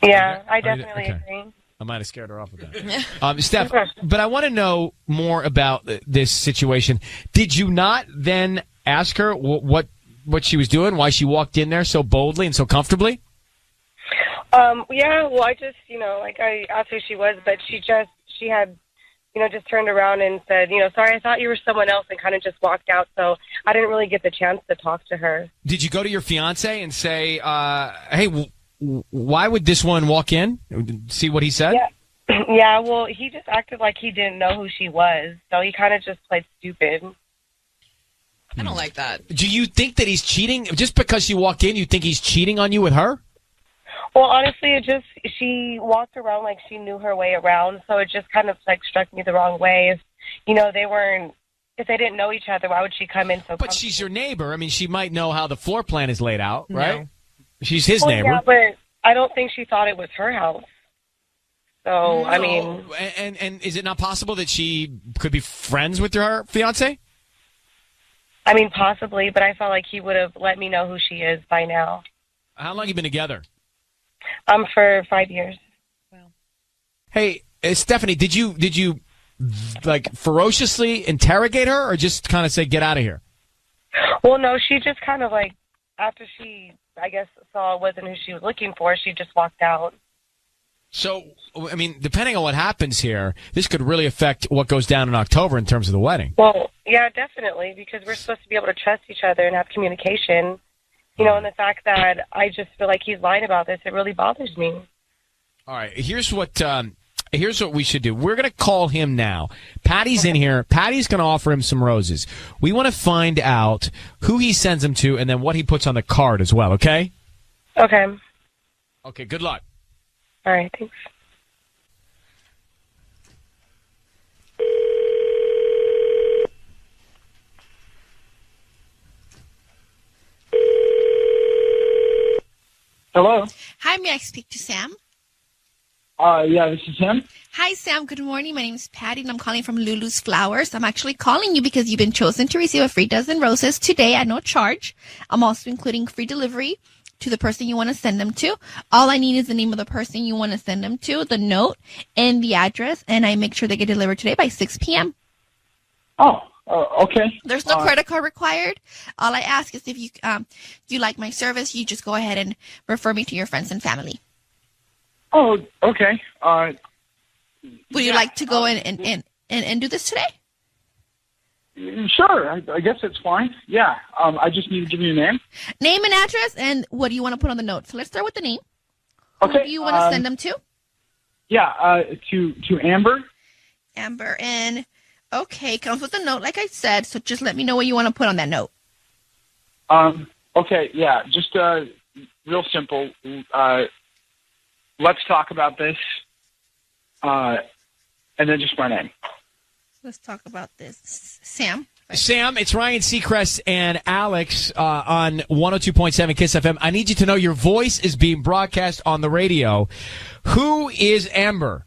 Yeah, I definitely agree. I might have scared her off with that. Steph, but I want to know more about this situation. Did you not then ask her what she was doing, why she walked in there so boldly and so comfortably? Yeah, well, I just, I asked who she was, but she had, just turned around and said, sorry, I thought you were someone else, and kind of just walked out. So I didn't really get the chance to talk to her. Did you go to your fiance and say, hey, why would this one walk in? See what he said? Yeah, well, he just acted like he didn't know who she was. So he kind of just played stupid. I don't like that. Do you think that he's cheating? Just because she walked in, you think he's cheating on you with her? Well, honestly, she walked around like she knew her way around, so it just kind of struck me the wrong way. If they didn't know each other, why would she come in so? But she's your neighbor. I mean, she might know how the floor plan is laid out, right? No. She's his neighbor. Yeah, but I don't think she thought it was her house. So no. I mean, and is it not possible that she could be friends with her fiance? I mean, possibly, but I felt like he would have let me know who she is by now. How long have you been together? For 5 years. Wow. Hey, Stephanie, did you ferociously interrogate her, or just kind of say, get out of here? Well, no, she just kind of after she, I guess, saw it wasn't who she was looking for, she just walked out. So, I mean, depending on what happens here, this could really affect what goes down in October in terms of the wedding. Well, yeah, definitely, because we're supposed to be able to trust each other and have communication. And the fact that I just feel like he's lying about this, it really bothers me. All right, here's what we should do. We're going to call him now. Patty's in here. Patty's going to offer him some roses. We want to find out who he sends them to and then what he puts on the card as well, okay? Okay. Okay, good luck. All right, thanks. Hello. Hi, may I speak to Sam? Yeah, this is him. Hi, Sam. Good morning. My name is Patty, and I'm calling from Lulu's Flowers. I'm actually calling you because you've been chosen to receive a free dozen roses today at no charge. I'm also including free delivery to the person you want to send them to. All I need is the name of the person you want to send them to, the note, and the address, and I make sure they get delivered today by 6 p.m. Oh, okay. There's no credit card required. All I ask is if you like my service, you just go ahead and refer me to your friends and family. Oh, okay. Would you like to go and do this today? Sure. I guess it's fine. Yeah. I just need to give you a name. Name and address, and what do you want to put on the note? So let's start with the name. Okay. Who do you want to send them to? Yeah, to Amber. Amber, and okay, comes with a note, like I said, so just let me know what you want to put on that note. Okay, yeah, just real simple. Let's talk about this, and then just my name. Let's talk about this. Sam, Sam, it's Ryan Seacrest and Alex on 102.7 KISS FM. I need you to know your voice is being broadcast on the radio. Who is Amber?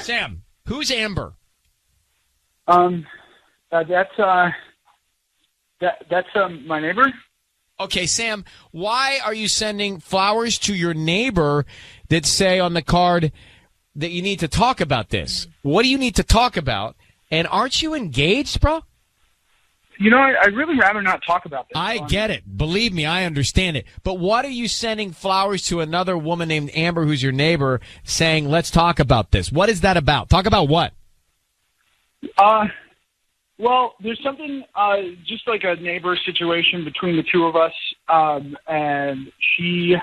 Sam, who's Amber? That's my neighbor. Okay, Sam, why are you sending flowers to your neighbor that say on the card that you need to talk about this? What do you need to talk about? And aren't you engaged, bro? You know, I'd really rather not talk about this. I get it. Believe me, I understand it. But what are you sending flowers to another woman named Amber, who's your neighbor, saying, let's talk about this? What is that about? Talk about what? Well, there's something, just like a neighbor situation between the two of us, and she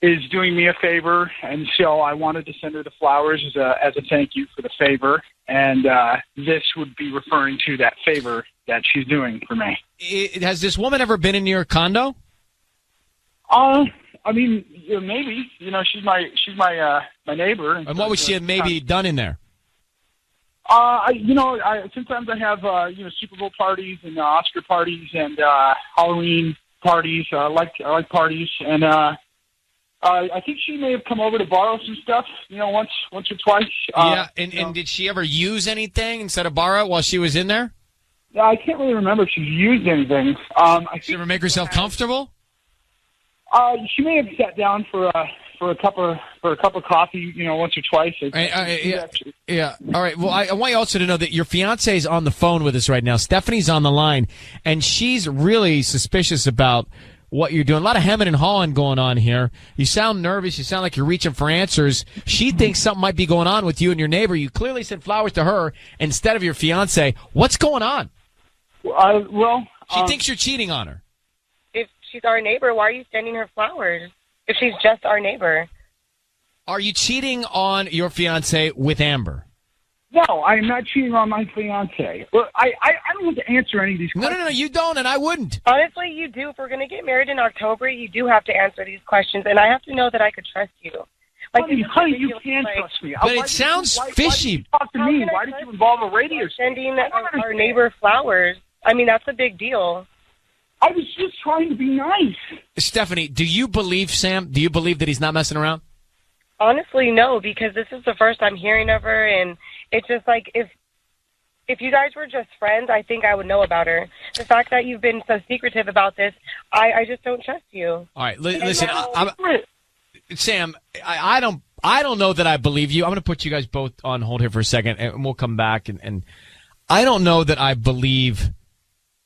is doing me a favor, and so I wanted to send her the flowers as a thank you for the favor, and this would be referring to that favor that she's doing for me. Has this woman ever been in your condo? I mean, maybe. You know, she's my neighbor. And what would she have maybe done in there? Sometimes I have, Super Bowl parties and Oscar parties and Halloween parties. I like parties. And I think she may have come over to borrow some stuff, once or twice. And did she ever use anything instead of borrow while she was in there? I can't really remember if she's used anything. Did she ever make herself comfortable? She may have sat down for a cup of coffee, once or twice. Yeah. All right. Well, I want you also to know that your fiance is on the phone with us right now. Stephanie's on the line, and she's really suspicious about what you're doing. A lot of hemming and hawing going on here. You sound nervous. You sound like you're reaching for answers. She thinks something might be going on with you and your neighbor. You clearly sent flowers to her instead of your fiance. What's going on? She thinks you're cheating on her. If she's our neighbor, why are you sending her flowers? If she's just our neighbor. Are you cheating on your fiance with Amber? No, I'm not cheating on my fiance. Well, I don't want to answer any of these questions. No, you don't, and I wouldn't. Honestly, you do. If we're going to get married in October, you do have to answer these questions, and I have to know that I could trust you. Honey, you can trust me. But it sounds fishy. Why did you talk to me? Why did you involve a radio station? Sending our neighbor flowers. I mean, that's a big deal. I was just trying to be nice. Stephanie, do you believe Sam? Do you believe that he's not messing around? Honestly, no, because this is the first I'm hearing of her, and it's just like if you guys were just friends, I think I would know about her. The fact that you've been so secretive about this, I just don't trust you. All right, listen, Sam, I don't know that I believe you. I'm going to put you guys both on hold here for a second, and we'll come back. And I don't know that I believe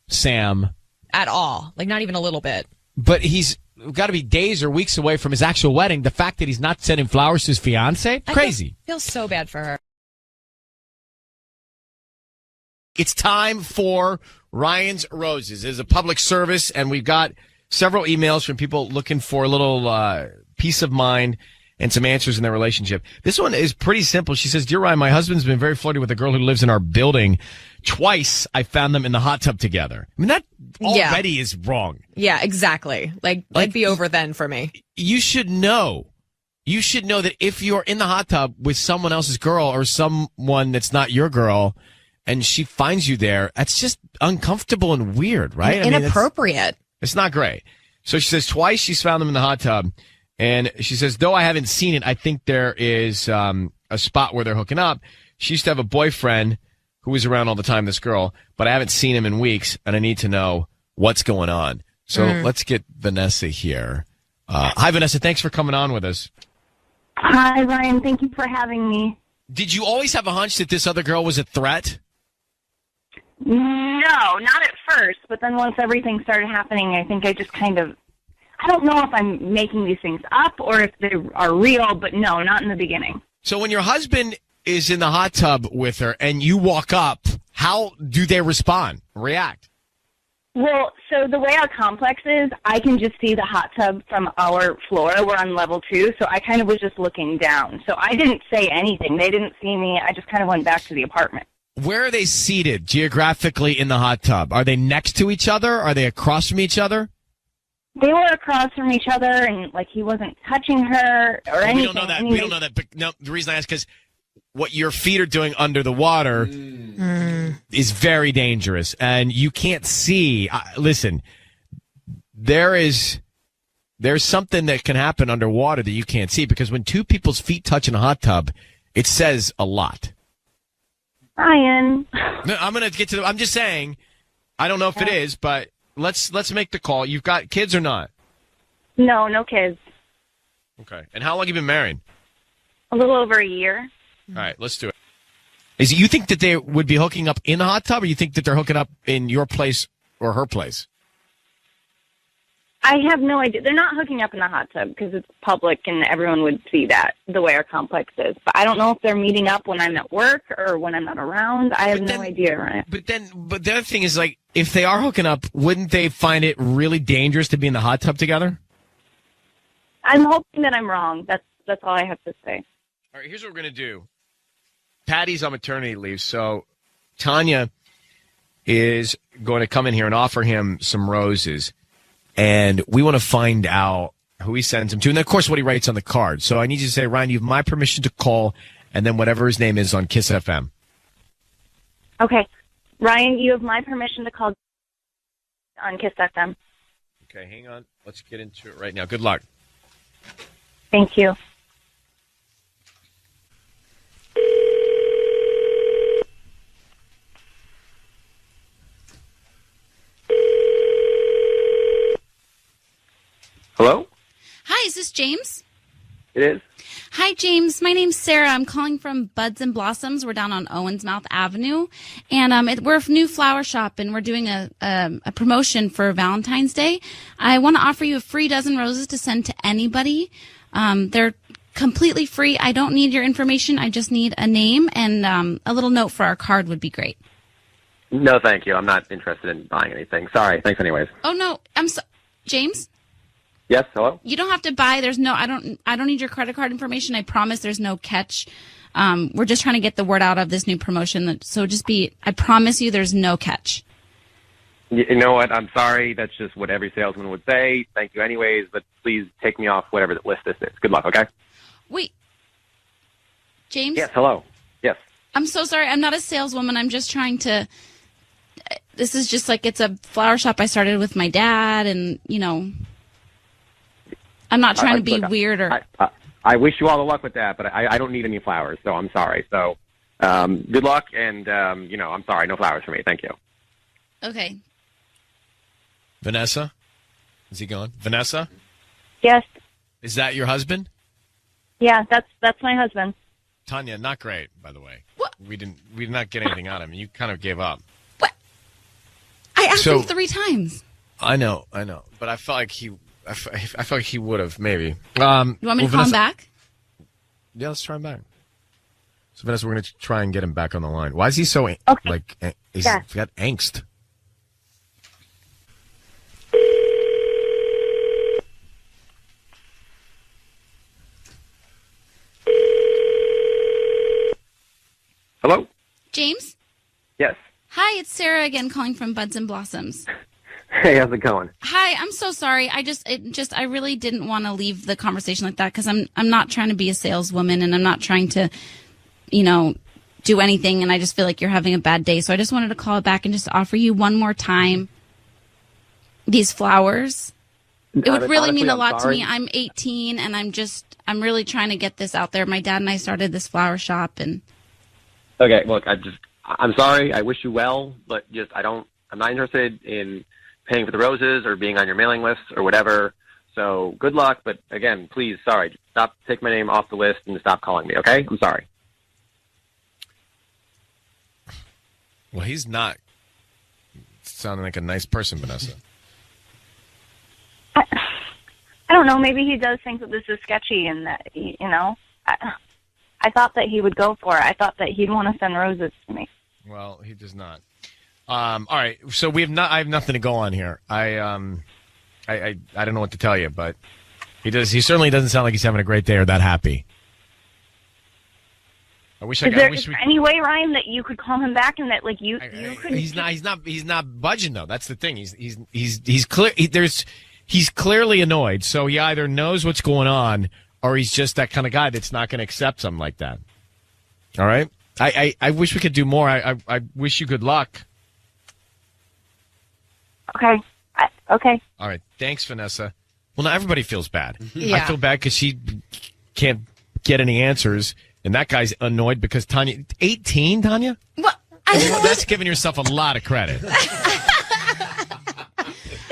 Sam at all. Like, not even a little bit. But he's got to be days or weeks away from his actual wedding. The fact that he's not sending flowers to his fiance, crazy. I feel so bad for her. It's time for Ryan's Roses. It's a public service, and we've got several emails from people looking for a little peace of mind and some answers in their relationship. This one is pretty simple. She says, Dear Ryan, my husband's been very flirty with a girl who lives in our building. Twice I found them in the hot tub together. I mean, that already is wrong. Yeah, exactly. Like it'd be over then for me. You should know. You should know that if you're in the hot tub with someone else's girl or someone that's not your girl and she finds you there, that's just uncomfortable and weird, right? Inappropriate. It's not great. So she says twice she's found them in the hot tub. And she says, though I haven't seen it, I think there is a spot where they're hooking up. She used to have a boyfriend who was around all the time, this girl, but I haven't seen him in weeks, and I need to know what's going on. So let's get Vanessa here. Hi, Vanessa. Thanks for coming on with us. Hi, Ryan. Thank you for having me. Did you always have a hunch that this other girl was a threat? No, not at first, but then once everything started happening, I think I just I don't know if I'm making these things up or if they are real, but no, not in the beginning. So when your husband is in the hot tub with her and you walk up, how do they react? Well, so the way our complex is, I can just see the hot tub from our floor. We're on level 2, so I kind of was just looking down. So I didn't say anything. They didn't see me. I just kind of went back to the apartment. Where are they seated geographically in the hot tub? Are they next to each other? Are they across from each other? They were across from each other, and he wasn't touching her or anything. We don't know that. We don't know that. But no, the reason I ask is what your feet are doing under the water is very dangerous, and you can't see. Listen, there's something that can happen underwater that you can't see, because when two people's feet touch in a hot tub, it says a lot. Ryan. No, I'm going to get to the, I'm just saying, I don't know if it is, but let's make the call. You've got kids or not? No kids. Okay. And how long have you been married? A little over a year. All right, let's do it. Is it, you think that they would be hooking up in the hot tub, or you think that they're hooking up in your place or her place? I have no idea. They're not hooking up in the hot tub because it's public and everyone would see that, the way our complex is. But I don't know if they're meeting up when I'm at work or when I'm not around. I have no idea, Ryan. But the other thing is, like, if they are hooking up, wouldn't they find it really dangerous to be in the hot tub together? I'm hoping that I'm wrong. That's all I have to say. All right, here's what we're going to do. Patty's on maternity leave, so Tanya is going to come in here and offer him some roses. And we want to find out who he sends them to. And, of course, what he writes on the card. So I need you to say, Ryan, you have my permission to call, and then whatever his name is on Kiss FM. Okay. Ryan, you have my permission to call on Kiss FM. Okay, hang on. Let's get into it right now. Good luck. Thank you. Hello? Hi, is this James? It is. Hi, James. My name's Sarah. I'm calling from Buds and Blossoms. We're down on Owensmouth Avenue. And we're a new flower shop, and we're doing a promotion for Valentine's Day. I want to offer you a free dozen roses to send to anybody. They're completely free. I don't need your information. I just need a name, and a little note for our card would be great. No, thank you. I'm not interested in buying anything. Sorry. Thanks anyways. Oh, no. James? Yes, hello? You don't have to buy. I don't need your credit card information. I promise there's no catch. We're just trying to get the word out of this new promotion. So I promise you there's no catch. You know what? I'm sorry. That's just what every salesman would say. Thank you anyways, but please take me off whatever the list this is. Good luck, okay? Wait. James? Yes, hello. Yes. I'm so sorry. I'm not a saleswoman. I'm just trying to... This is just like, it's a flower shop I started with my dad, and, I'm not trying to be weird or... I wish you all the luck with that, but I don't need any flowers, so I'm sorry. So good luck, and, I'm sorry. No flowers for me. Thank you. Okay. Vanessa? Is he gone? Vanessa? Yes. Is that your husband? Yeah, that's my husband. Tanya, not great, by the way. What? We did not get anything out of him. You kind of gave up. I asked him 3 times. I know. But I felt like he would have, maybe. You want me to call him back? Yeah, let's try him back. So, Vanessa, we're going to try and get him back on the line. Why is he so, he's got angst? Hello? James? Yes. Hi, it's Sarah again calling from Buds and Blossoms. Hey, how's it going? Hi, I'm so sorry. I really didn't want to leave the conversation like that because I'm not trying to be a saleswoman, and I'm not trying to, do anything, and I just feel like you're having a bad day. So I just wanted to call back and just offer you one more time these flowers. It would really mean a lot to me. I'm 18, and I'm really trying to get this out there. My dad and I started this flower shop, and... Okay, look, I'm sorry. I wish you well, but I'm not interested in paying for the roses or being on your mailing list or whatever. So good luck. But again, please, sorry, stop, take my name off the list and stop calling me. Okay. I'm sorry. Well, he's not sounding like a nice person, Vanessa. I don't know. Maybe he does think that this is sketchy, and that, I thought that he would go for it. I thought that he'd want to send roses to me. Well, he does not. All right, so I have nothing to go on here. I don't know what to tell you, but he certainly doesn't sound like he's having a great day or that happy. Is there any way, Ryan, that you could call him back and that you could? He's not budging though. That's the thing. He's clearly annoyed. So he either knows what's going on, or he's just that kind of guy that's not going to accept something like that. All right. I wish we could do more. I wish you good luck. Okay. Okay. All right. Thanks, Vanessa. Well, now everybody feels bad. Yeah. I feel bad because she can't get any answers, and that guy's annoyed because Tanya, 18, Tanya? Well, that's giving yourself a lot of credit.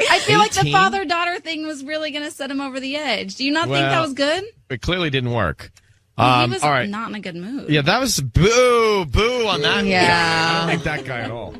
I feel like the 18? father-daughter thing was really going to set him over the edge. Do you not think that Well, was good? It clearly didn't work. He was all right. not in a good mood. Yeah, that was boo on that. Yeah. I don't like that guy at all.